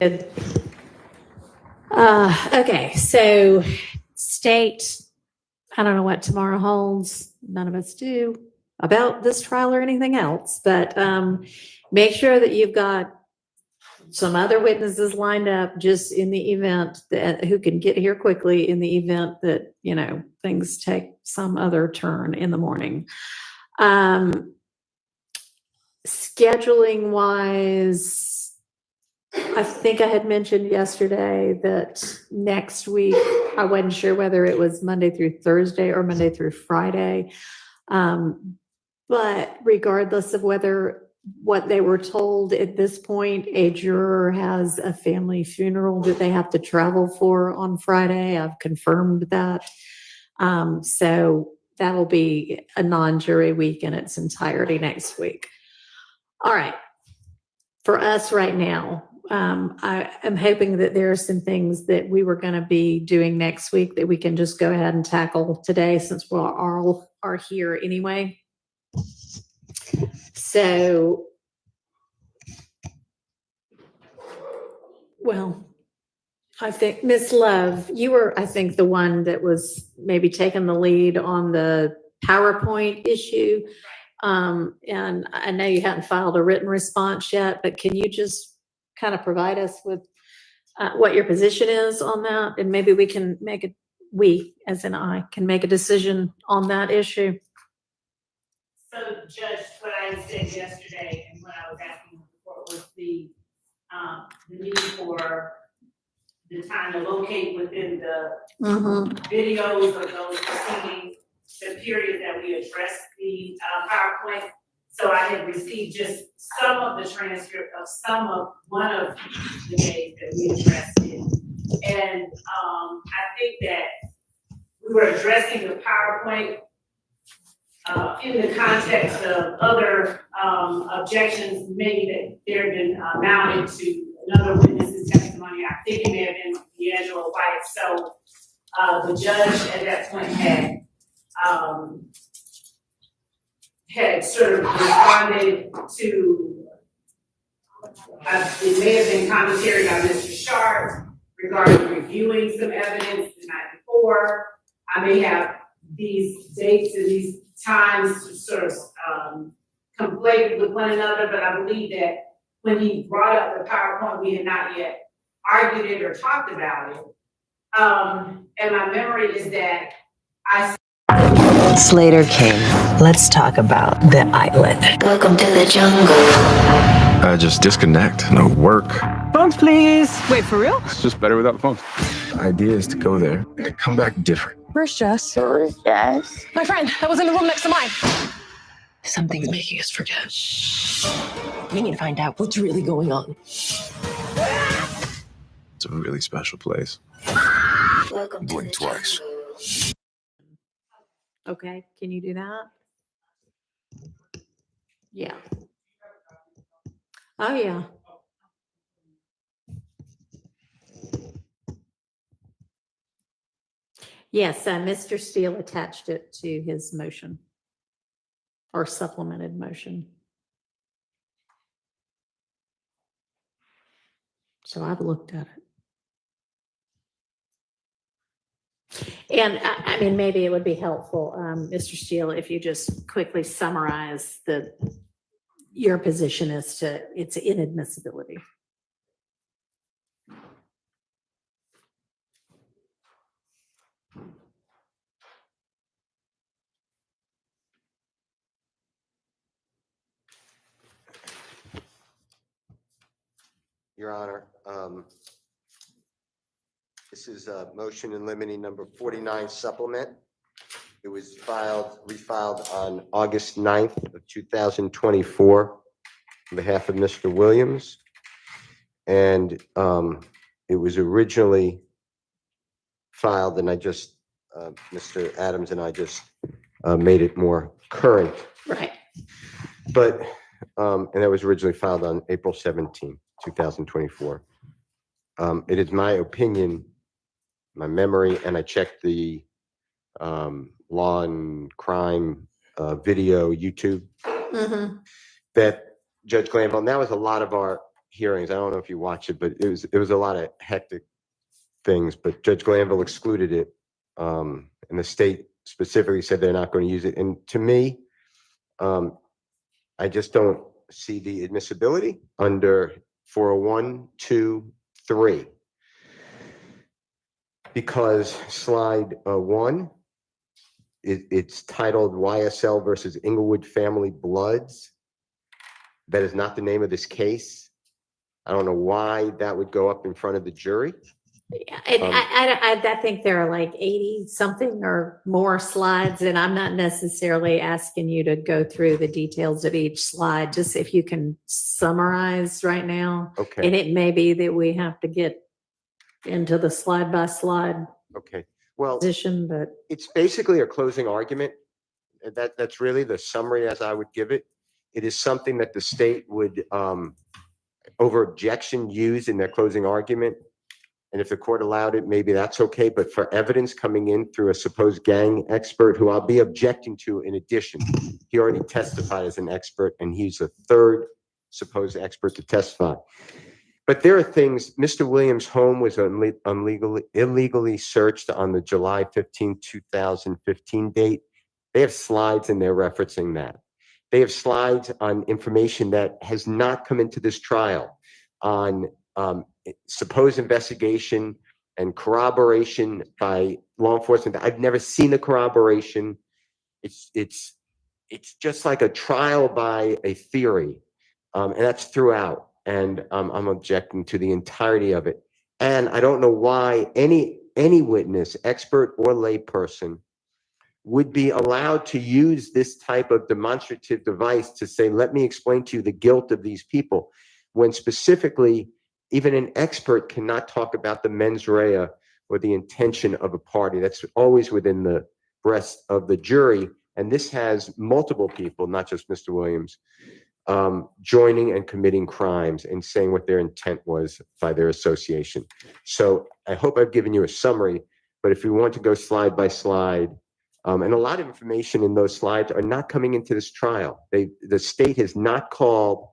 Good. Okay, so state, I don't know what tomorrow holds. None of us do about this trial or anything else, but make sure that you've got some other witnesses lined up just in the event that who can get here quickly in the event that, you know, things take some other turn in the morning. Scheduling wise, I think I had mentioned yesterday that next week I wasn't sure whether it was Monday through Thursday or Monday through Friday. But regardless of what they were told at this point, a juror has a family funeral that they have to travel for on Friday. I've confirmed that. So that'll be a non-jury week in its entirety next week. All right. For us right now, I am hoping that there are some things that we were going to be doing next week that we can just go ahead and tackle today since we all are here anyway. So, well, I think Miss Love, you were, I think, the one that was maybe taking the lead on the PowerPoint issue. And I know you hadn't filed a written response yet, but can you just kind of provide us with what your position is on that? And maybe we can we, as in I, can make a decision on that issue. So, Judge, what I said yesterday and what I was asking before was the need for the time to locate within the videos of those proceedings, the period that we addressed the PowerPoint. So I had received just some of the transcript of one of the days that we addressed it. And I think that we were addressing the PowerPoint in the context of other objections, maybe that there have been mounted to another witness's testimony. I think it may have been D'Angelo White. So the judge at that point had sort of responded to, it may have been commentary by Mr. Sharp regarding reviewing some evidence the night before. I may have these dates and these times sort of conflated with one another, but I believe that when he brought up the PowerPoint, we had not yet argued it or talked about it. And my memory is that Slater King, let's talk about the island. Welcome to the jungle. I just disconnect. No work. Phones, please. Wait, for real? It's just better without the phones. The idea is to go there and come back different. Where's Jess? Where's Jess? My friend, that was in the room next to mine. Something's making us forget. We need to find out what's really going on. It's a really special place. Blink twice. Okay, can you do that? Yeah. Oh, yeah. Yes, Mr. Steele attached it to his motion or supplemented motion. So I've looked at it. And I mean, maybe it would be helpful, Mr. Steele, if you just quickly summarize your position as to its inadmissibility. Your Honor, this is a motion in limine number 49 supplement. It was refiled on August 9th of 2024 on behalf of Mr. Williams. And it was originally filed, and Mr. Adams and I just made it more current. Right. But, and that was originally filed on April 17th. 2024. It is my opinion, my memory, and I checked the law and crime video YouTube, that Judge Glanville, and that was a lot of our hearings. I don't know if you watched it, but it was a lot of hectic things, but Judge Glanville excluded it. And the state specifically said they're not going to use it. And to me, I just don't see the admissibility under 401(2)(3), because slide 1, it's titled YSL versus Inglewood Family Bloods. That is not the name of this case. I don't know why that would go up in front of the jury. Yeah, and I think there are like 80 something or more slides, and I'm not necessarily asking you to go through the details of each slide, just if you can summarize right now. Okay. And it may be that we have to get into the slide by slide Okay. Well, position, but it's basically a closing argument. That's really the summary as I would give it. It is something that the state would, over objection, use in their closing argument. And if the court allowed it, maybe that's okay. But for evidence coming in through a supposed gang expert who I'll be objecting to in addition, he already testified as an expert and he's a third supposed expert to testify. But there are things, Mr. Williams' home was illegally searched on the July 15, 2015 date. They have slides in there referencing that. They have slides on information that has not come into this trial on supposed investigation and corroboration by law enforcement. I've never seen the corroboration. It's just like a trial by a theory, and that's throughout. And I'm objecting to the entirety of it. And I don't know why any witness, expert or lay person, would be allowed to use this type of demonstrative device to say, let me explain to you the guilt of these people, when specifically even an expert cannot talk about the mens rea or the intention of a party. That's always within the breast of the jury. And this has multiple people, not just Mr. Williams, joining and committing crimes and saying what their intent was by their association. So I hope I've given you a summary, but if you want to go slide by slide, and a lot of information in those slides are not coming into this trial. The state has not called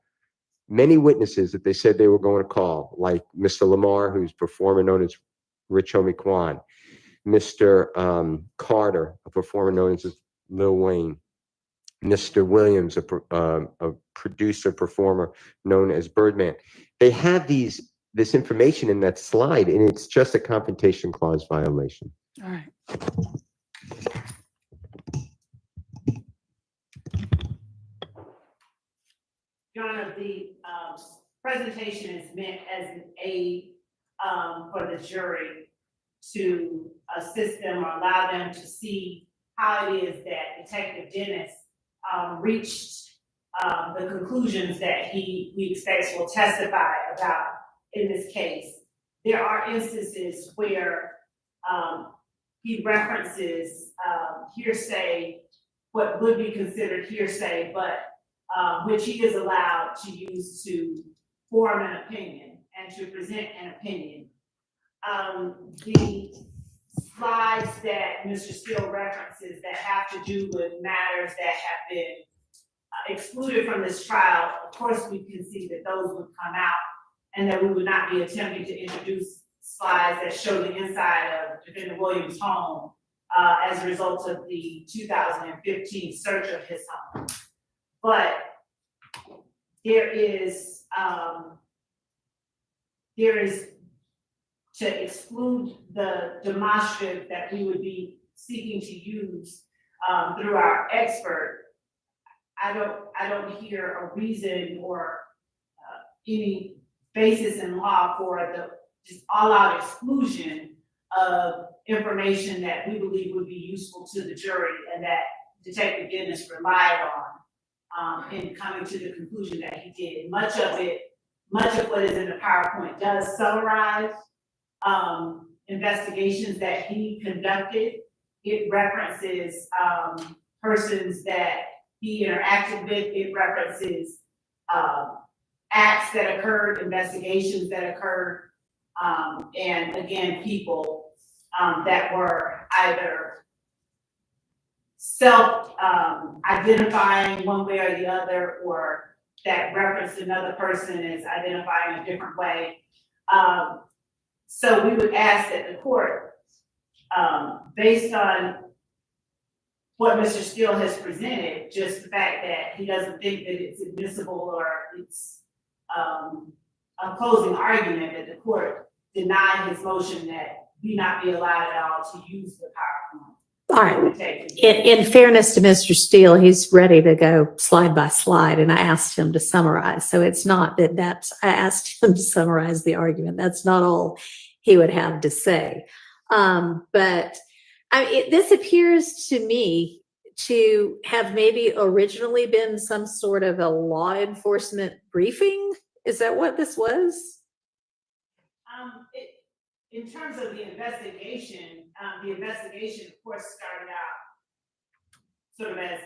many witnesses that they said they were going to call, like Mr. Lamar, who's performer known as Rich Homie Quan, Mr. Carter, a performer known as Lil Wayne, Mr. Williams, a producer performer known as Birdman. They have this information in that slide, and it's just a confrontation clause violation. all right. Your Honor, the presentation is meant as an aid for the jury to assist them or allow them to see how it is that Detective Dennis reached the conclusions that we expect will testify about in this case. There are instances where he references hearsay, what would be considered hearsay, but which he is allowed to use to form an opinion and to present an opinion. The slides that Mr. Steele references that have to do with matters that have been excluded from this trial, of course we can see that those would come out and that we would not be attempting to introduce slides that show the inside of Defendant Williams' home as a result of the 2015 search of his home. But there is to exclude the demonstrative that we would be seeking to use through our expert. I don't hear a reason or any basis in law for the just all-out exclusion of information that we believe would be useful to the jury and that Detective Dennis relied on in coming to the conclusion that he did. Much of what is in the PowerPoint does summarize investigations that he conducted. It references persons that he interacted with. It references acts that occurred, investigations that occurred, and again, people that were either self-identifying one way or the other, or that referenced another person as identifying a different way. So we would ask that the court, based on what Mr. Steele has presented, just the fact that he doesn't think that it's admissible or it's a closing argument, that the court deny his motion that we not be allowed at all to use the PowerPoint. All right. In fairness to Mr. Steele, he's ready to go slide by slide, and I asked him to summarize. So it's not that I asked him to summarize the argument. That's not all he would have to say. But this appears to me to have maybe originally been some sort of a law enforcement briefing. Is that what this was? In terms of the investigation, of course started out sort of as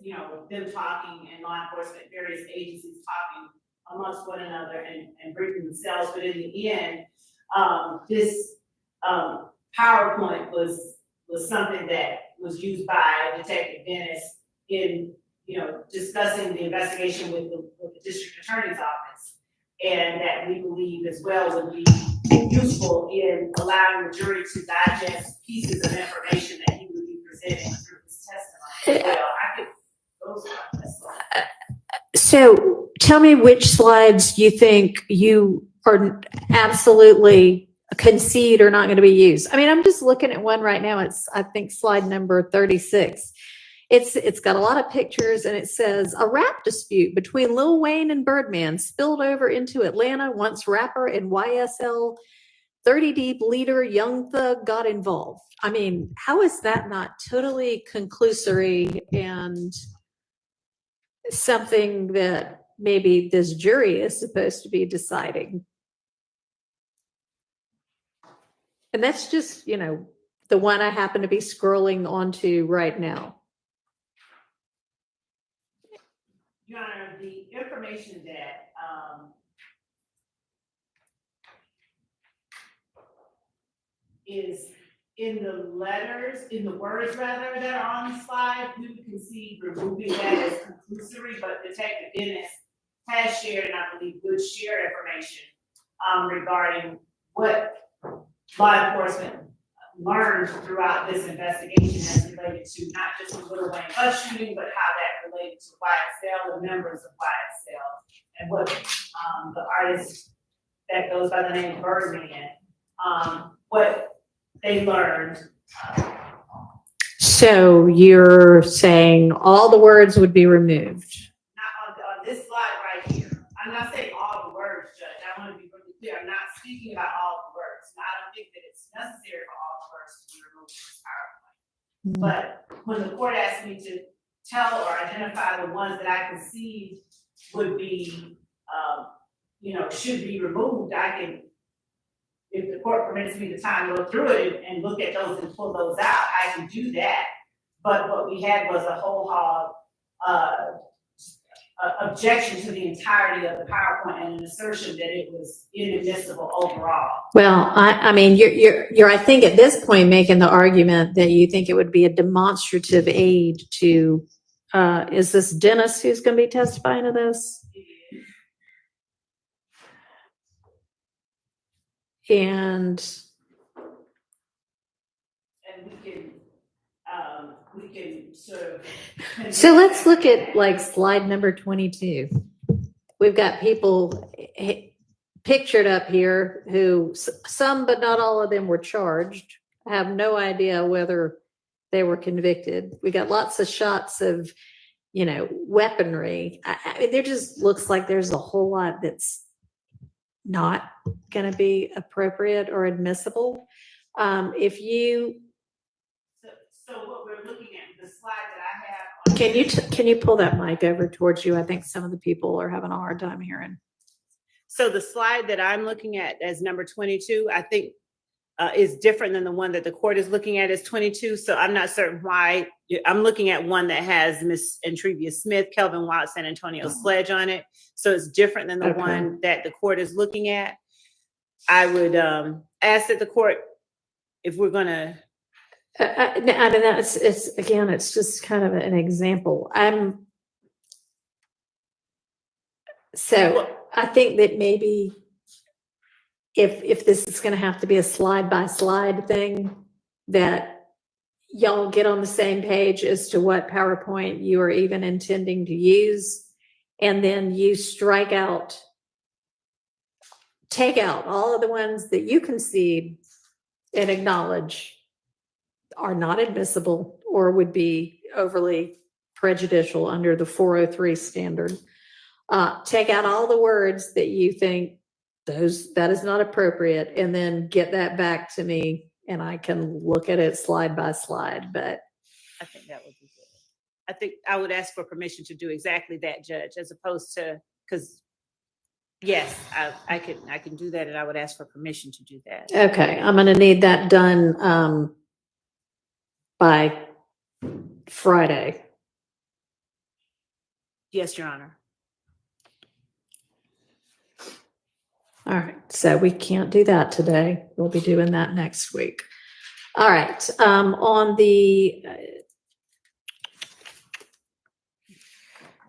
you know, them talking and law enforcement, various agencies talking amongst one another and briefing themselves. But in the end, this PowerPoint was something that was used by Detective Dennis in, you know, discussing the investigation with the district attorney's office, and that we believe as well would be useful in allowing the jury to digest pieces of information that he would be presenting through his testimony. Well, I could go through that. So tell me which slides you think you are absolutely concede are not going to be used. I mean, I'm just looking at one right now. It's, I think, slide number 36. It's got a lot of pictures, and it says a rap dispute between Lil Wayne and Birdman spilled over into Atlanta once rapper and YSL 30 Deep leader Young Thug got involved. I mean, how is that not totally conclusory and something that maybe this jury is supposed to be deciding? And that's just, you know, the one I happen to be scrolling onto right now. Your Honor, the information that is in the letters, in the words rather, that are on the slide, we would concede removing that as conclusory, but Detective Dennis has shared, and I believe would share information regarding what law enforcement learned throughout this investigation as related to not just the Lil Wayne bus shooting, but how that related to YSL and members of YSL, and what the artist that goes by the name of Birdman, what they learned. So you're saying all the words would be removed? Not on this slide right here. I'm not saying all the words, Judge. I want to be really clear. I'm not speaking about all the words. And I don't think that it's necessary for all the words to be removed in this PowerPoint. But when the court asked me to tell or identify the ones that I conceived would be, you know, should be removed, I can, if the court permits me the time to go through it and look at those and pull those out, I can do that. But what we had was a whole hog objection to the entirety of the PowerPoint and an assertion that it was inadmissible overall. Well, I mean, you're I think at this point making the argument that you think it would be a demonstrative aid to, is this Dennis who's going to be testifying to this? And we can sort of. so let's look at like slide number 22. We've got people pictured up here who some, but not all of them were charged. I have no idea whether they were convicted. We got lots of shots of, you know, weaponry. I mean, there just looks like there's a whole lot that's not going to be appropriate or admissible. If you, so what we're looking at, the slide that I have. can you pull that mic over towards you? I think some of the people are having a hard time hearing. So the slide that I'm looking at as number 22, I think is different than the one that the court is looking at as 22. So I'm not certain why. I'm looking at one that has Miss Entrevia Smith, Kelvin Wild, San Antonio Sledge on it. So it's different than the one that the court is looking at. I would ask that the court, if we're gonna. I mean, it's again, it's just kind of an example. So I think that maybe if this is going to have to be a slide by slide thing, that y'all get on the same page as to what PowerPoint you are even intending to use, and then you strike out, take out all of the ones that you concede and acknowledge are not admissible or would be overly prejudicial under the 403 standard. Take out all the words that you think that is not appropriate, and then get that back to me and I can look at it slide by slide, but I think that would be good. I think I would ask for permission to do exactly that, Judge, as opposed to, because yes, I can do that, and I would ask for permission to do that. okay, I'm gonna need that done, by Friday. Yes, Your Honor. All right, so we can't do that today. We'll be doing that next week. All right, on the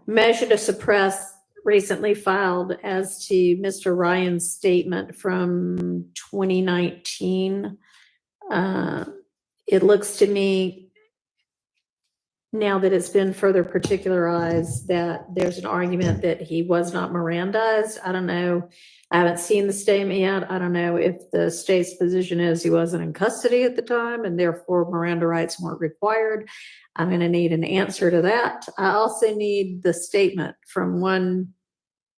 measure to suppress recently filed as to Mr. Ryan's statement from 2019, it looks to me now that it's been further particularized that there's an argument that he was not Mirandized. I don't know. I haven't seen the statement yet. I don't know if the state's position is he wasn't in custody at the time and therefore Miranda rights weren't required. I'm going to need an answer to that. I also need the statement from one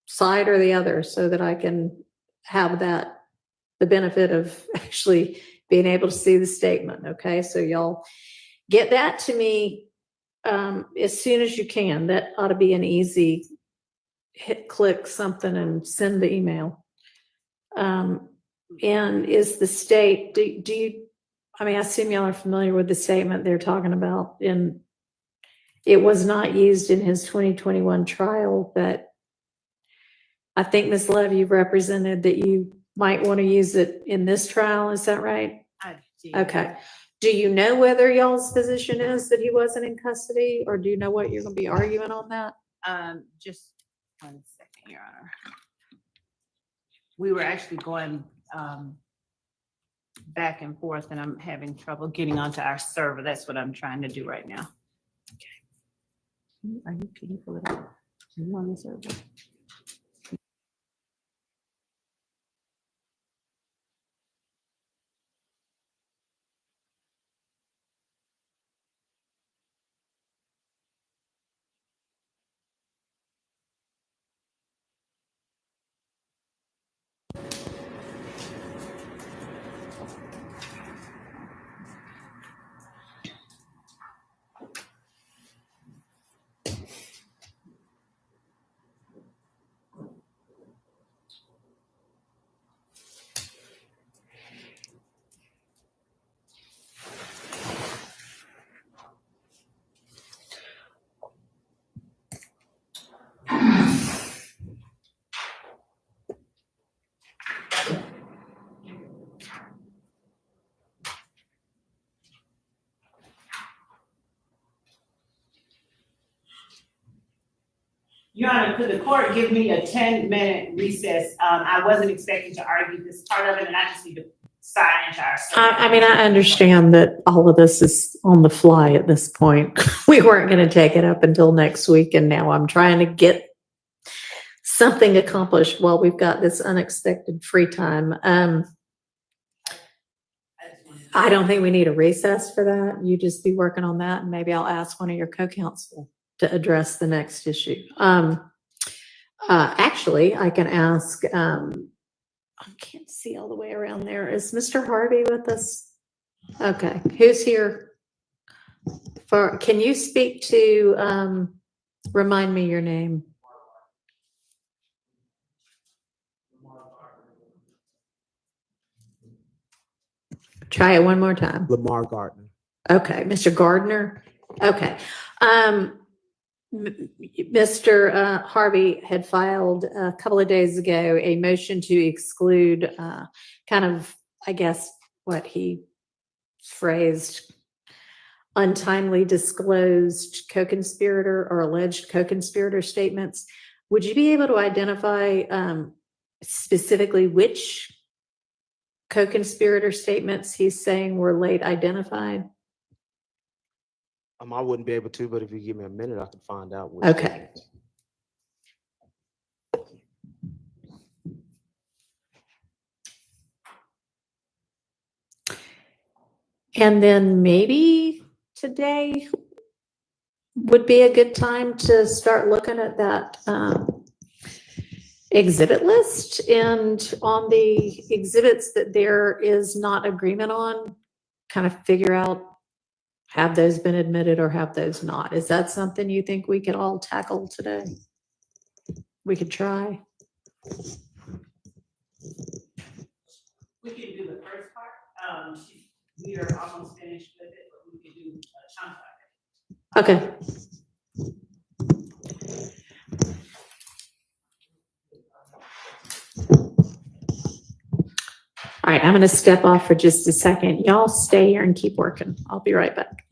side or the other so that I can have the benefit of actually being able to see the statement. Okay, so y'all get that to me as soon as you can. That ought to be an easy click something and send the email. And is the state, do you, I mean, I assume y'all are familiar with the statement they're talking about, and it was not used in his 2021 trial, but I think, Ms. Love, you've represented that you might want to use it in this trial. Is that right? I do. Okay. Do you know whether y'all's position is that he wasn't in custody, or do you know what you're going to be arguing on that? Just 1 second, Your Honor. We were actually going back and forth, and I'm having trouble getting onto our server. That's what I'm trying to do right now. Okay. Can you pull it up? Are you on the server? Your Honor, could the court give me a 10-minute recess? I wasn't expecting to argue this part of it, and I just need to sign into our. I mean, I understand that all of this is on the fly at this point. We weren't going to take it up until next week, and now I'm trying to get something accomplished while we've got this unexpected free time. I don't think we need a recess for that. You just be working on that, and maybe I'll ask one of your co-counsel to address the next issue. Actually, I can ask, I can't see all the way around there. Is Mr. Harvey with us? Okay, who's here? Can you speak to, remind me your name? Try it one more time. Lamar Gardner. Okay, Mr. Gardner. Okay. Mr. Harvey had filed a couple of days ago a motion to exclude kind of, I guess, what he phrased untimely disclosed co-conspirator or alleged co-conspirator statements. Would you be able to identify specifically which co-conspirator statements he's saying were late identified? I wouldn't be able to, but if you give me a minute, I can find out. Okay. And then maybe today would be a good time to start looking at that exhibit list, and on the exhibits that there is not agreement on, kind of figure out, have those been admitted or have those not? Is that something you think we could all tackle today? We could try. We can do the first part. We are almost finished with it, but we can do a chunk of it. Okay. All right, I'm going to step off for just a second. Y'all stay here and keep working. I'll be right back.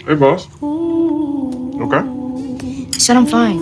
Hey, boss. Okay. Said I'm fine.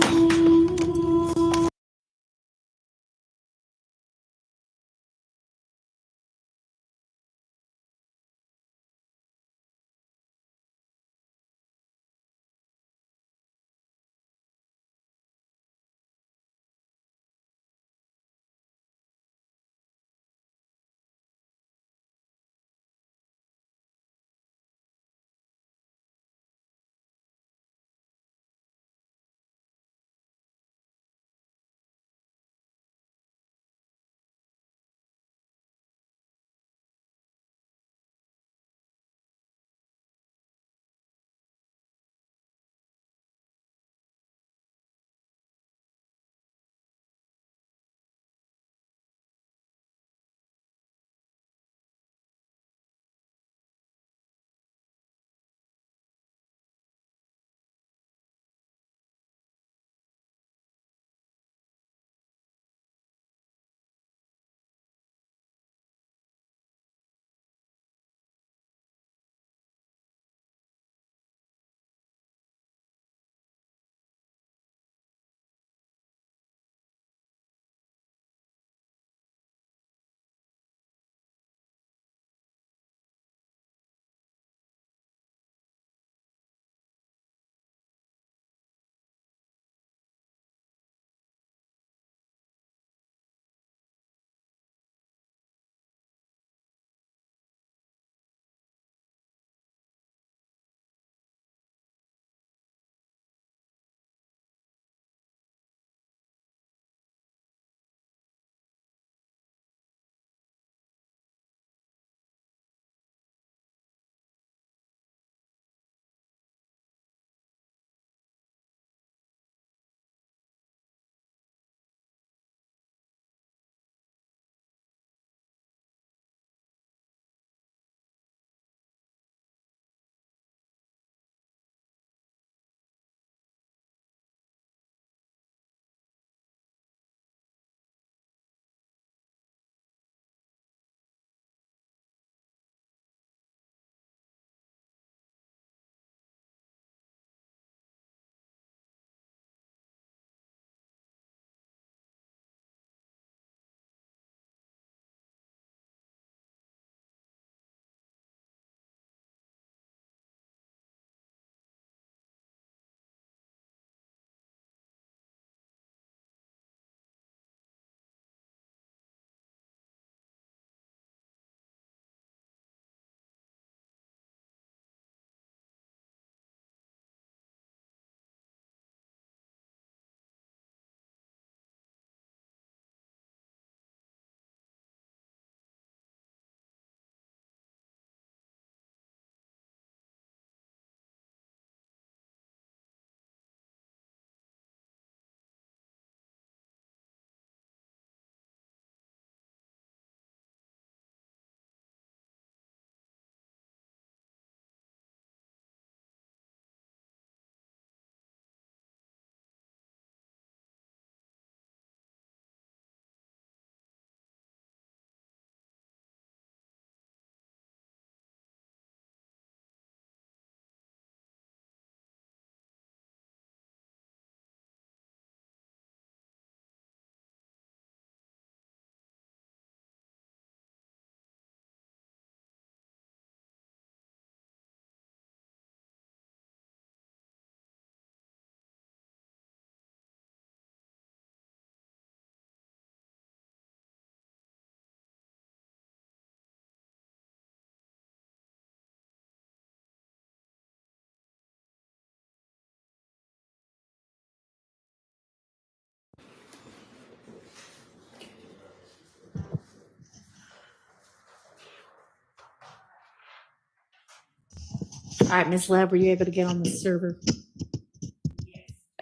All right, Ms. Love, were you able to get on the server?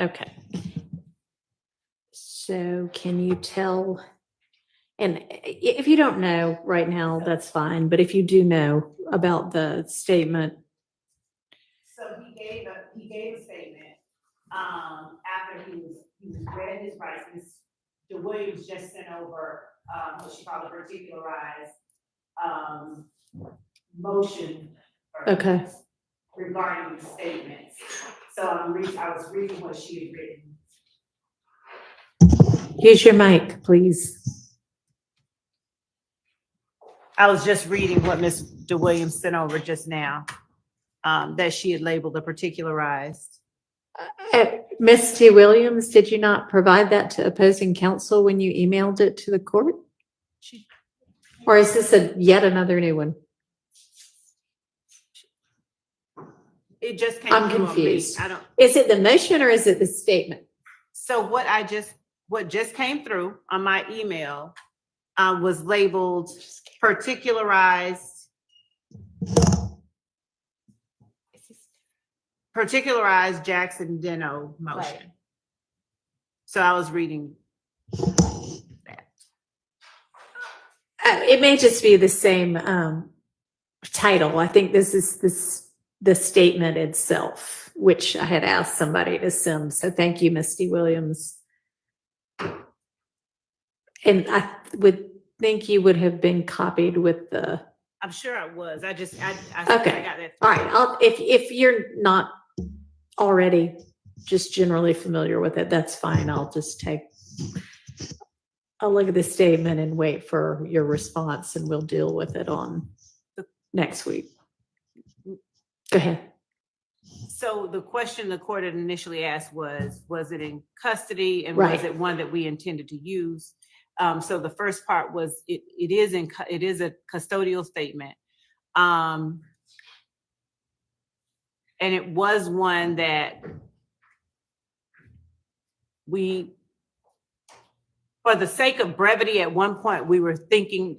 Okay. So can you tell, and if you don't know right now, that's fine, but if you do know about the statement. So he gave a statement, after he read his rights, Mr. Williams just sent over, what she called a particularized, motion her Okay. regarding the statements. So I was reading what she had written. Use your mic, please. I was just reading what Mr. Williams sent over just now, that she had labeled a particularized. Ms. T. Williams, did you not provide that to opposing counsel when you emailed it to the court? Or is this yet another new one? It just came I'm through on me. confused. I don't. Is it the motion or is it the statement? So what just came through on my email was labeled particularized Jackson Deno motion. Right. So I was reading that. It may just be the same title. I think this is the statement itself, which I had asked somebody to send. So thank you, Misty Williams. And I would think you would have been copied with the. I'm sure I was. I Okay. got that. All right. If you're not already just generally familiar with it, that's fine. I'll look at the statement and wait for your response, and we'll deal with it on next week. Go ahead. So the question the court had initially asked was it in custody, and Right. was it one that we intended to use? So the first part was it is a custodial statement. And it was one that for the sake of brevity, at one point we were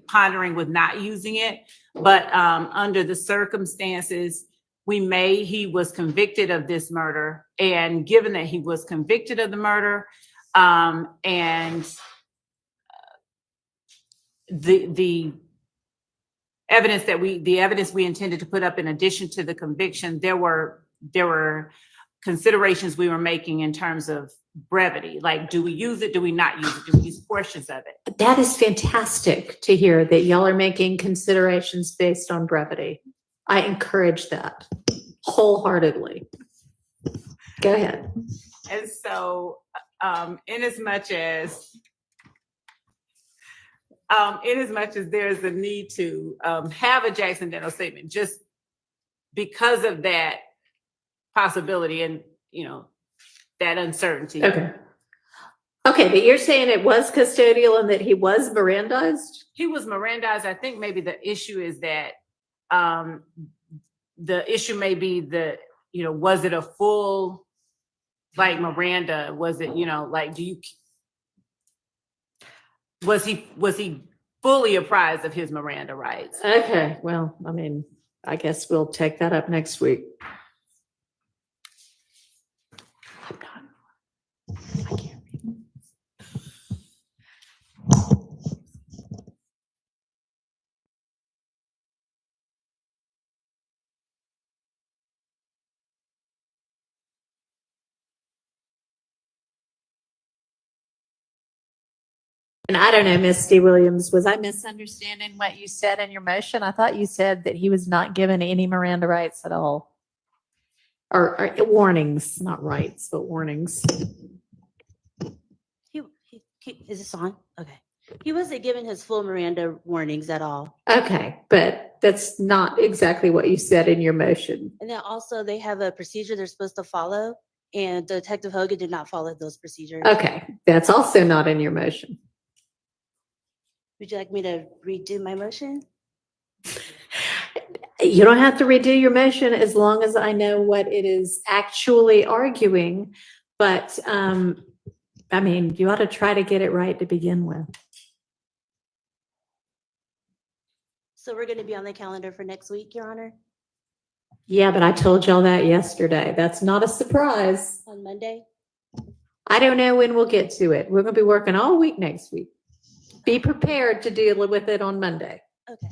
pondering with not using it, but under the circumstances, he was convicted of this murder, and given that he was convicted of the murder, and the evidence we intended to put up in addition to the conviction, there were considerations we were making in terms of brevity. Like, do we use it? Do we not use it? Do we use portions of it? That is fantastic to hear that y'all are making considerations based on brevity. I encourage that wholeheartly. Go ahead. And so, in as much as there's a need to have a Jackson Deno statement, just because of that possibility and that uncertainty. Okay, but you're saying it was custodial and that he was Mirandized? He was Mirandized. I think maybe the issue is that the issue may be was it a full like Miranda? Was it was he fully apprised of his Miranda rights? Okay, well, I mean, I guess we'll take that up next week. I'm done. I can't read. And I don't know, Misty Williams, was I misunderstanding what you said in your motion? I thought you said that he was not given any Miranda rights at all. Or warnings, not rights, but warnings. Is this on? Okay. He wasn't given his full Miranda warnings at all. Okay, but that's not exactly what you said in your motion. And then also they have a procedure they're supposed to follow, and Detective Hogan did not follow those procedures. Okay, that's also not in your motion. Would you like me to redo my motion? You don't have to redo your motion as long as I know what it is actually arguing. But I mean, you ought to try to get it right to begin with. So we're going to be on the calendar for next week, Your Honor? Yeah, but I told y'all that yesterday. That's not a surprise. On Monday? I don't know when we'll get to it. We're going to be working all week next week. Be prepared to deal with it on Monday. Okay.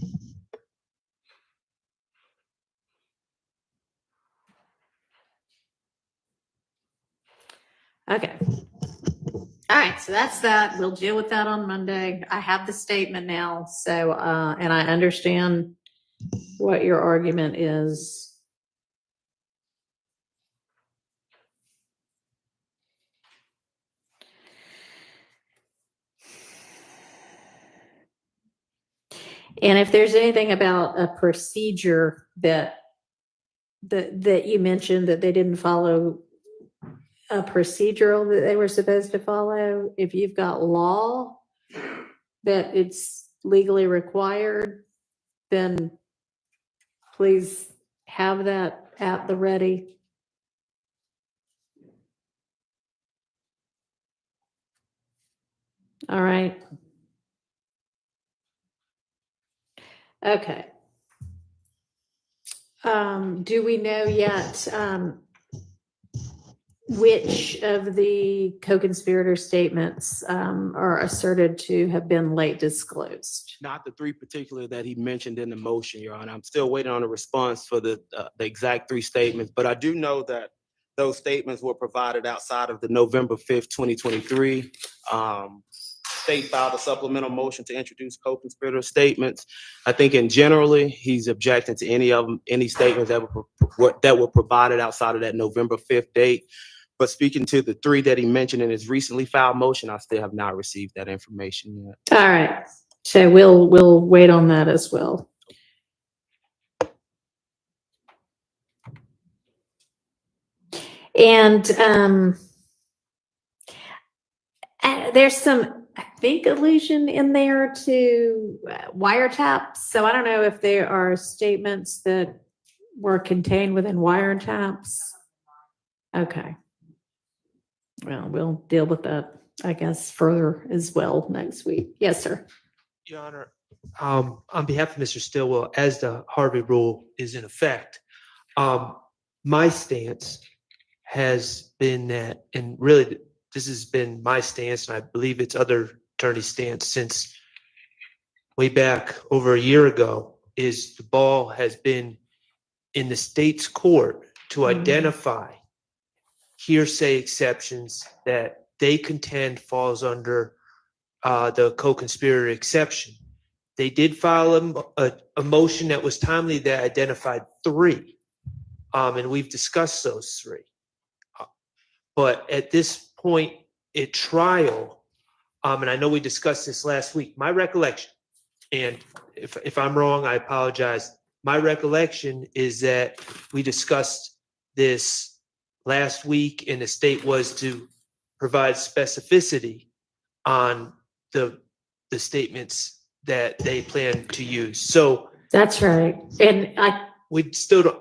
Okay. All right, so that's that. We'll deal with that on Monday. I have the statement now, so and I understand what your argument is. And if there's anything about a procedure that you mentioned that they didn't follow a procedural that they were supposed to follow, if you've got law that it's legally required, then please have that at the ready. All right. Okay. Do we know yet which of the co-conspirator statements are asserted to have been late disclosed? Not the three particular that he mentioned in the motion, Your Honor. I'm still waiting on a response for the exact three statements, but I do know that those statements were provided outside of the November 5th, 2023. State filed a supplemental motion to introduce co-conspirator statements. I think in generally, he's objecting to any statements that were provided outside of that November 5th date. But speaking to the three that he mentioned in his recently filed motion, I still have not received that information yet. All right. So we'll wait on that as well. And there's some, I think, allusion in there to wiretaps. So I don't know if there are statements that were contained within wiretaps. Okay. Well, we'll deal with that, I guess, further as well next week. Yes, sir. Your Honor, on behalf of Mr. Stillwell, as the Harvey rule is in effect, my stance has been that, and really this has been my stance, and I believe it's other attorneys' stance since way back over a year ago, is the ball has been in the state's court to identify hearsay exceptions that they contend falls under the co-conspirator exception. They did file a motion that was timely that identified three, and we've discussed those three. But at this point at trial, and I know we discussed this last week, my recollection, and if I'm wrong, I apologize. My recollection is that we discussed this last week, and the state was to provide specificity on the statements that they plan to use. So that's right. And we still don't.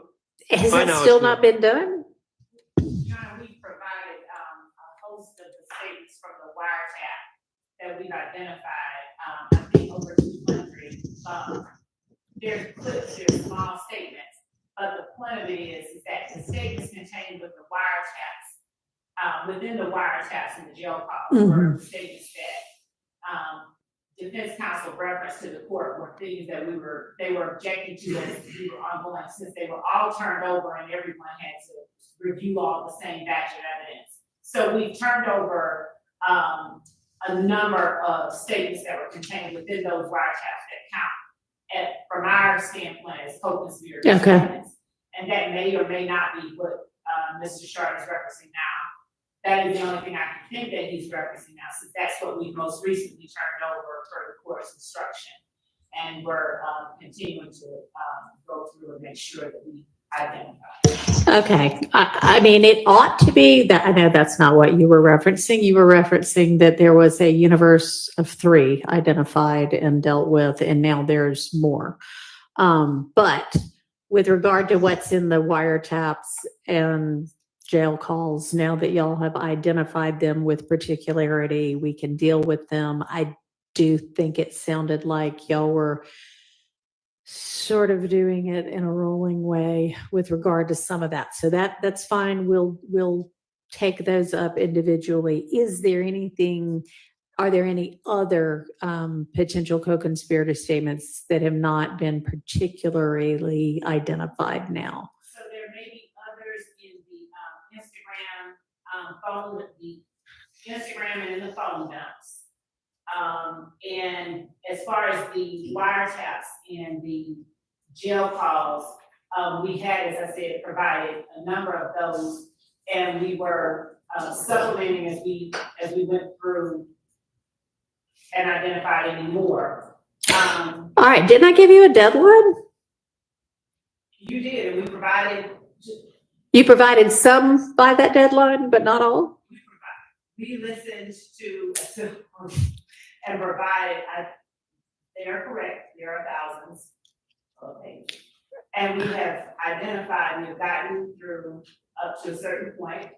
Has it still not been done? We provided a host of the statements from the wiretap that we've identified. I think over 200. There's clips, there's small statements, but the point of it is that the statements contained with the wiretaps, within the wiretaps in the jail calls, were statements that defense counsel referenced to the court were things that they were objecting to as we were ongoing, since they were all turned over and everyone had to review all the same batch of evidence. So we turned over a number of statements that were contained within those wiretaps that count from our standpoint as co-conspirator statements. And that may or may not be what Mr. Sharp is referencing now. That is the only thing I can think that he's referencing now, since that's what we most recently turned over for the court's instruction. And we're continuing to go through and make sure that we identify. Okay. I mean, it ought to be that. I know that's not what you were referencing. You were referencing that there was a universe of three identified and dealt with, and now there's more. But with regard to what's in the wiretaps and jail calls, now that y'all have identified them with particularity, we can deal with them. I do think it sounded like y'all were sort of doing it in a rolling way with regard to some of that. So that's fine. We'll take those up individually. Are there any other potential co-conspirator statements that have not been particularly identified now? So there may be others in the Instagram phone, the Instagram and in the phone dumps. And as far as the wiretaps and the jail calls, we had, as I said, provided a number of those, and we were supplementing as we went through and identified any more. All right, didn't I give you a deadline? You did, and we provided. You provided some by that deadline, but not all? We listened to and provided, they are correct, there are thousands of things. And we have identified, we've gotten through up to a certain point,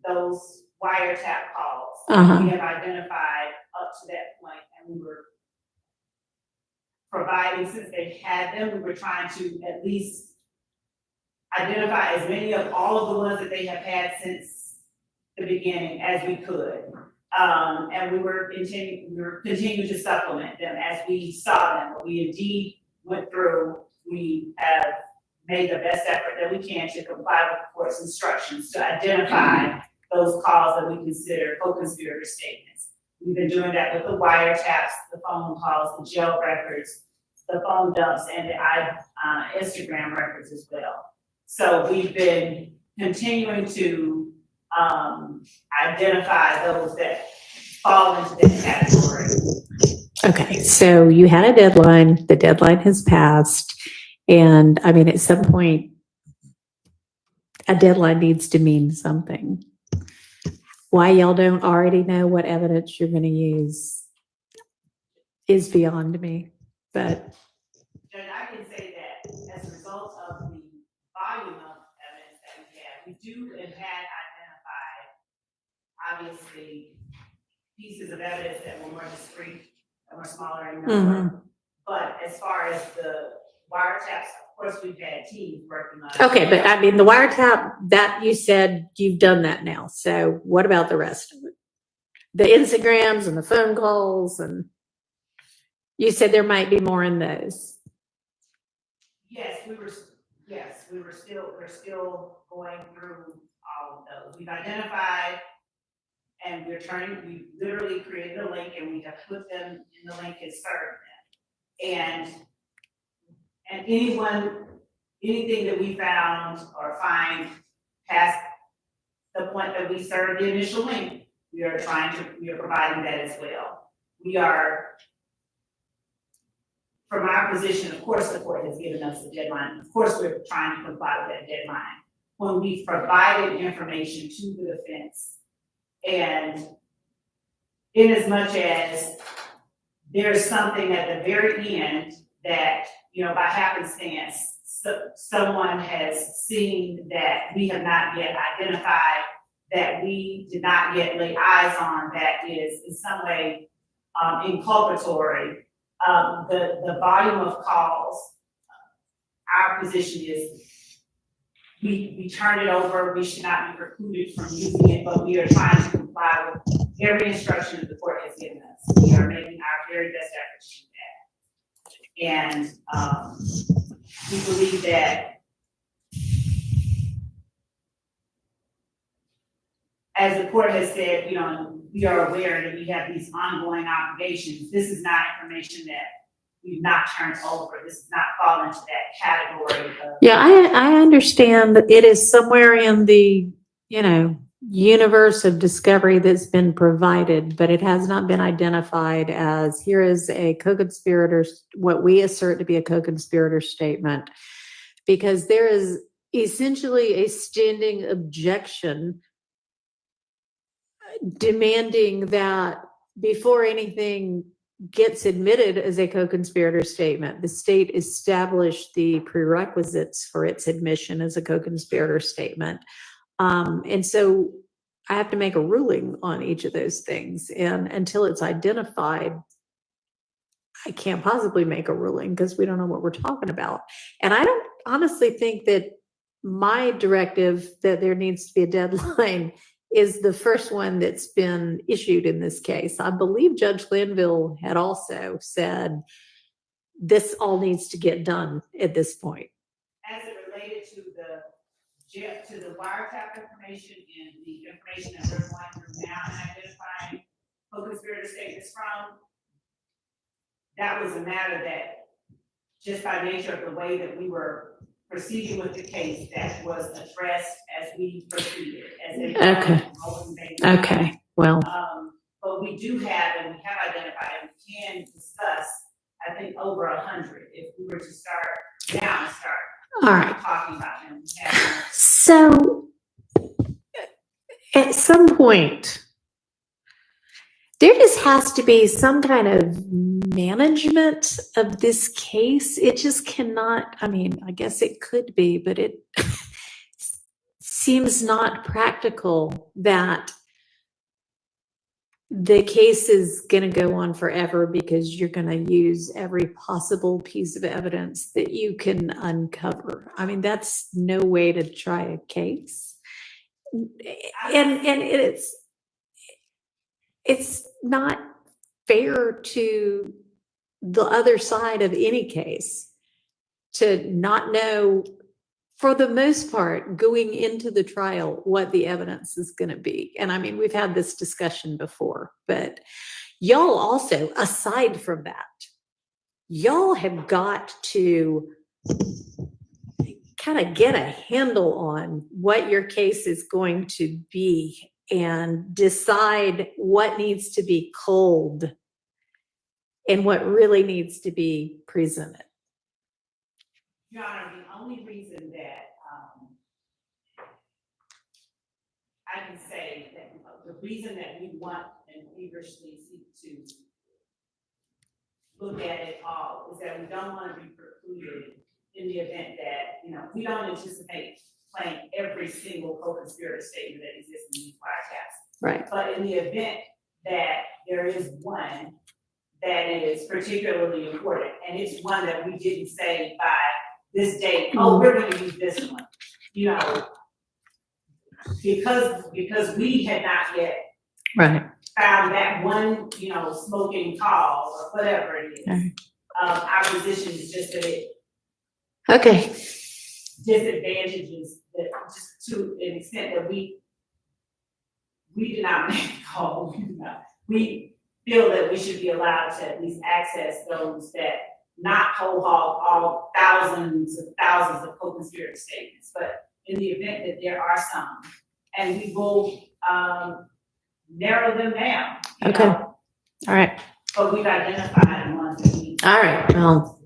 those wiretap calls. We have identified up to that point, and we were providing, since they had them, we were trying to at least identify as many of all of the ones that they have had since the beginning as we could. And we were continuing to supplement them as we saw them. We indeed went through, we have made the best effort that we can to comply with the court's instructions to identify those calls that we consider co-conspirator statements. We've been doing that with the wiretaps, the phone calls, the jail records, the phone dumps, and the Instagram records as well. So we've been continuing to identify those that fall into this category. Okay, so you had a deadline, the deadline has passed, and I mean, at some point, a deadline needs to mean something. Why y'all don't already know what evidence you're going to use is beyond me, but. Judge, I can say that as a result of the volume of evidence that we have, we do and had identified, obviously, pieces of evidence that were more discrete, that were smaller in number. But as far as the wiretaps, of course, we've had teams working on it. Okay, but I mean, the wiretap, that you said you've done that now. So what about the rest of it? The Instagrams and the phone calls, and you said there might be more in those. We're still going through all of those. We've identified, and we literally created a link, and we have put them in the link and served them. And anything that we found or find past the point that we served the initial link, we are providing that as well. We are, from our position, of course, the court has given us a deadline. Of course, we're trying to comply with that deadline. When we've provided information to the defense, and in as much as there's something at the very end that, by happenstance, someone has seen that we have not yet identified, that we did not yet lay eyes on, that is in some way inculpatory. The volume of calls, our position is we turn it over. We should not be precluded from using it, but we are trying to comply with every instruction that the court has given us. We are making our very best efforts to do that. And we believe that as the court has said, we are aware that we have these ongoing obligations. This is not information that we've not turned over. This does not fall into that category of. Yeah, I understand that it is somewhere in the, universe of discovery that's been provided, but it has not been identified as here is a co-conspirator, what we assert to be a co-conspirator statement, because there is essentially a standing objection demanding that before anything gets admitted as a co-conspirator statement, the state establish the prerequisites for its admission as a co-conspirator statement. And so I have to make a ruling on each of those things. And until it's identified, I can't possibly make a ruling because we don't know what we're talking about. And I don't honestly think that my directive that there needs to be a deadline is the first one that's been issued in this case. I believe Judge Glanville had also said this all needs to get done at this point. As it related to the wiretap information and the information that we're going through now and identifying co-conspirator statements from, that was a matter that just by nature of the way that we were proceeding with the case, that was addressed as we proceeded. Okay, well, But we do have, and we have identified, and we can discuss, I think, over 100 if we were to start now and start all right. talking about them. We have- So at some point, there just has to be some kind of management of this case. It just cannot, I mean, I guess it could be, but it seems not practical that the case is going to go on forever because you're going to use every possible piece of evidence that you can uncover. I mean, that's no way to try a case. And it's not fair to the other side of any case to not know, for the most part, going into the trial, what the evidence is going to be. And I mean, we've had this discussion before, but y'all also, aside from that, y'all have got to kind of get a handle on what your case is going to be and decide what needs to be culled and what really needs to be presented. Your Honor, the only reason that I can say that the reason that we want and feverishly seek to look at it all is that we don't want to be precluded in the event that, we don't anticipate playing every single co-conspirator statement that exists in these wiretaps. Right. But in the event that there is one that is particularly important, and it's one that we didn't say by this date, oh, we're going to use this one, because we had not yet found that one, smoking call or whatever it is. Our position is just that it disadvantages that just to an extent that we did not make the call. We feel that we should be allowed to at least access those that not whole hog all thousands of co-conspirator statements, but in the event that there are some, and we will narrow them down. Okay. All right. But we've identified ones that we. All right. Well,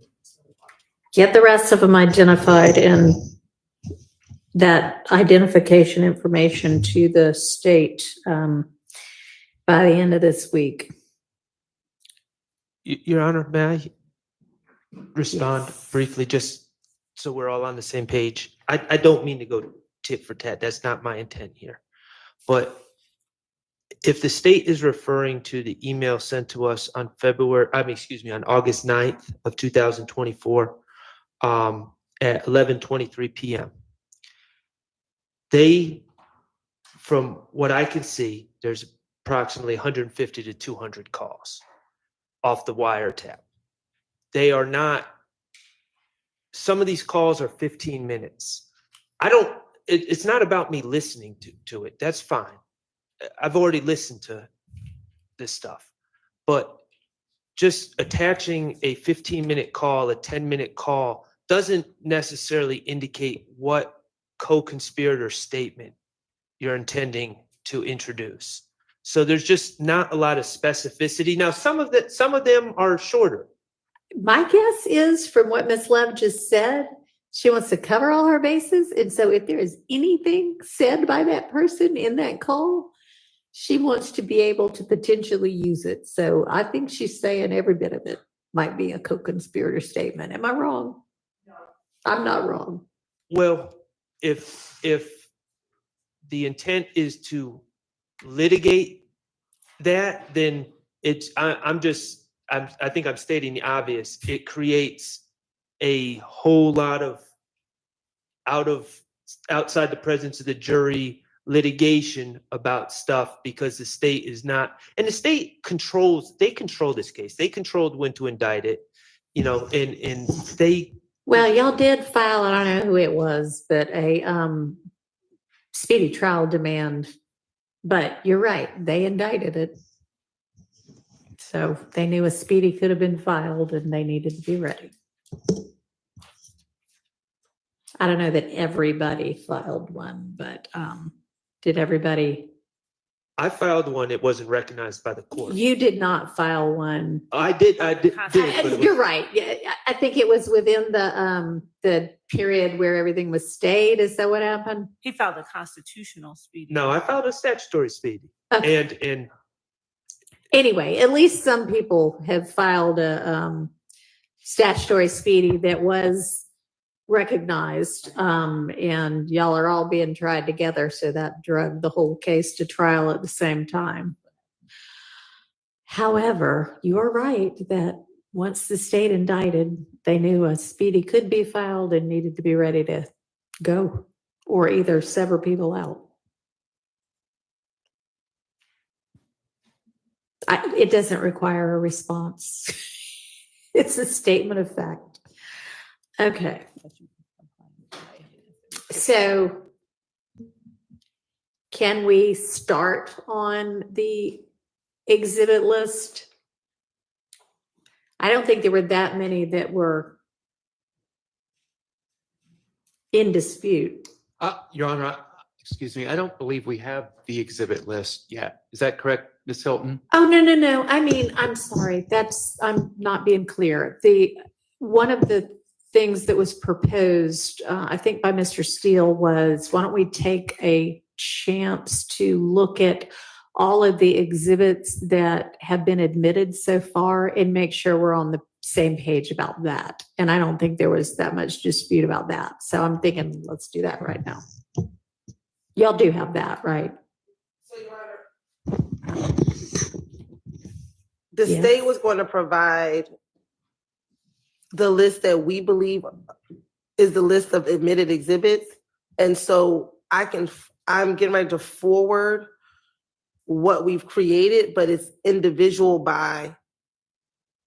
get the rest of them identified and that identification information to the state by the end of this week. Your Honor, may I respond briefly, just so we're all on the same page? I don't mean to go tit for tat. That's not my intent here. But if the state is referring to the email sent to us on on August 9th of 2024 at 11:23 p.m., from what I can see, there's approximately 150 to 200 calls off the wiretap. They are not, some of these calls are 15 minutes. It's not about me listening to it. That's fine. I've already listened to this stuff. But just attaching a 15-minute call, a 10-minute call, doesn't necessarily indicate what co-conspirator statement you're intending to introduce. So there's just not a lot of specificity. Now, some of them are shorter. My guess is, from what Ms. Love just said, she wants to cover all her bases. And so if there is anything said by that person in that call, she wants to be able to potentially use it. So I think she's saying every bit of it might be a co-conspirator statement. Am I wrong? No. I'm not wrong. Well, if the intent is to litigate that, then I think I'm stating the obvious. It creates a whole lot of outside the presence of the jury litigation about stuff, because the state is not, and the state control this case. They controlled when to indict it, and they. Well, y'all did file, I don't know who it was, but a speedy trial demand. But you're right, they indicted it. So they knew a speedy could have been filed and they needed to be ready. I don't know that everybody filed one, but did everybody? I filed one. It wasn't recognized by the court. You did not file one. I did, but it You're was, right. Yeah, I think it was within the period where everything was stayed. Is that what happened? He filed a constitutional speedy. no, I filed a statutory speedy. Okay. And Anyway, at least some people have filed a statutory speedy that was recognized, and y'all are all being tried together, so that drug the whole case to trial at the same time. However, you are right that once the state indicted, they knew a speedy could be filed and needed to be ready to go, or either sever people out. It doesn't require a response. It's a statement of fact. Okay. So can we start on the exhibit list? I don't think there were that many that were in dispute. Your Honor, excuse me, I don't believe we have the exhibit list yet. Is that correct, Ms. Hilton? Oh, no. I mean, I'm sorry. I'm not being clear. One of the things that was proposed, I think by Mr. Steele, was why don't we take a chance to look at all of the exhibits that have been admitted so far and make sure we're on the same page about that. And I don't think there was that much dispute about that. So I'm thinking, let's do that right now. Y'all do have that, right? So, Your Honor, the state was going to provide the list that we believe is the list of admitted exhibits. And so I'm getting ready to forward what we've created, but it's individual by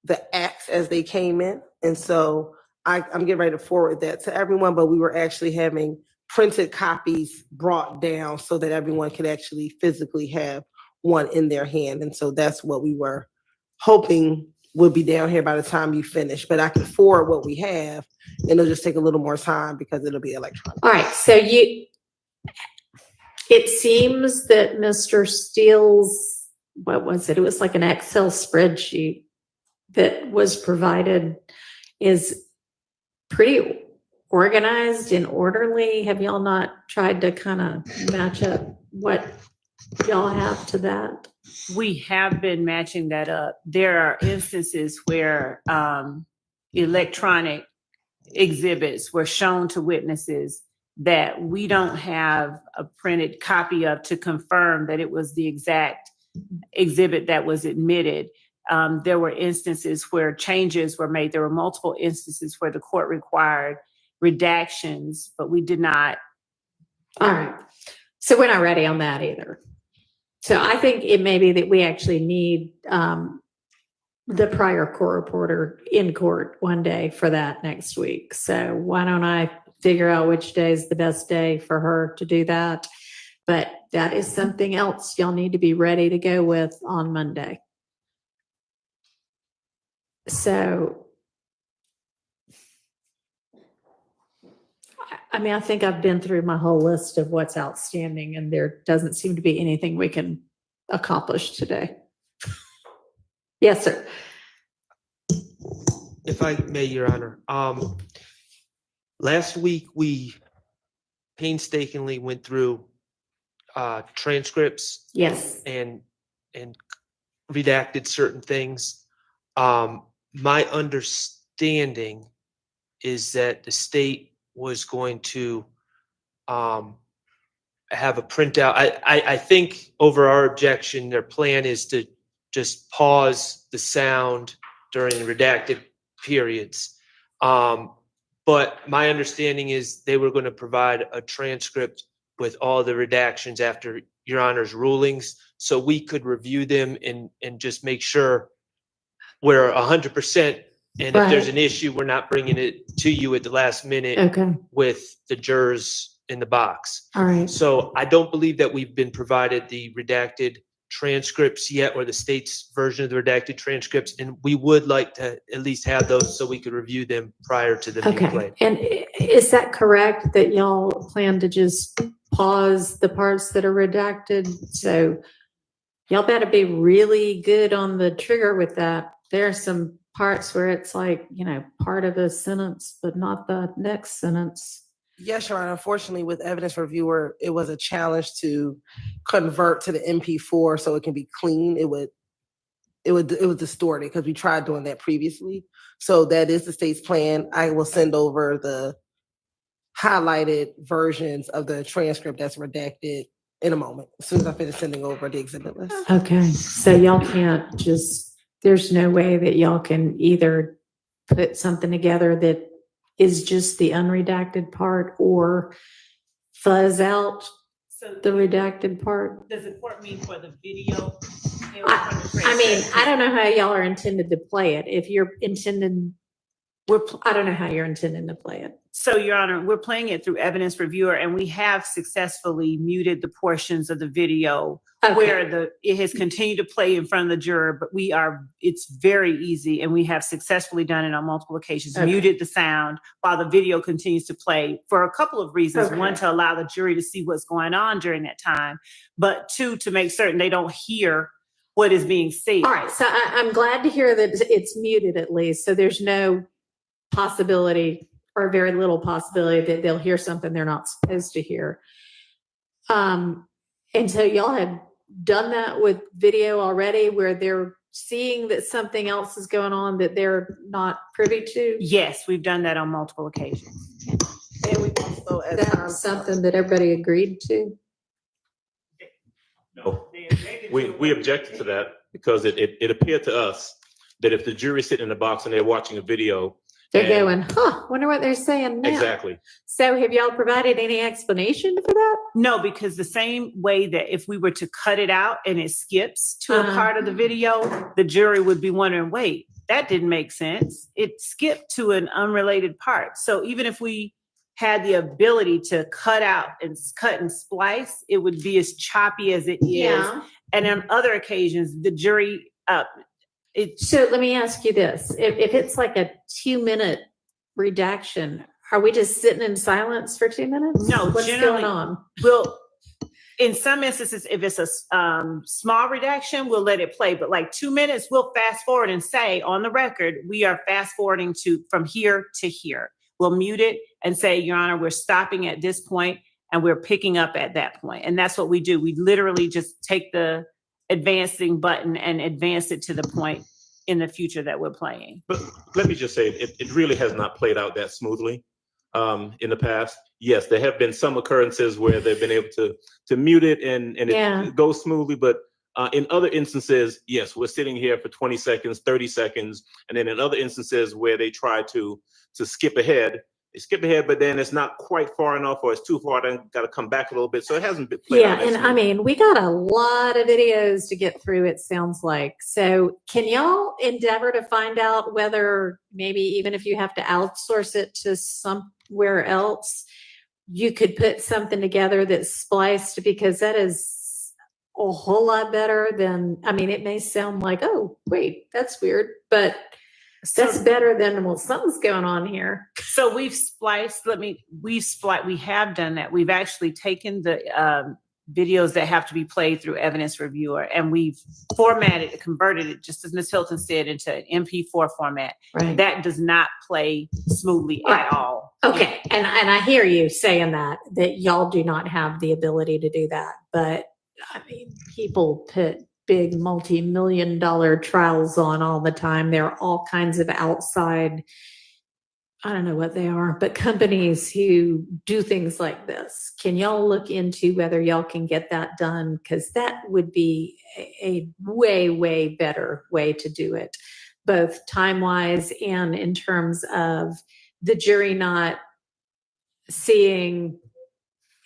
the acts as they came in. And so I'm getting ready to forward that to everyone, but we were actually having printed copies brought down so that everyone could actually physically have one in their hand. And so that's what we were hoping would be down here by the time you finish, but I can forward what we have and it'll just take a little more time because it'll be electronic. All right, so it seems that Mr. Steele's, what was it? It was like an Excel spreadsheet that was provided is pretty organized and orderly. Have y'all not tried to kind of match up what y'all have to that? We have been matching that up. There are instances where electronic exhibits were shown to witnesses that we don't have a printed copy of to confirm that it was the exact exhibit that was admitted. There were instances where changes were made. There were multiple instances where the court required redactions, but we did not. All right. So we're not ready on that either. So I think it may be that we actually need the prior court reporter in court one day for that next week. So why don't I figure out which day is the best day for her to do that? But that is something else y'all need to be ready to go with on Monday. So, I mean, I think I've been through my whole list of what's outstanding, and there doesn't seem to be anything we can accomplish today. Yes, sir. If I may, Your Honor, last week we painstakingly went through transcripts. Yes. And redacted certain things. My understanding is that the state was going to have a printout. I think over our objection, their plan is to just pause the sound during the redacted periods. But my understanding is they were going to provide a transcript with all the redactions after Your Honor's rulings, so we could review them and just make sure we're 100%. And if there's an issue, we're not bringing it to you at the last minute with the jurors in the box. All right. So I don't believe that we've been provided the redacted transcripts yet, or the state's version of the redacted transcripts, and we would like to at least have those so we could review them prior to them being Okay, played. and is that correct that y'all plan to just pause the parts that are redacted? So y'all better be really good on the trigger with that. There are some parts where it's like, part of a sentence, but not the next sentence. Yes, Your Honor. Unfortunately, with evidence reviewer, it was a challenge to convert to the MP4 so it can be clean. It would distort it because we tried doing that previously. So that is the state's plan. I will send over the highlighted versions of the transcript that's redacted in a moment, as soon as I finish sending over the exhibit list. Okay, so y'all can't there's no way that y'all can either put something together that is just the unredacted part or fuzz out the redacted part? Does the court mean for the video? I mean, I don't know how y'all are intended to play it. If you're intended, I don't know how you're intending to play it. So, Your Honor, we're playing it through evidence reviewer, and we have successfully muted the portions of the video where it has continued to play in front of the juror, but it's very easy, and we have successfully done it on multiple occasions, muted the sound while the video continues to play for a couple of reasons. One, to allow the jury to see what's going on during that time, but two, to make certain they don't hear what is being said. All right, so I'm glad to hear that it's muted at least, so there's no possibility or very little possibility that they'll hear something they're not supposed to hear. And so y'all had done that with video already where they're seeing that something else is going on that they're not privy to? Yes, we've done that on multiple occasions. And we also, That's something that everybody agreed to? No, we objected to that because it appeared to us that if the jury's sitting in the box and they're watching a video, They're going, wonder what they're saying now. Exactly. So have y'all provided any explanation for that? No, because the same way that if we were to cut it out and it skips to a part of the video, the jury would be wondering, wait, that didn't make sense. It skipped to an unrelated part. So even if we had the ability to cut out and cut and splice, it would be as choppy as it is. Yeah. And on other occasions, the jury, so let me ask you this. If it's like a 2-minute redaction, are we just sitting in silence for 2 minutes? No, What's generally, going on? Well, in some instances, if it's a small redaction, we'll let it play. But like 2 minutes, we'll fast forward and say on the record, we are fast forwarding from here to here. We'll mute it and say, Your Honor, we're stopping at this point and we're picking up at that point. And that's what we do. We literally just take the advancing button and advance it to the point in the future that we're playing. But let me just say, it really has not played out that smoothly in the past. Yes, there have been some occurrences where they've been able to mute it and it goes smoothly, but in other instances, yes, we're sitting here for 20 seconds, 30 seconds, and then in other instances where they try to skip ahead, they skip ahead, but then it's not quite far enough or it's too far, then got to come back a little bit. So it hasn't been played out. And I mean, we got a lot of videos to get through, it sounds like. So can y'all endeavor to find out whether maybe even if you have to outsource it to somewhere else, you could put something together that's spliced, because that is a whole lot better than, I mean, it may sound like, oh, wait, that's weird, but that's better than, well, something's going on here. So we've spliced, we have done that. We've actually taken the videos that have to be played through evidence reviewer, and we've formatted it, converted it, just as Ms. Hilton said, into an MP4 format. Right. That does not play smoothly at all. Okay, and I hear you saying that y'all do not have the ability to do that, but I mean, people put big multi-million-dollar trials on all the time. There are all kinds of outside, I don't know what they are, but companies who do things like this. Can y'all look into whether y'all can get that done? Because that would be a way, way better way to do it, both time-wise and in terms of the jury not seeing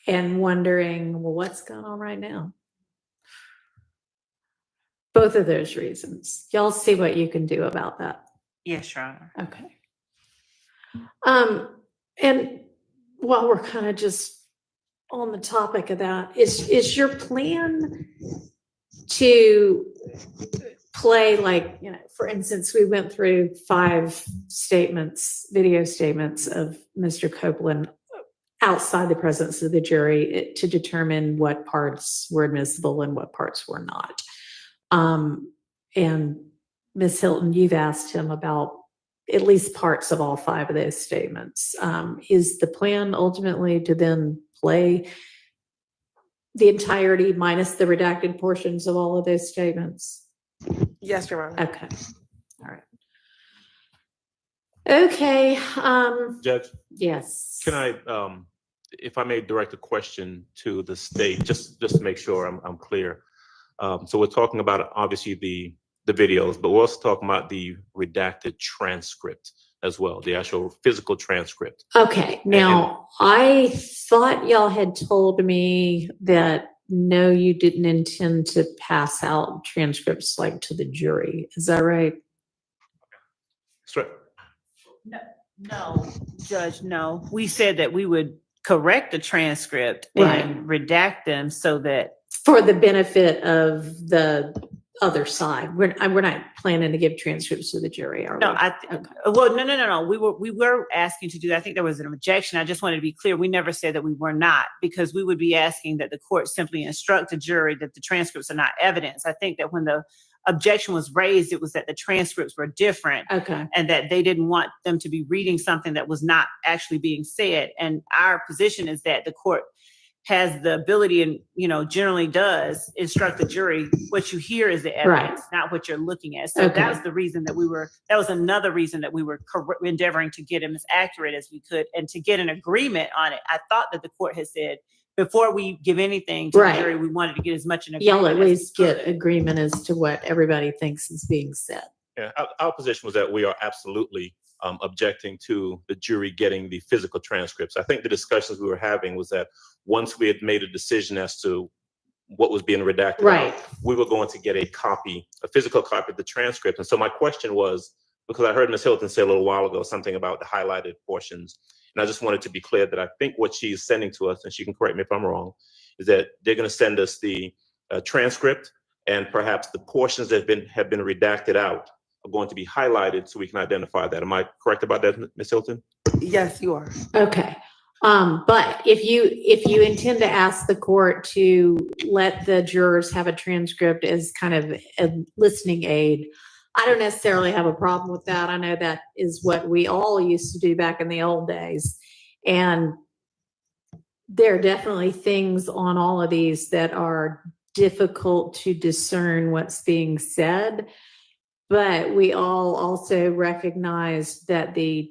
and wondering, well, what's going on right now? Both of those reasons. Y'all see what you can do about that. Yes, Your Honor. Okay. And while we're kind of just on the topic of that, is your plan to play, like, you know, for instance, we went through 5 statements, video statements of Mr. Copeland outside the presence of the jury to determine what parts were admissible and what parts were not. And Ms. Hilton, you've asked him about at least parts of all 5 of those statements. Is the plan ultimately to then play the entirety minus the redacted portions of all of those statements? Yes, Your Honor. Okay. All right. Okay. Judge, Yes. can I, if I may direct a question to the state, just to make sure I'm clear. So we're talking about obviously the videos, but we're also talking about the redacted transcript as well, the actual physical transcript. Okay. Now, I thought y'all had told me that no, you didn't intend to pass out transcripts like to the jury. Is that right? That's right. No, Judge, no. We said that we would correct the transcript Right. and redact them so that For the benefit of the other side. We're not planning to give transcripts to the jury, are we? no, well, no. We were asking to do that. I think there was an objection. I just wanted to be clear. We never said that we were not, because we would be asking that the court simply instruct the jury that the transcripts are not evidence. I think that when the objection was raised, it was that the transcripts were different. Okay. And that they didn't want them to be reading something that was not actually being said. And our position is that the court has the ability and, you know, generally does instruct the jury. What you hear is the evidence, not what you're looking at. So Okay. that was the reason that that was another reason that we were endeavoring to get them as accurate as we could and to get an agreement on it. I thought that the court had said, before we give anything to Right. the jury, we wanted to get as much an agreement. Y'all at as least we get agreement as to what everybody thinks is being said. Yeah, our position was that we are absolutely objecting to the jury getting the physical transcripts. I think the discussions we were having was that once we had made a decision as to what was being redacted, Right. we were going to get a physical copy of the transcript. And so my question was, because I heard Ms. Hilton say a little while ago something about the highlighted portions, and I just wanted to be clear that I think what she's sending to us, and she can correct me if I'm wrong, is that they're going to send us the transcript, and perhaps the portions that have been redacted out are going to be highlighted so we can identify that. Am I correct about that, Ms. Hilton? Yes, you are. Okay. But if you intend to ask the court to let the jurors have a transcript as kind of a listening aid, I don't necessarily have a problem with that. I know that is what we all used to do back in the old days. And there are definitely things on all of these that are difficult to discern what's being said. But we all also recognize that the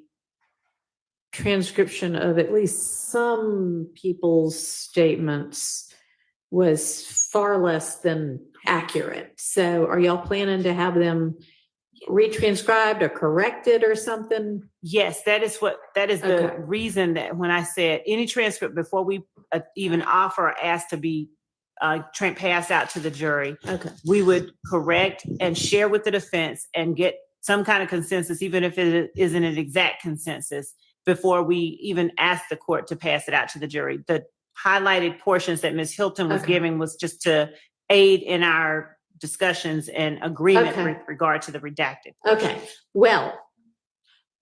transcription of at least some people's statements was far less than accurate. So are y'all planning to have them retranscribed or corrected or something? Yes, that is the reason that when I said any transcript before we even offer or ask to be passed out to the jury, we would correct and share with the defense and get some kind of consensus, even if it isn't an exact consensus, before we even ask the court to pass it out to the jury. The highlighted portions that Ms. Hilton was giving was just to aid in our discussions and agreement with regard to the redacted portion. Okay. Well,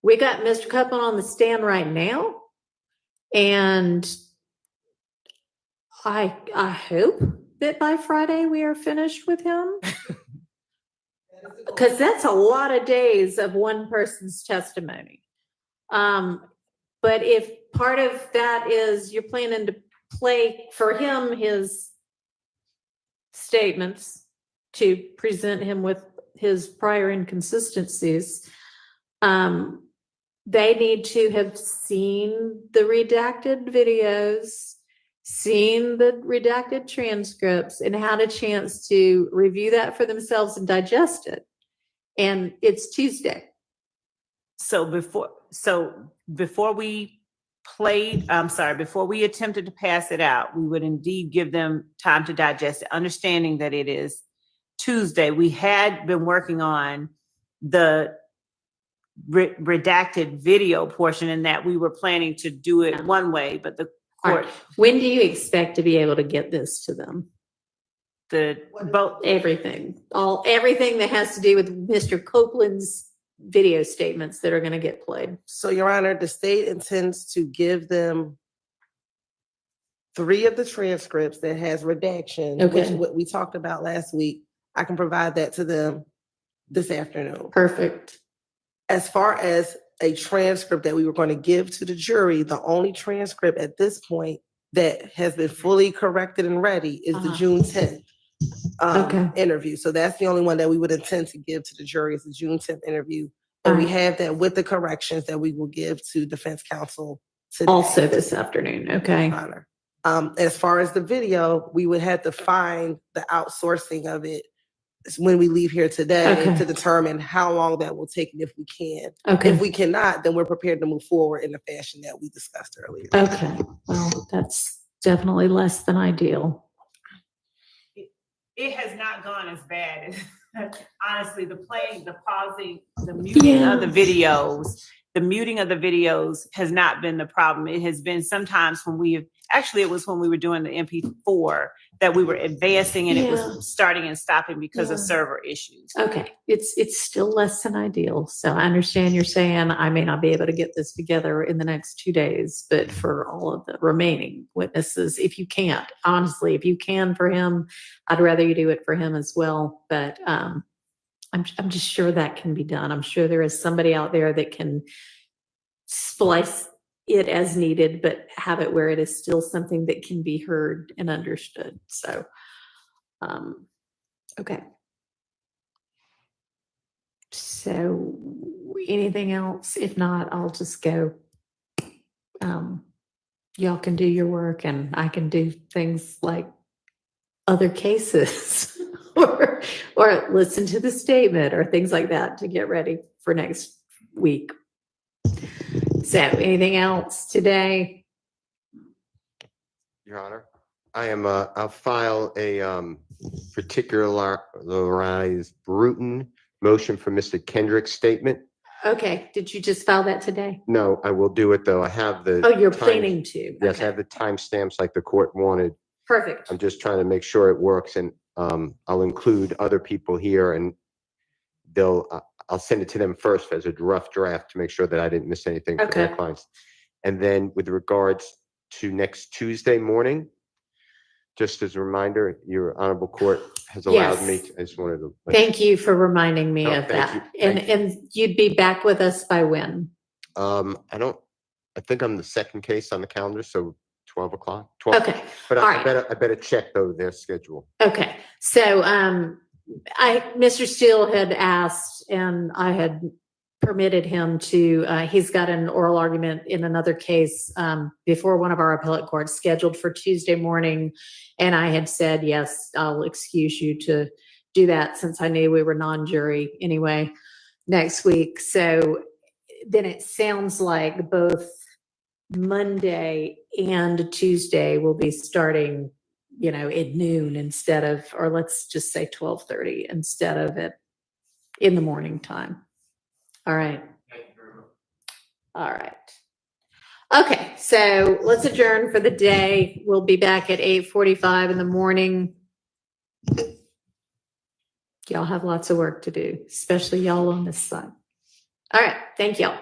we got Mr. Copeland on the stand right now, and I hope that by Friday we are finished with him. Because that's a lot of days of one person's testimony. But if part of that is you're planning to play for him his statements to present him with his prior inconsistencies, they need to have seen the redacted videos, seen the redacted transcripts, and had a chance to review that for themselves and digest it. And it's Tuesday. So before we attempted to pass it out, we would indeed give them time to digest it, understanding that it is Tuesday. We had been working on the redacted video portion, and that we were planning to do it one way, but the court. When do you expect to be able to get this to them? both. Everything that has to do with Mr. Copeland's video statements that are going to get played. So, Your Honor, the state intends to give them 3 of the transcripts that has redaction, which Okay. what we talked about last week. I can provide that to them this afternoon. Perfect. As far as a transcript that we were going to give to the jury, the only transcript at this point that has been fully corrected and ready is the June 10th interview. So that's the only one that we would intend to give to the jury is the June 10th interview. And we have that with the corrections that we will give to defense counsel today. Also this afternoon. Okay. Your Honor. As far as the video, we would have to find the outsourcing of it when we leave here today to determine how long that will take and if we can. Okay. If we cannot, then we're prepared to move forward in the fashion that we discussed earlier. Okay. Well, that's definitely less than ideal. It has not gone as bad as honestly, the playing, the pausing, the muting of the videos. The muting of the videos has not been the problem. It has been sometimes when it was when we were doing the MP4 that we were advancing and it was starting and stopping because of server issues. Okay. It's still less than ideal. So I understand you're saying I may not be able to get this together in the next 2 days, but for all of the remaining witnesses, if you can't, honestly, if you can for him, I'd rather you do it for him as well. But I'm just sure that can be done. I'm sure there is somebody out there that can splice it as needed, but have it where it is still something that can be heard and understood. So, okay. So anything else? If not, I'll just go. Y'all can do your work and I can do things like other cases or listen to the statement or things like that to get ready for next week. So anything else today? Your Honor, I'll file a particularized Bruton motion for Mr. Kendrick's statement. Okay. Did you just file that today? No, I will do it though. I have the. Oh, you're planning to. Yes, Okay. I have the timestamps like the court wanted. Perfect. I'm just trying to make sure it works, and I'll include other people here, and I'll send it to them first as a rough draft to make sure that I didn't miss anything for their clients. And then with regards to next Tuesday morning, just as a reminder, your honorable court has allowed me to, I just wanted to. Thank you for reminding me of thank that. you. And you'd be back with us by when? I think I'm the second case on the calendar, so 12 o'clock. 12. Okay. But All I right. better check though their schedule. Okay. So Mr. Steele had asked and I had permitted him to, he's got an oral argument in another case before one of our appellate courts scheduled for Tuesday morning. And I had said, yes, I'll excuse you to do that since I knew we were non-jury anyway next week. So then it sounds like both Monday and Tuesday will be starting, at noon instead of, or let's just say 12:30 instead of in the morning time. All right. All right. Okay, so let's adjourn for the day. We'll be back at 8:45 in the morning. Y'all have lots of work to do, especially y'all on this side. All right, thank y'all.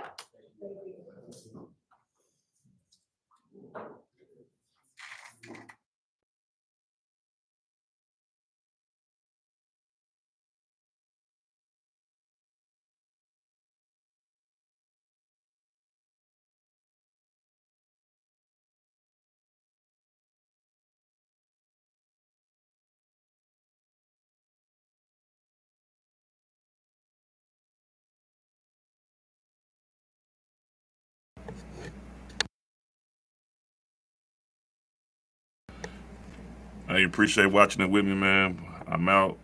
I appreciate watching it with me, man. I'm out.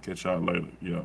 Catch y'all later. Yeah.